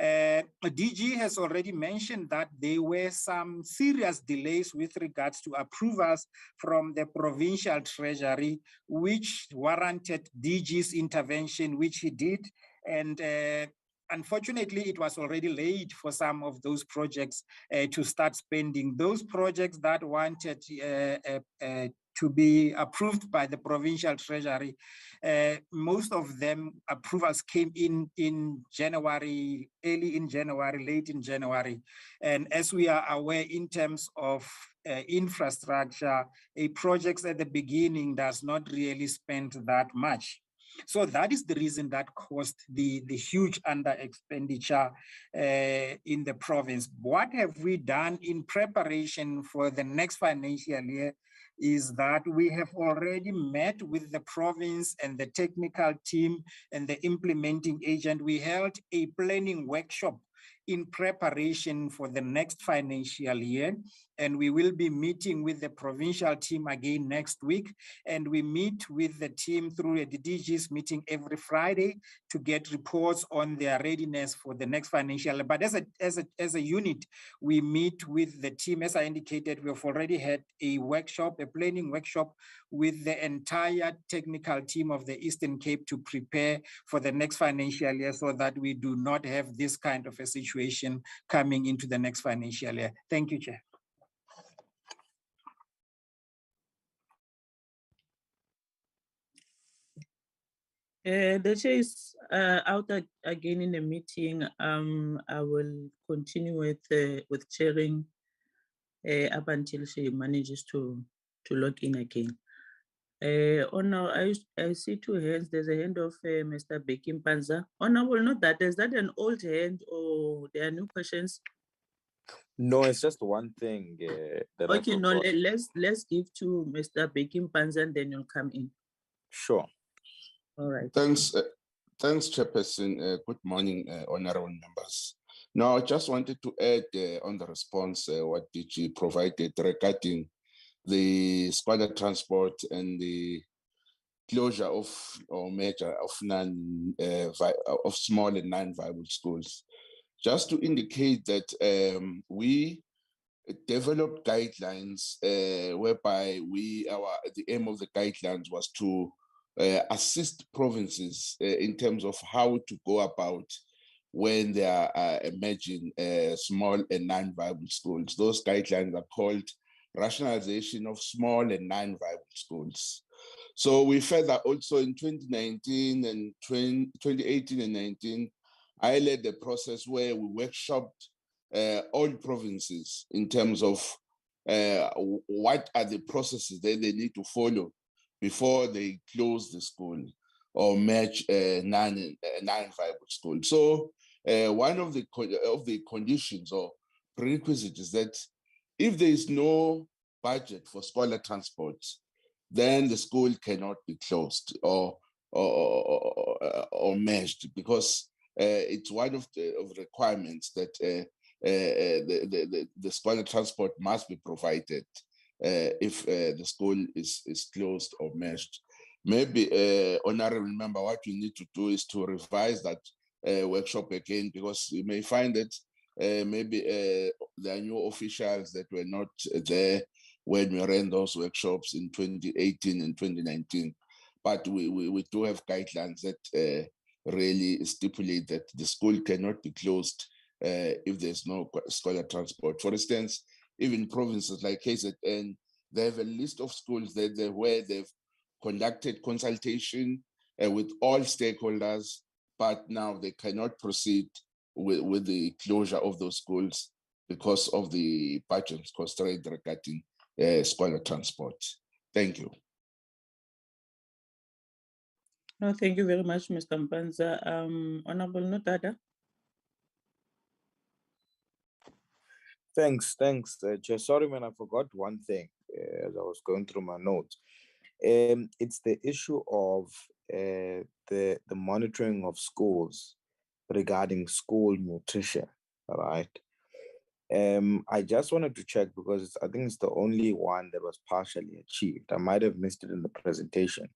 DG has already mentioned that there were some serious delays with regards to approvals from the provincial treasury, which warranted DG's intervention, which he did. And unfortunately, it was already late for some of those projects to start spending. Those projects that wanted to be approved by the provincial treasury, most of them approvals came in January, early in January, late in January. And as we are aware, in terms of infrastructure, a project at the beginning does not really spend that much. So that is the reason that caused the huge under expenditure in the province. What have we done in preparation for the next financial year is that we have already met with the province and the technical team and the implementing agent. We held a planning workshop in preparation for the next financial year. And we will be meeting with the provincial team again next week. And we meet with the team through the DG's meeting every Friday to get reports on their readiness for the next financial year. But as a unit, we meet with the team. As I indicated, we have already had a workshop, a planning workshop with the entire technical team of the Eastern Cape to prepare for the next financial year so that we do not have this kind of a situation coming into the next financial year. Thank you, Chair. The chair is out again in the meeting. I will continue with chairing up until she manages to log in again. I see two hands. There's a hand of Mr. Bekim Panza. Honorable, note that is that an old hand or there are new questions? No, it's just one thing. That okay, no, let's give to Mr. Bekim Panza and then you'll come in. Sure. All right. Thanks, Chairperson. Good morning, honorable members. Now, I just wanted to add on the response what DG provided regarding the squatter transport and the closure of or merger of small and non-viable schools. Just to indicate that we developed guidelines whereby the aim of the guidelines was to assist provinces in terms of how to go about when they are emerging small and non-viable schools. Those guidelines are called Rationalization of Small and Non-Viable Schools. So we further also in 2019 and 2018 and 19, I led the process where we workshopped all provinces in terms of what are the processes that they need to follow before they close the school or merge non-viable school. So one of the conditions or prerequisites is that if there is no budget for scholar transport, then the school cannot be closed or merged, because it's one of the requirements that the scholar transport must be provided if the school is closed or merged. Maybe, honorable member, what we need to do is to revise that workshop again, because you may find that maybe there are new officials that were not there when we ran those workshops in 2018 and 2019. But we do have guidelines that really stipulate that the school cannot be closed if there's no scholar transport. For instance, even provinces like KZN, they have a list of schools where they've conducted consultation with all stakeholders, but now they cannot proceed with the closure of those schools because of the budget constraint regarding scholar transport. Thank you. No, thank you very much, Mr. Mpanza. Honorable Nodada. Thanks. Chair, sorry, man, I forgot one thing as I was going through my notes. It's the issue of the monitoring of schools regarding school nutrition, all right? I just wanted to check because I think it's the only one that was partially achieved. I might have missed it in the presentation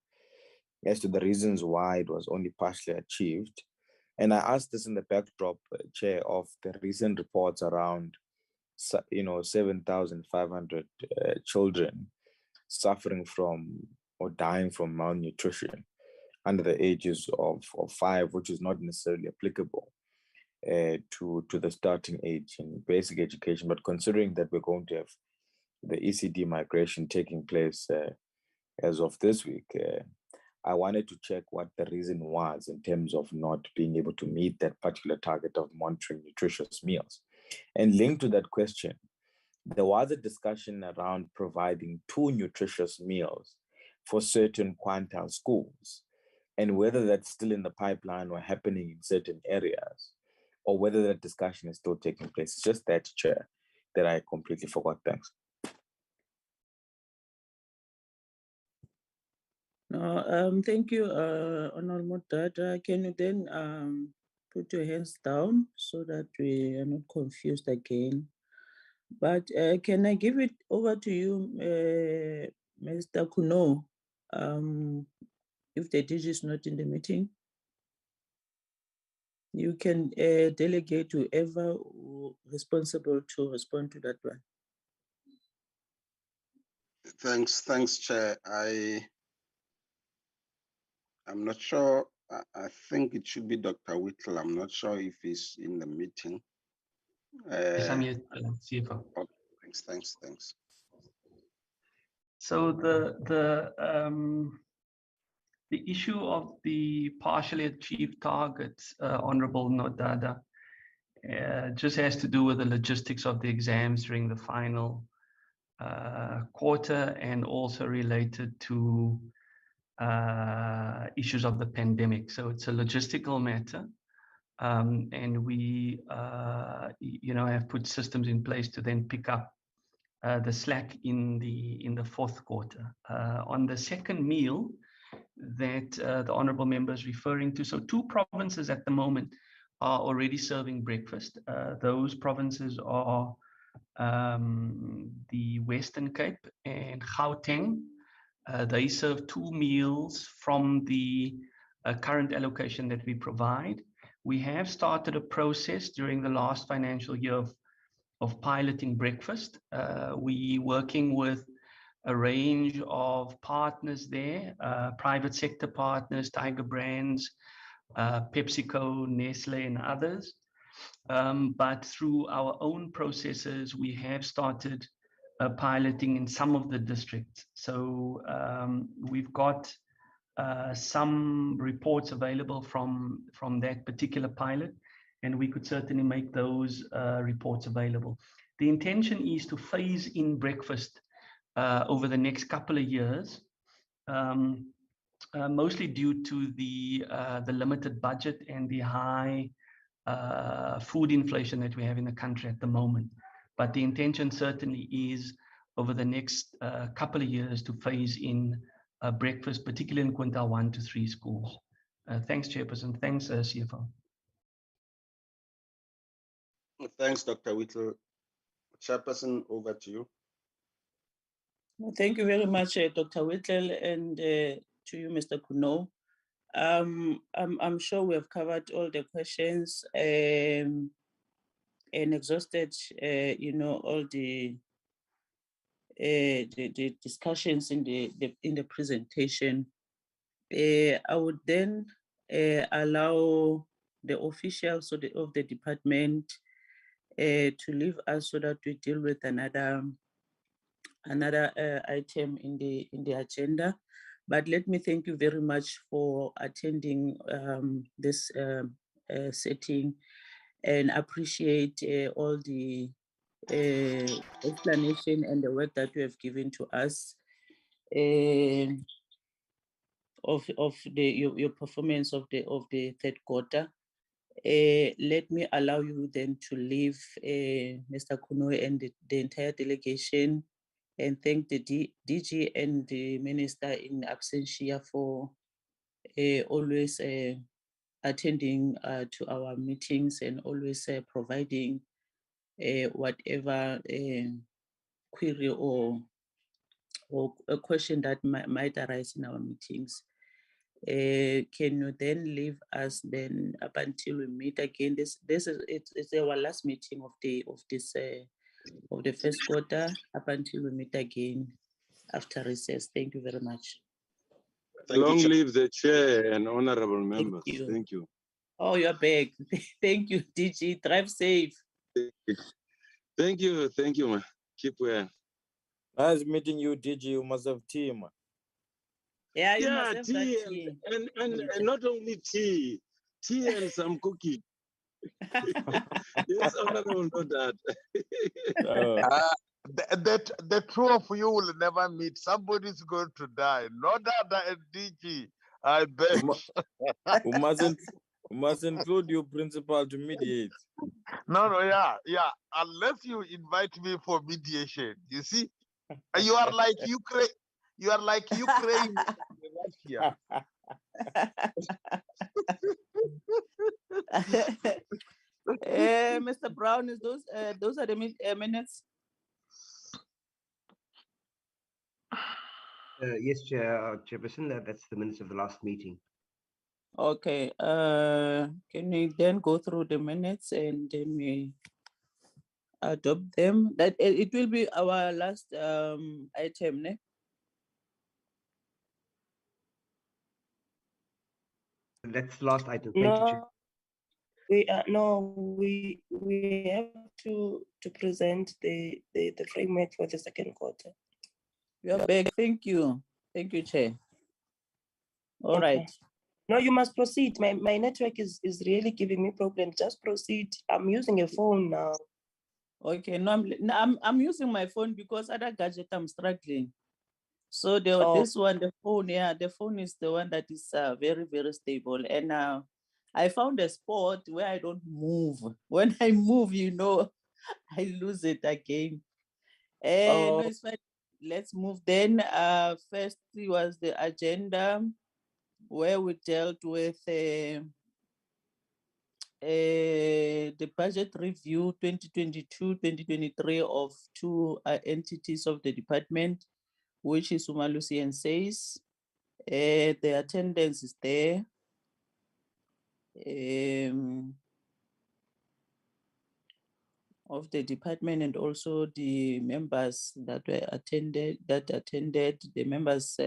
as to the reasons why it was only partially achieved. And I asked this in the backdrop, Chair, of the recent reports around 7,500 children suffering from or dying from malnutrition under the ages of 5, which is not necessarily applicable to the starting age in basic education. But considering that we're going to have the ECD migration taking place as of this week, I wanted to check what the reason was in terms of not being able to meet that particular target of monitoring nutritious meals. And linked to that question, there was a discussion around providing 2 nutritious meals for certain quintile schools, and whether that's still in the pipeline or happening in certain areas, or whether that discussion is still taking place. It's just that, Chair, that I completely forgot. Thanks. No, thank you, Honorable Dada. Can you then put your hands down so that we are not confused again? But can I give it over to you, Mr. Kuno, if the DG is not in the meeting? You can delegate whoever responsible to respond to that one. Thanks, Chair. I'm not sure. I think it should be Dr. Whittle. I'm not sure if he's in the meeting. Yes, I'm here, CFO. Okay, thanks. So the issue of the partially achieved targets, Honorable Nodada, just has to do with the logistics of the exams during the final quarter, and also related to issues of the pandemic. So it's a logistical matter, and we have put systems in place to then pick up the slack in the fourth quarter. On the second meal that the honourable member is referring to, so 2 provinces at the moment are already serving breakfast. Those provinces are the Western Cape and Gauteng. They serve 2 meals from the current allocation that we provide. We have started a process during the last financial year of piloting breakfast. We working with a range of partners there, private sector partners, Tiger Brands, PepsiCo, Nestle, and others. But through our own processes, we have started piloting in some of the districts. So we've got some reports available from that particular pilot, and we could certainly make those reports available. The intention is to phase in breakfast over the next couple of years, mostly due to the limited budget and the high food inflation that we have in the country at the moment. But the intention certainly is over the next couple of years to phase in breakfast, particularly in quintile 1 to 3 schools. Thanks, Chairperson. Thanks, CFO. Thanks, Dr. Whittle. Chairperson, over to you. Thank you very much, Dr. Whittle, and to you, Mr. Kuno. I'm sure we have covered all the questions and exhausted, all the discussions in the presentation. I would then allow the officials of the department to leave us so that we deal with another item in the agenda. But let me thank you very much for attending this setting, and appreciate all the explanation and the work that you have given to us of your performance of the third quarter. Let me allow you then to leave, Mr. Kuno, and the entire delegation, and thank the DG and the Minister in absentia for always attending to our meetings and always providing whatever query or a question that might arise in our meetings. Can you then leave us then up until we meet again? It's our last meeting of the first quarter, up until we meet again after recess. Thank you very much. Long live the chair and honorable members. Thank you. Oh, you're back. Thank you, DG. Drive safe. Thank you, man. Keep well. Nice meeting you, DG. You must have tea, man. Yeah, you Yeah, must have tea that tea. and not only tea and some cookie. Yes, honorable, not that. The two of you will never meet. Somebody's going to die. Not that and DG. I bet. We must include your principal to mediate. No, yeah. Unless you invite me for mediation, you see, you are like Ukraine. You are like Ukraine. Russia. Mr. Brown, is those are the minutes? Yes, Chairperson, that's the minutes of the last meeting. Okay, can we then go through the minutes and then we adopt them? That it will be our last item, ne? That's the last item. Thank you, Chair. We have to present the framework for the second quarter. You're back. Thank you, Chair. All right. No, you must proceed. My network is really giving me problems. Just proceed. I'm using a phone now. Okay, no, I'm using my phone because other gadget I'm struggling. So this one, the phone, the phone is the one that is very, very stable. And I found a spot where I don't move. When I move, I lose it again. No, it's fine. Let's move then. First was the agenda where we dealt with the budget review 2022-2023 of two entities of the department, which is Umalusi and SAYS. The attendance is there. Of the department, and also the members that attended, the members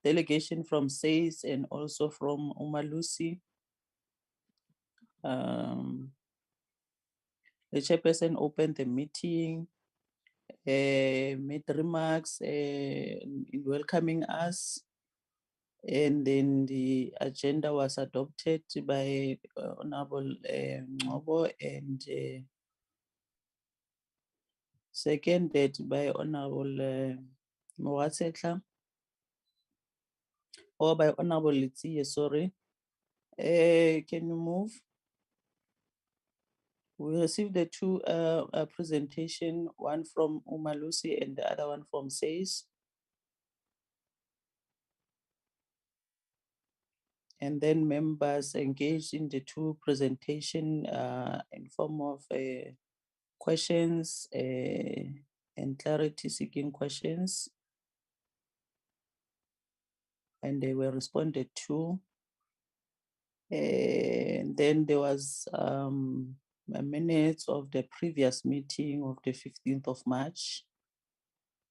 delegation from SAYS and also from Umalusi. The chairperson opened the meeting, made remarks in welcoming us, and then the agenda was adopted by Honorable Ngobo and seconded by Honorable Moatsetla, or by Honorable Litsie, sorry. Can you move? We received the two presentation, one from Umalusi and the other one from SAIS. And then members engaged in the two presentation in form of questions and clarity seeking questions. And they were responded to. And then there was a minutes of the previous meeting of the 15th of March,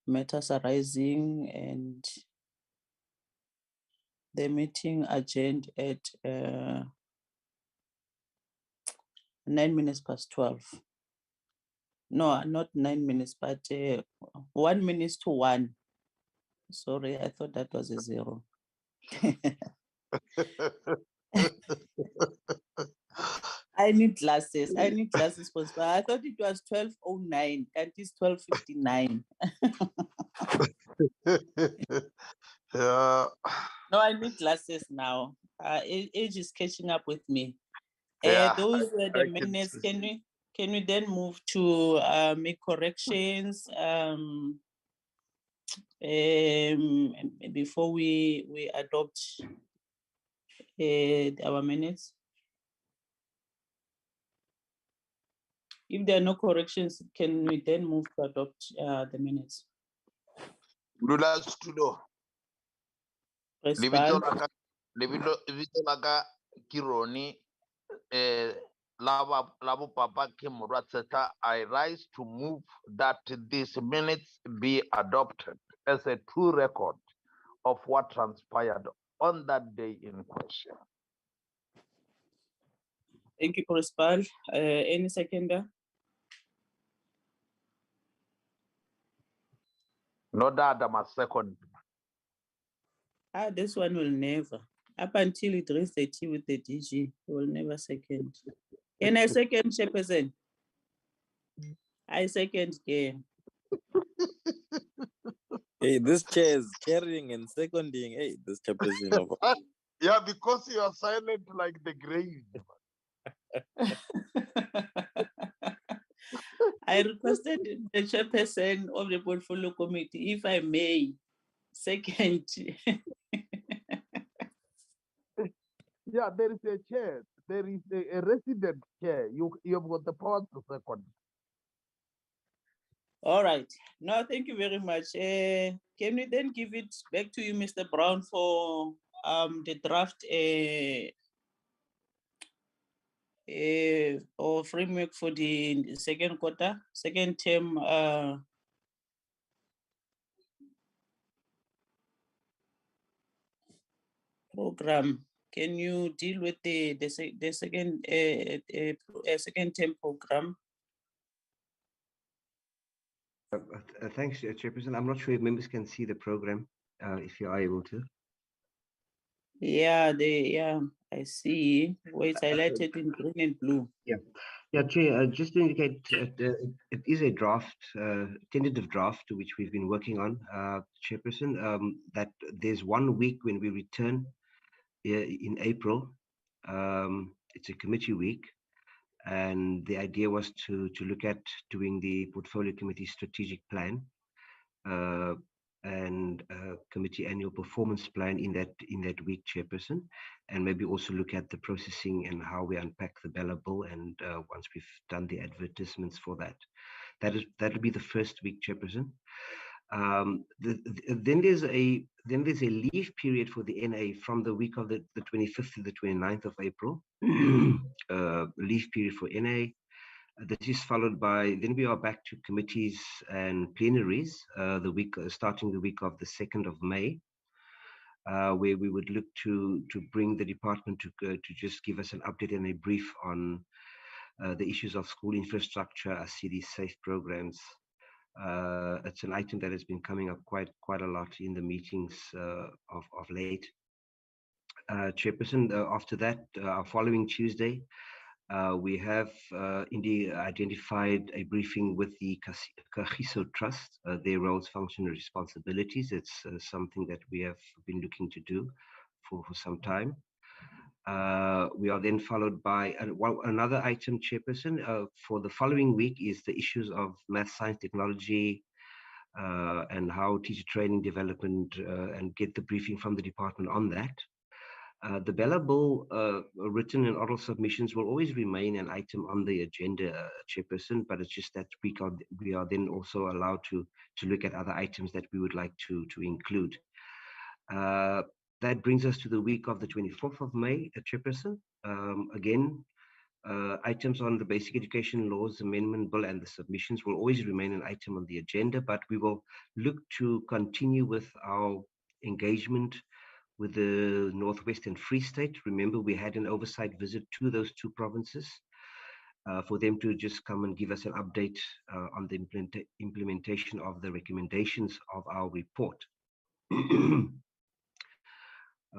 matters arising, and the meeting adjourned at 12:09. No, not 9 minutes, but 1 minute to 1. Sorry, I thought that was a 0. I need glasses. I need glasses for spell. I thought it was 12:09 and it's 12:59. No, I need glasses now. Age is catching up with me. Yeah, Those were the I can minutes. see. Can we then move to make corrections before we adopt our minutes? If there are no corrections, can we then move to adopt the minutes? Lula Studio. Principal. Lebito laka kironi labo papa Kimuratseta, I rise to move that these minutes be adopted as a true record of what transpired on that day in question. Thank you, Principal. Any seconder? No doubt I'm a second. This one will never. Up until it reaches the T with the DG, it will never second. And I second, Chairperson. I second game. Hey, this chair is carrying and seconding. Hey, this chairperson of Yeah, because you are silent like the grave. I requested the chairperson of the portfolio committee, if I may, second. Yeah, there is a chair. There is a resident chair. You've got the power to second. All right. No, thank you very much. Can we then give it back to you, Mr. Brown, for the draft or framework for the second term program? Can you deal with the second second term program? Thanks, Chairperson. I'm not sure if members can see the program, if you are able to. Yeah, I see. Where it's highlighted in green and blue. Yeah, Chair, just to indicate, it is a draft, tentative draft, which we've been working on, Chairperson, that there's 1 week when we return in April. It's a committee week. And the idea was to look at doing the portfolio committee strategic plan and committee annual performance plan in that week, Chairperson, and maybe also look at the processing and how we unpack the billable. And once we've done the advertisements for that'll be the first week, Chairperson. Then there's a leave period for the NA from the week of the 25th to the 29th of April. Leave period for NA. This is followed by, then we are back to committees and plenaries starting the week of the 2nd of May, where we would look to bring the department to just give us an update and a brief on the issues of school infrastructure, ACD safe programs. It's an item that has been coming up quite a lot in the meetings of late. Chairperson, after that, our following Tuesday, we have indeed identified a briefing with the Kagiso Trust, their roles, function, and responsibilities. It's something that we have been looking to do for some time. We are then followed by another item, Chairperson, for the following week is the issues of math, science, technology, and how teacher training development, and get the briefing from the department on that. The Bella Bill written and oral submissions will always remain an item on the agenda, Chairperson, but it's just that we are then also allowed to look at other items that we would like to include. That brings us to the week of the 24th of May, Chairperson. Again, items on the Basic Education Laws Amendment Bill and the submissions will always remain an item on the agenda, but we will look to continue with our engagement with the Northwestern Free State. Remember, we had an oversight visit to those two provinces for them to just come and give us an update on the implementation of the recommendations of our report.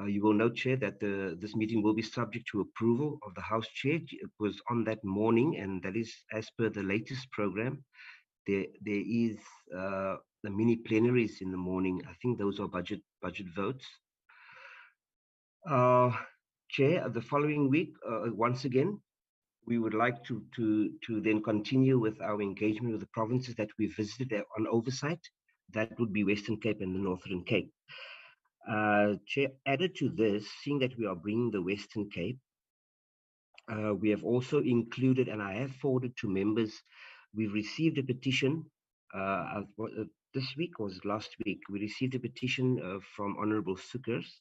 You will note, Chair, that this meeting will be subject to approval of the House Chair. It was on that morning, and that is as per the latest program. There is the mini plenaries in the morning. I think those are budget votes. Chair, the following week, once again, we would like to then continue with our engagement with the provinces that we visited on oversight. That would be Western Cape and the Northern Cape. Chair, added to this, seeing that we are bringing the Western Cape, we have also included, and I have forwarded to members, we've received a petition, this week or last week, we received a petition from Honorable Soekers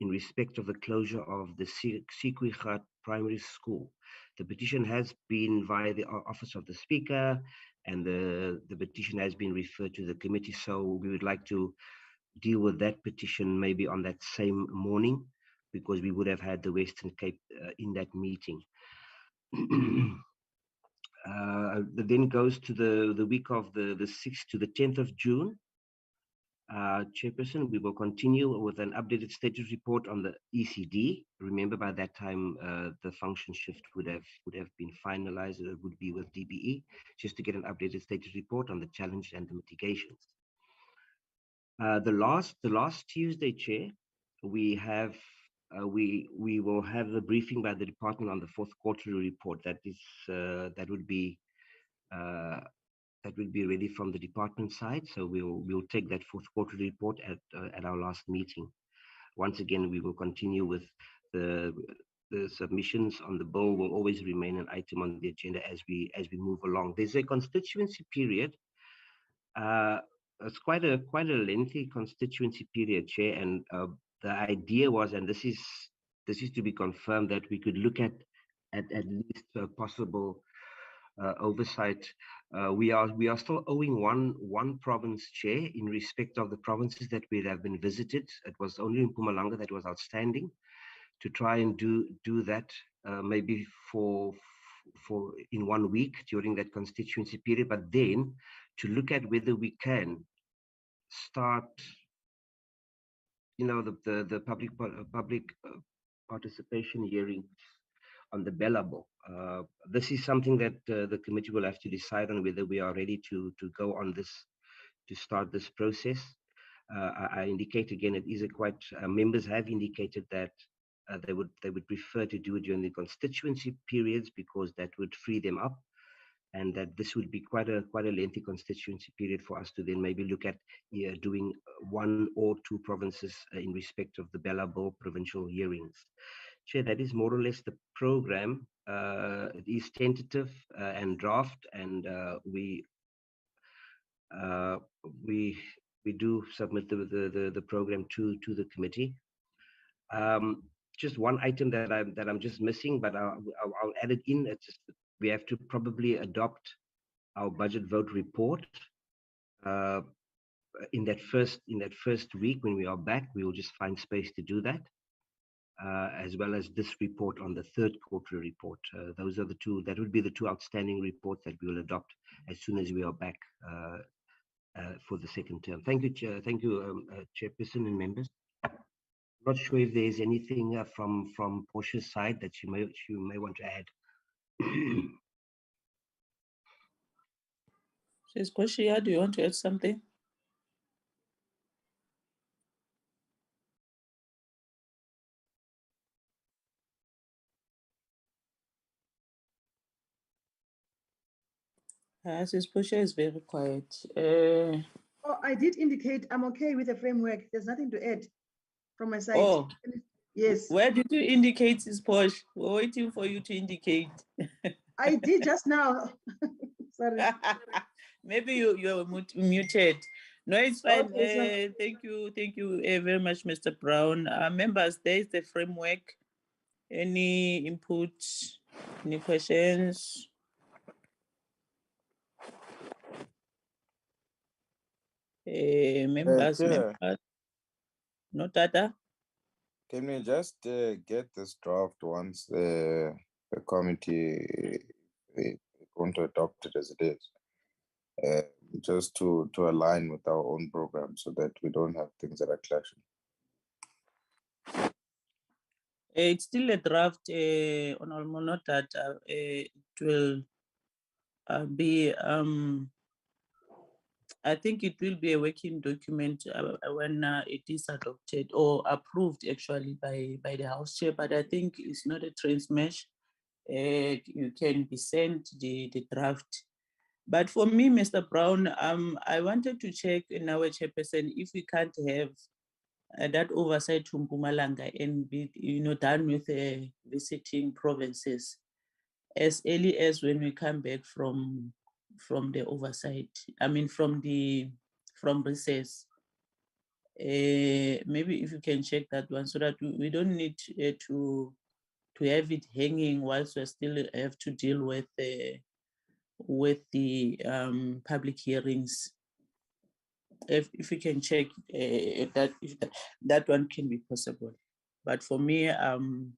in respect of the closure of the Sikwigat Primary School. The petition has been via the Office of the Speaker, and the petition has been referred to the committee, so we would like to deal with that petition maybe on that same morning, because we would have had the Western Cape in that meeting. That then goes to the week of the 6th to the 10th of June. Chairperson, we will continue with an updated status report on the ECD. Remember, by that time, the function shift would have been finalized. It would be with DBE, just to get an updated status report on the challenge and the mitigations. The last Tuesday, Chair, we will have a briefing by the department on the fourth quarterly report. That would be ready from the department side. So we'll take that fourth quarterly report at our last meeting. Once again, we will continue with the submissions on the bill. Will always remain an item on the agenda as we move along. There's a constituency period. It's quite a lengthy constituency period, Chair, and the idea was, and this is to be confirmed, that we could look at least a possible oversight. We are still owing one province, Chair, in respect of the provinces that we have been visited. It was only in Mpumalanga that was outstanding, to try and do that maybe for in 1 week during that constituency period, but then to look at whether we can start, the public participation hearing on the Bella Bill. This is something that the committee will have to decide on, whether we are ready to go on this, to start this process. I indicate again, it is members have indicated that they would prefer to do it during the constituency periods, because that would free them up, and that this would be quite a lengthy constituency period for us to then maybe look at doing 1 or 2 provinces in respect of the Bella Bill provincial hearings. Chair, that is more or less the program. It is tentative and draft, and we do submit the program to the committee. Just one item that I'm just missing, but I'll add it in. It's just, we have to probably adopt our budget vote report in that first week when we are back. We will just find space to do that, as well as this report on the third quarter report. Those are the two. That would be the 2 outstanding reports that we will adopt as soon as we are back for the second term. Thank you, Chair. Thank you, Chairperson and members. Not sure if there's anything from Portia's side that you may want to add. Ms. Koshia, do you want to add something? Sis Portia is very quiet. Oh, I did indicate I'm okay with the framework. There's nothing to add from my side. Oh, yes. Where did you indicate, Sis Portia? We're waiting for you to indicate. I did just now. Sorry. Maybe you were muted. No, it's fine. Okay, Thank you very much, Mr. Brown. Members, there is the framework. Any input, any questions? Members, Chair, no data? can we just get this draft once the committee is going to adopt it as it is, just to align with our own program so that we don't have things that are clashing. It's still a draft on almost data. It will be I think it will be a working document when it is adopted or approved actually by the House Chair, but I think it's not a transmesh. You can be sent the draft. But for me, Mr. Brown, I wanted to check in our chairperson if we can't have that oversight to Mpumalanga and be done with visiting provinces as early as when we come back from the oversight. I mean, from recess. Maybe if you can check that one so that we don't need to have it hanging whilst we still have to deal with the public hearings. If we can check if that one can be possible. But for me, I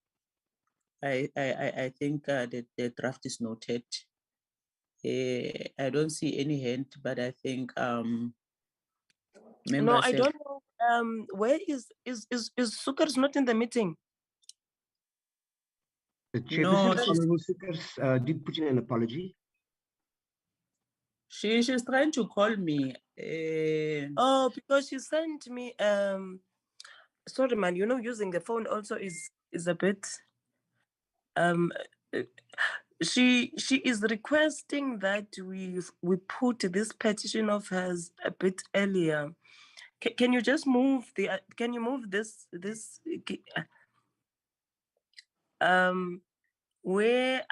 think that the draft is noted. I don't see any hand, but I think members. No, I don't know. Where is Sukars not in the meeting? The chairperson, Honorable Sukars, did put in an apology. She's trying to call me. Oh, because she sent me. Sorry, man. Using the phone also is a bit. She is requesting that we put this petition of hers a bit earlier. Can you just move can you move this where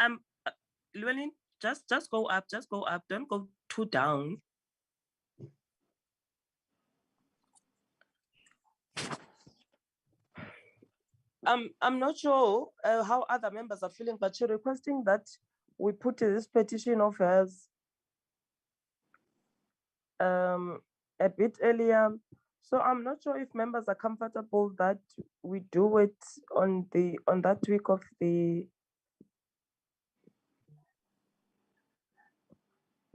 Llewellyn, just go up, don't go too down. I'm not sure how other members are feeling, but she's requesting that we put this petition of hers a bit earlier. So I'm not sure if members are comfortable that we do it on that week of the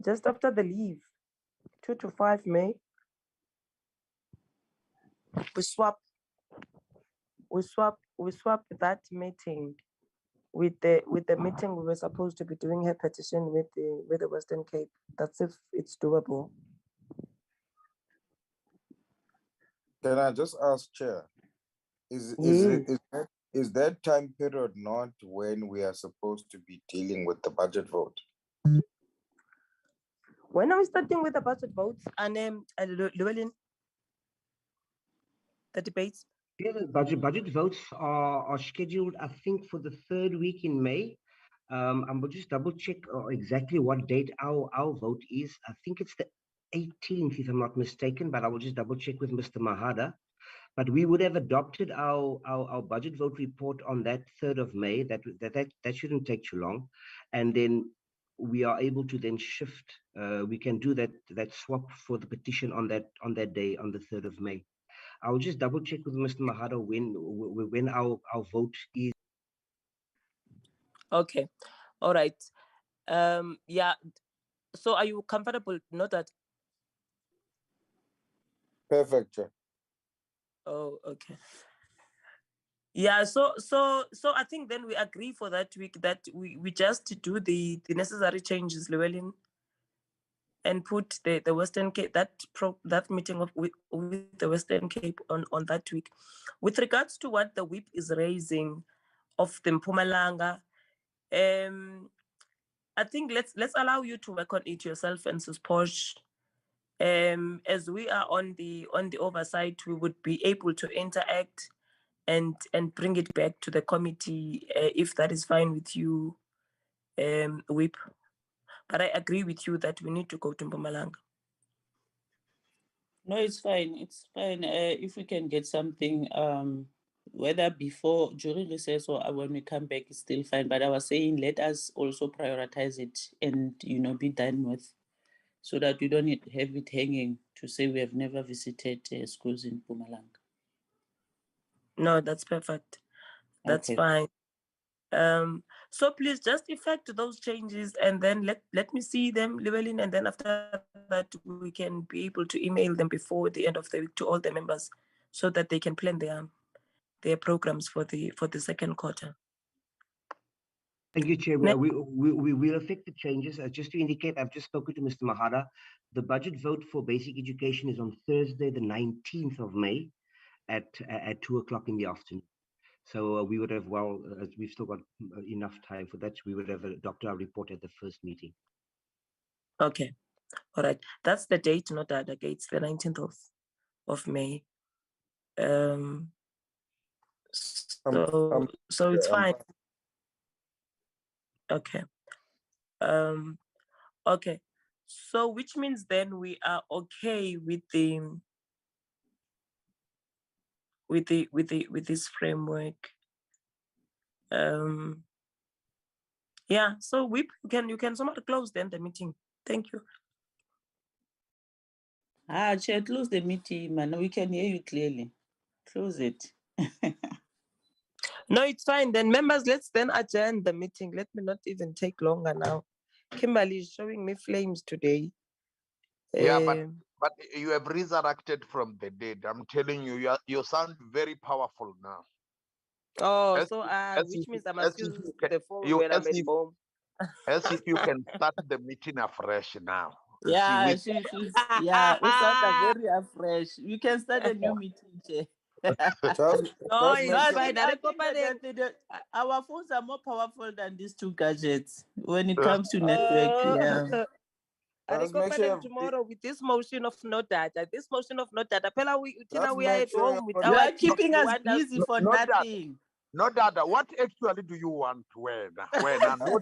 just after the leave, 2 to 5 May. We swap that meeting with the meeting we were supposed to be doing her petition with the Western Cape. That's if it's doable. Can I just ask, Chair, is that time period not when we are supposed to be dealing with the budget vote? When are we starting with the budget votes and Llewellyn, the debates? Yeah, the budget votes are scheduled, I think, for the 3rd week in May. I will just double check exactly what date our vote is. I think it's the 18th, if I'm not mistaken, but I will just double check with Mr. Mahada. But we would have adopted our budget vote report on that 3rd of May. That shouldn't take too long, and then we are able to then shift. We can do that swap for the petition on that day, on the 3rd of May. I'll just double check with Mr. Mahada when our vote is. Okay, all right. Yeah. So are you comfortable? Not that. Perfect, Chair. Oh, okay. Yeah, so I think then we agree for that week that we just do the necessary changes, Llewellyn, and put the Western Cape that meeting with the Western Cape on that week. With regards to what the whip is raising of the Mpumalanga, I think let's allow you to work on it yourself and Sis Posh. As we are on the oversight, we would be able to interact and bring it back to the committee if that is fine with you, Whip. But I agree with you that we need to go to Mpumalanga. No, it's fine. It's fine. If we can get something, whether before, during recess or when we come back, it's still fine. But I was saying, let us also prioritize it and, be done with, so that we don't have it hanging to say we have never visited schools in Mpumalanga. No, that's perfect. That's fine. So please just effect those changes and then let me see them, Llewellyn, and then after that we can be able to email them before the end of the week to all the members so that they can plan their programs for the second quarter. Thank you, Chair. We will affect the changes. Just to indicate, I've just spoken to Mr. Mahada. The budget vote for basic education is on Thursday, the 19th of May at 2 o'clock in the afternoon. So we would have, as we've still got enough time for that, we would have adopted our report at the first meeting. Okay. All right. That's the date, not the other dates, the 19th of May. So it's fine. Okay. Okay. So which means then we are okay with this framework. Yeah, so Whip, you can somewhat close then the meeting. Thank you. Chair, close the meeting, man. We can hear you clearly. Close it. No, it's fine. Then members, let's then adjourn the meeting. Let me not even take longer now. Kimberly is showing me flames today. Yeah, but you have resurrected from the dead. I'm telling you, you sound very powerful now. Oh, which means I must use the phone when I'm at home. As if you can start the meeting afresh now. Yeah, she's we start very afresh. We can start a new meeting, Chair. No, it's fine. Our phones are more powerful than these two gadgets when it comes to network. Yeah. I recommend tomorrow with this motion of no data. This motion of no data. We are at home with you our are keeping us busy for nothing. No data. What actually do you want? When? No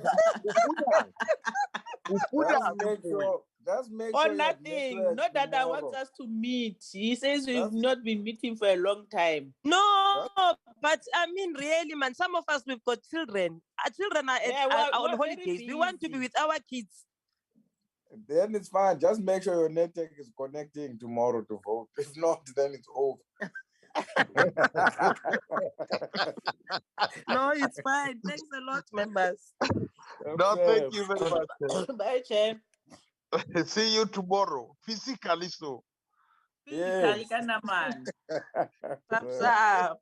Just make or sure nothing. No data wants us to meet. He says we've not been meeting for a long time. No, but I mean, really, man, some of us, we've got children. Our children are on holidays. We want to be with our kids. Then it's fine. Just make sure your network is connecting tomorrow to vote. If not, then it's over. No, it's fine. Thanks a lot, members. No, thank you very much. Bye, Chair. See you tomorrow. Physically so. Physically, man. Thumbs up.